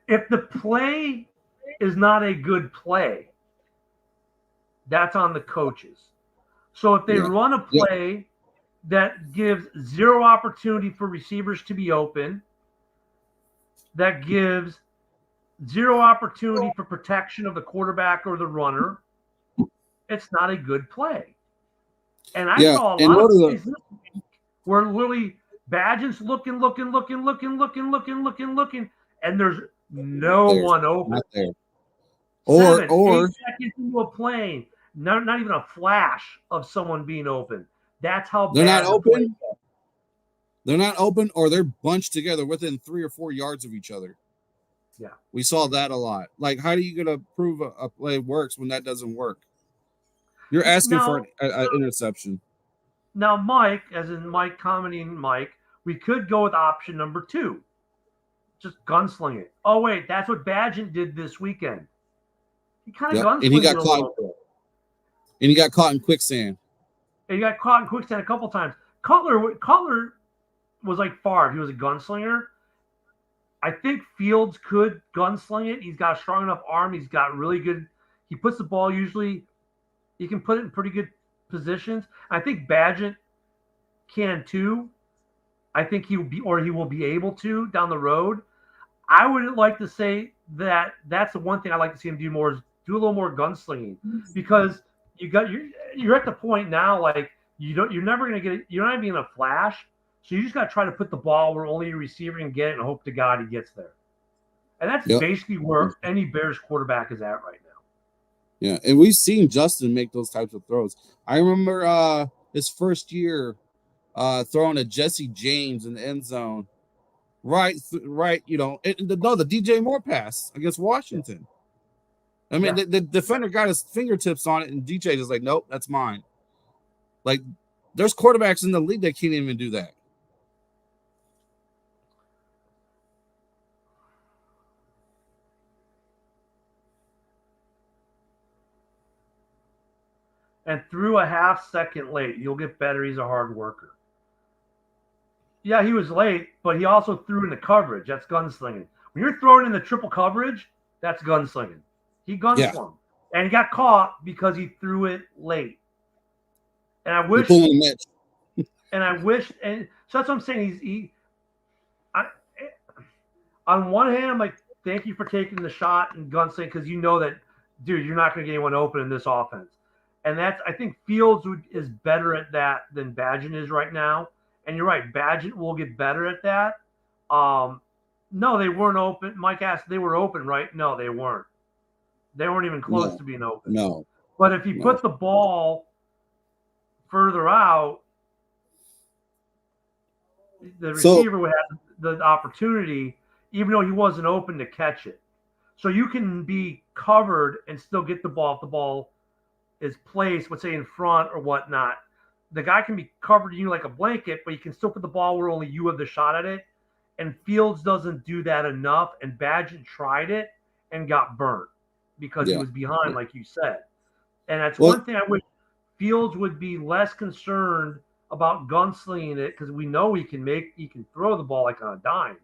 if the play is not a good play, that's on the coaches. So if they run a play that gives zero opportunity for receivers to be open, that gives zero opportunity for protection of the quarterback or the runner, it's not a good play. And I saw a lot of plays this week where literally Badgett's looking, and there's no one open.
Not there.
7,
Or
8 seconds into a play, not even a flash of someone being open. That's how
they're
bad
not open. They're not open, or they're bunched together within 3 or 4 yards of each other.
Yeah,
we saw that a lot. Like, how are you going to prove a play works when that doesn't work? You're asking for an interception.
Now, Mike, as in Mike commenting, Mike, we could go with option number 2. Just gunsling it. Oh, wait, that's what Badgett did this weekend. He kind of gunslinged
and he got
a
caught.
little bit.
And he got caught in quicksand.
And he got caught in quicksand a couple times. Cutler was like Favre. He was a gunslinger. I think Fields could gunsling it. He's got a strong enough arm. He's got really good. He puts the ball usually. He can put it in pretty good positions. I think Badgett can too. I think he will be able to down the road. I would like to say that that's the one thing I'd like to see him do more is do a little more gunslinging, because you're at the point now, like you're never going to get it. You're not being a flash. So you just got to try to put the ball where only a receiver can get it and hope to God he gets there. And that's basically where any Bears quarterback is at right now.
Yeah, and we've seen Justin make those types of throws. I remember his first year throwing a Jesse James in the end zone. Right, the DJ Moore pass against Washington. I mean, the defender got his fingertips on it, and DJ is like, nope, that's mine. Like, there's quarterbacks in the league that can't even do that.
And threw a half second late. You'll get better. He's a hard worker. Yeah, he was late, but he also threw in the coverage. That's gunslinging. When you're throwing in the triple coverage, that's gunslinging. He gunslung. Yeah. And he got caught because he threw it late. And I wish and so that's what I'm saying. On one hand, I'm like, thank you for taking the shot and gunslinging, because you know that, dude, you're not going to get anyone open in this offense. And I think Fields is better at that than Badgett is right now. And you're right, Badgett will get better at that. No, they weren't open. Mike asked, they were open, right? No, they weren't. They weren't even close to being open.
No.
But if you put the ball further out, the receiver would have the opportunity, even though he wasn't open, to catch it. So you can be covered and still get the ball if the ball is placed, let's say in front or whatnot. The guy can be covered you like a blanket, but you can still put the ball where only you have the shot at it. And Fields doesn't do that enough. And Badgett tried it and got burnt because he was behind, like you said. And that's one thing I wish Fields would be less concerned about gunslinging it, because we know he can throw the ball like on a dime,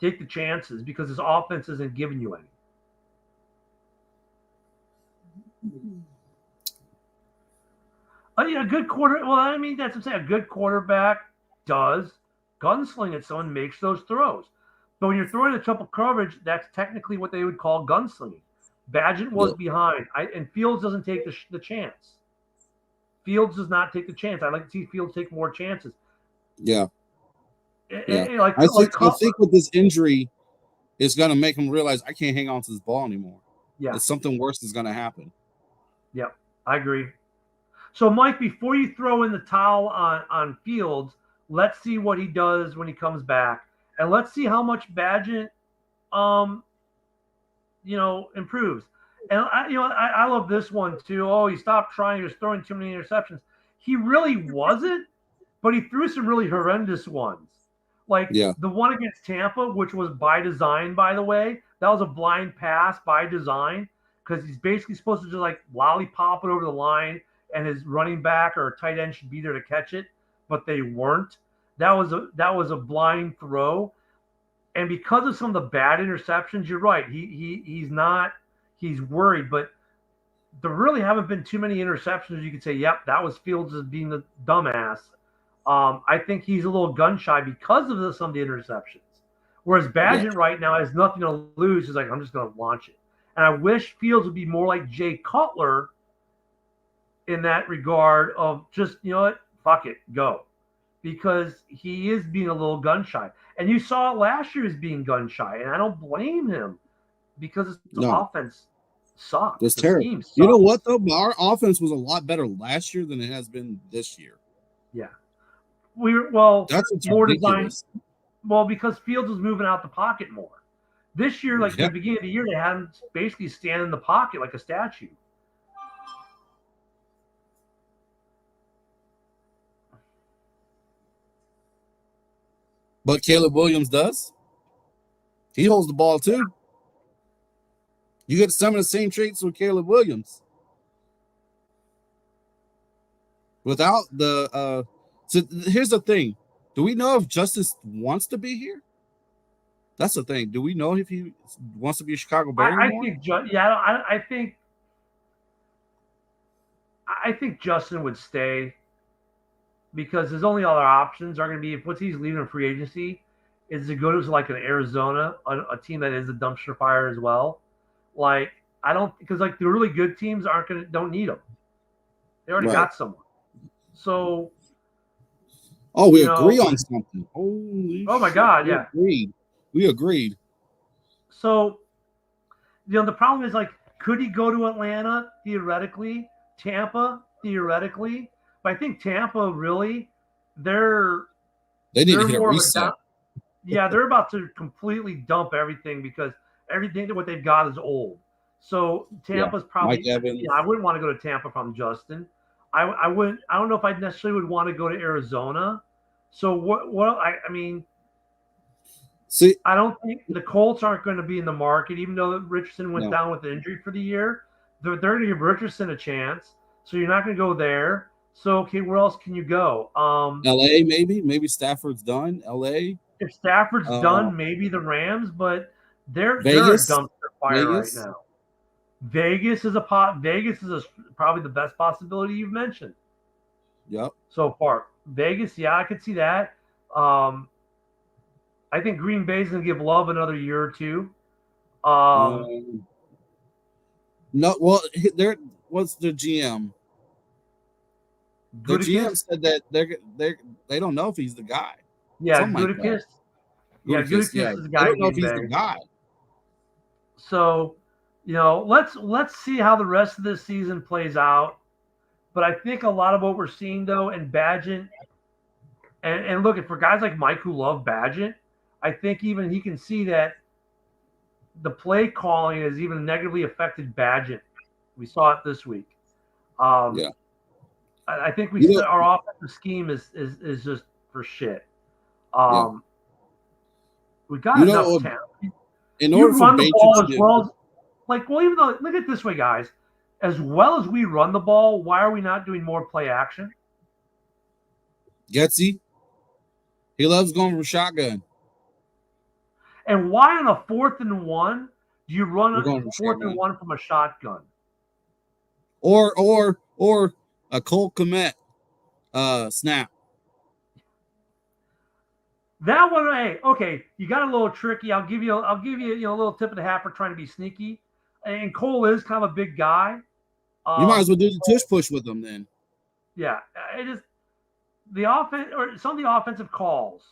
take the chances, because his offense isn't giving you any. A good quarter. Well, I mean, that's what I'm saying. A good quarterback does gunsling at someone, makes those throws. But when you're throwing a triple coverage, that's technically what they would call gunslinging. Badgett was behind, and Fields doesn't take the chance. Fields does not take the chance. I'd like to see Fields take more chances.
Yeah.
I
think with this injury, it's going to make him realize I can't hang on to this ball anymore.
Yeah.
Something worse is going to happen.
Yep, I agree. So, Mike, before you throw in the towel on Fields, let's see what he does when he comes back, and let's see how much Badgett, improves. And I love this one too. Oh, he stopped trying. He was throwing too many interceptions. He really wasn't, but he threw some really horrendous ones. Like the one against Tampa, which was by design, by the way. That was a blind pass by design, because he's basically supposed to just like lollipop it over the line, and his running back or tight end should be there to catch it, but they weren't. That was a blind throw. And because of some of the bad interceptions, you're right. He's worried, but there really haven't been too many interceptions you could say, yep, that was Fields as being the dumbass. I think he's a little gun shy because of some of the interceptions. Whereas Badgett right now has nothing to lose. He's like, I'm just going to launch it. And I wish Fields would be more like Jay Cutler in that regard of just, you know what, fuck it, go. Because he is being a little gun shy. And you saw it last year as being gun shy. And I don't blame him because the offense sucked.
It's
the
terrible.
scheme sucked.
You know what, though? Our offense was a lot better last year than it has been this year.
Yeah. That's more
ridiculous.
designed. Well, because Fields was moving out the pocket more. This year, like the beginning of the year, they had him basically stand in the pocket like a statue.
But Caleb Williams does. He holds the ball too. You get some of the same traits with Caleb Williams. Without the so here's the thing. Do we know if Justice wants to be here? That's the thing. Do we know if he wants to be a Chicago Bear anymore?
I think Justin would stay because his only other options are going to be once he's leaving free agency is to go to like an Arizona, a team that is a dumpster fire as well. Like I don't because like the really good teams don't need him. They already got someone. So.
Oh, we agree on something. Oh
my God, yeah.
We agreed.
So, the problem is like, could he go to Atlanta theoretically, Tampa theoretically? But I think Tampa really,
they need to hit a reset.
They're about to completely dump everything because everything what they've got is old. So Tampa's probably. I wouldn't want to go to Tampa if I'm Justin. I wouldn't. I don't know if I necessarily would want to go to Arizona. So what I mean,
see,
I don't think the Colts aren't going to be in the market, even though Richardson went down with the injury for the year. They're going to give Richardson a chance, so you're not going to go there. So okay, where else can you go?
L.A. maybe Stafford's done. L.A.
If Stafford's done, maybe the Rams, but they're a dumpster fire right now. Vegas is probably the best possibility you've mentioned.
Yep.
So far. Vegas, I could see that. I think Green Bay's going to give Love another year or two.
No, well, there was the GM. The GM said that they don't know if he's the guy.
Yeah, Gutekunst. Gutekunst is the guy.
I don't know if he's the guy.
So, let's see how the rest of this season plays out. But I think a lot of what we're seeing, though, in Badgett, and look, for guys like Mike who love Badgett, I think even he can see that the play calling has even negatively affected Badgett. We saw it this week. I think our offensive scheme is just for shit. We got enough talent.
In order for
run the ball as well as, even though, look at it this way, guys. As well as we run the ball, why are we not doing more play action?
Getsy. He loves going from shotgun.
And why on a 4th and 1 do you run a 4th and 1 from a shotgun?
Or a Cole Kmet snap.
That one, hey, okay, you got a little tricky. I'll give you a little tip of the hat for trying to be sneaky. And Cole is kind of a big guy.
You might as well do the tush push with him then.
Yeah, it is the offense or some of the offensive calls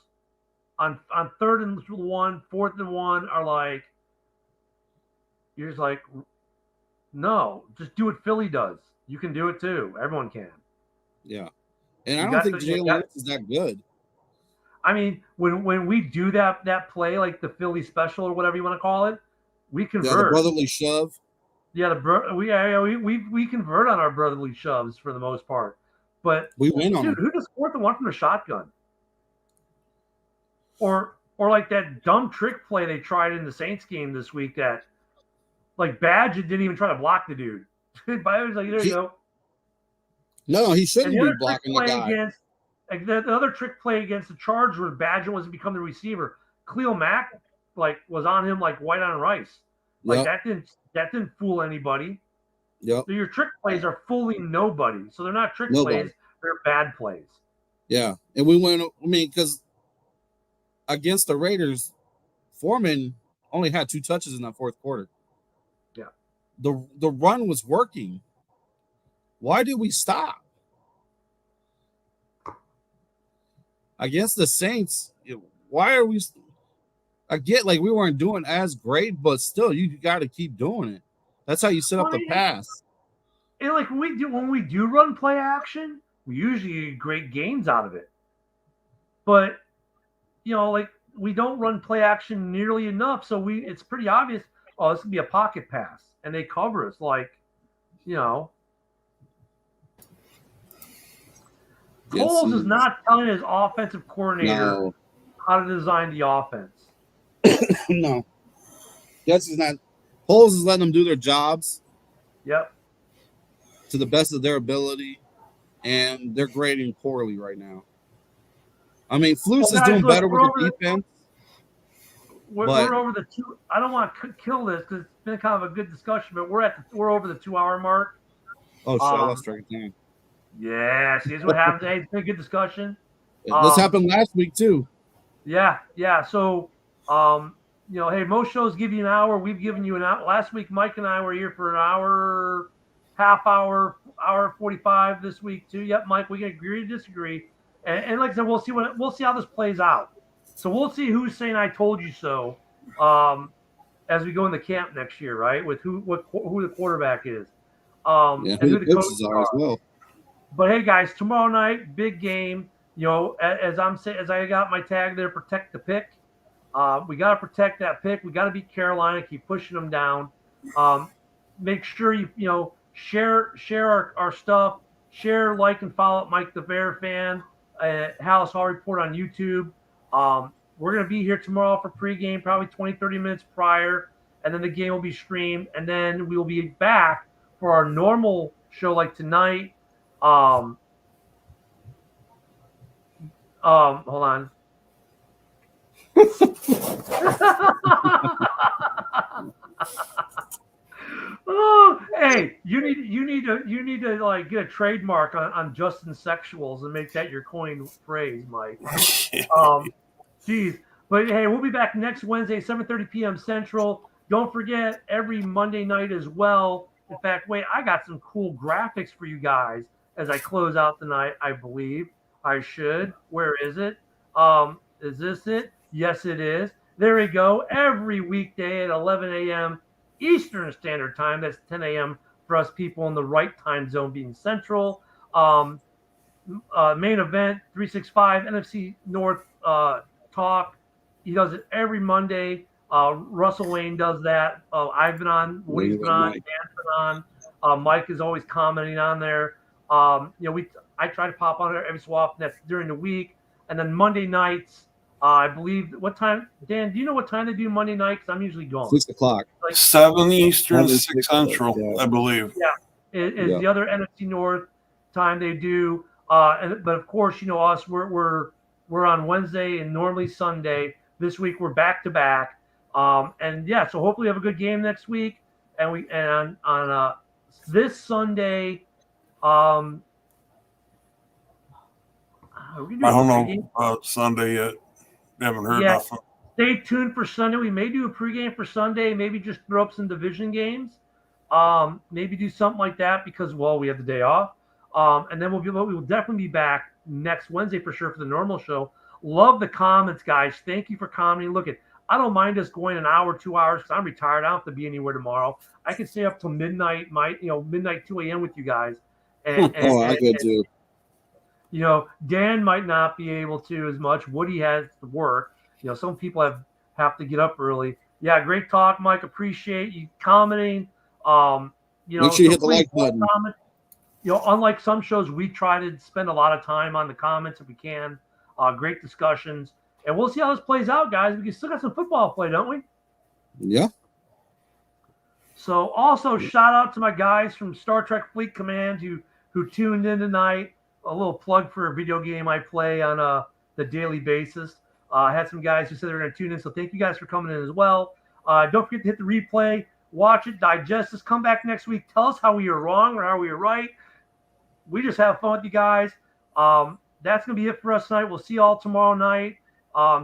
on 3rd and 1, 4th and 1 are like you're just like, no, just do what Philly does. You can do it too. Everyone can.
Yeah, and I don't think Jalen Hurts is that good.
I mean, when we do that play, like the Philly special or whatever you want to call it, we convert.
Yeah, the brotherly shove.
Yeah, we convert on our brotherly shoves for the most part, but
we win on them.
Who does 4th and 1 from the shotgun? Or like that dumb trick play they tried in the Saints game this week that, like Badgett didn't even try to block the dude. But it was like, there you go.
No, he shouldn't be blocking the guy.
The other trick play against the Chargers where Badgett was to become the receiver. Khalil Mack was on him like white on rice. That didn't fool anybody.
Yep.
So your trick plays are fooling nobody. So they're not trick plays, they're bad plays.
Yeah, and we went. I mean, because against the Raiders, Foreman only had 2 touches in that fourth quarter.
Yeah.
The run was working. Why did we stop? Against the Saints, why are we? I get like we weren't doing as great, but still, you got to keep doing it. That's how you set up the pass.
And like when we do run play action, we usually get great gains out of it. But like we don't run play action nearly enough, so it's pretty obvious. Oh, this could be a pocket pass, and they cover us like, Foles is not telling his offensive coordinator how to design the offense.
No. Yes, he's not. Foles is letting them do their jobs.
Yep.
To the best of their ability, and they're grading poorly right now. I mean, Flus is doing better with the defense.
We're over the 2. I don't want to kill this because it's been kind of a good discussion, but we're over the 2-hour mark.
Oh, shit, I lost track of time.
Yeah, see, this is what happens. Hey, it's been a good discussion.
This happened last week too.
Yeah. So, hey, most shows give you an hour. We've given you an hour. Last week, Mike and I were here for an hour, half hour, hour 45 this week too. Yep, Mike, we can agree to disagree. And like I said, we'll see how this plays out. So we'll see who's saying "I told you so" as we go into camp next year, right? With who the quarterback is,
and who the coaches are as well.
But hey, guys, tomorrow night, big game. As I got my tag there, protect the pick. We got to protect that pick. We got to beat Carolina. Keep pushing them down. Make sure you share our stuff. Share, like, and follow Mike the Bear Fan at Halas Hall Report on YouTube. We're going to be here tomorrow for pregame, probably 20-30 minutes prior, and then the game will be streamed, and then we will be back for our normal show like tonight. Hold on. Oh, hey, you need to like get a trademark on Justin's sexuals and make that your coined phrase, Mike. Geez. But hey, we'll be back next Wednesday, 7:30 p.m. Central. Don't forget every Monday night as well. In fact, wait, I got some cool graphics for you guys as I close out the night. I believe I should. Where is it? Is this it? Yes, it is. There we go. Every weekday at 11 a.m. Eastern Standard Time. That's 10 a.m. for us people in the right time zone, being Central. Main event 365 NFC North talk. He does it every Monday. Russell Wayne does that. I've been on. Woody's been on. Dan's been on. Mike is always commenting on there. I try to pop on there every so often. That's during the week, and then Monday nights. I believe what time? Dan, do you know what time they do Monday night? Because I'm usually gone.
6 o'clock.
Like 7 Eastern, 6 Central, yeah. I believe.
Yeah, is the other NFC North time they do. But of course, us. We're on Wednesday and normally Sunday. This week we're back to back. So hopefully we have a good game next week. And on this Sunday, I don't
know about Sunday yet. Haven't heard nothing.
Stay tuned for Sunday. We may do a pregame for Sunday. Maybe just throw up some division games. Maybe do something like that because we have the day off. And then we will definitely be back next Wednesday for sure for the normal show. Love the comments, guys. Thank you for commenting. Look, I don't mind us going an hour, 2 hours because I'm retired. I don't have to be anywhere tomorrow. I can stay up till midnight, midnight 2 a.m. with you guys.
I could too.
Dan might not be able to as much. Woody has to work. Some people have to get up early. Yeah, great talk, Mike. Appreciate you commenting.
Make sure you hit the like button.
Comment. Unlike some shows, we try to spend a lot of time on the comments if we can. Great discussions. And we'll see how this plays out, guys. We still got some football to play, don't we?
Yeah.
So also shout out to my guys from Star Trek Fleet Command who tuned in tonight. A little plug for a video game I play on the daily basis. I had some guys who said they were going to tune in, so thank you guys for coming in as well. Don't forget to hit the replay, watch it, digest this, come back next week, tell us how we were wrong or how we were right. We just have fun with you guys. that's gonna be it for us tonight. We'll see you all tomorrow night.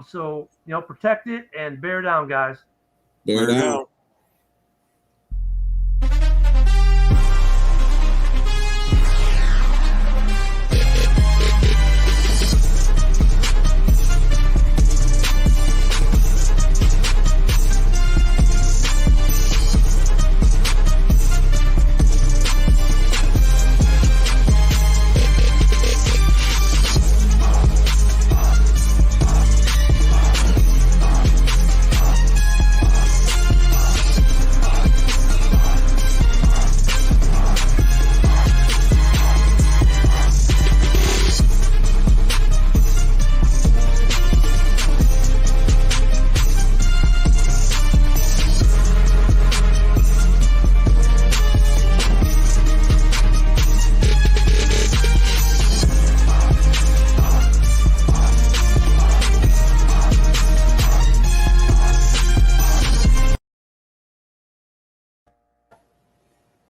So protect it and bear down, guys.
Bear down.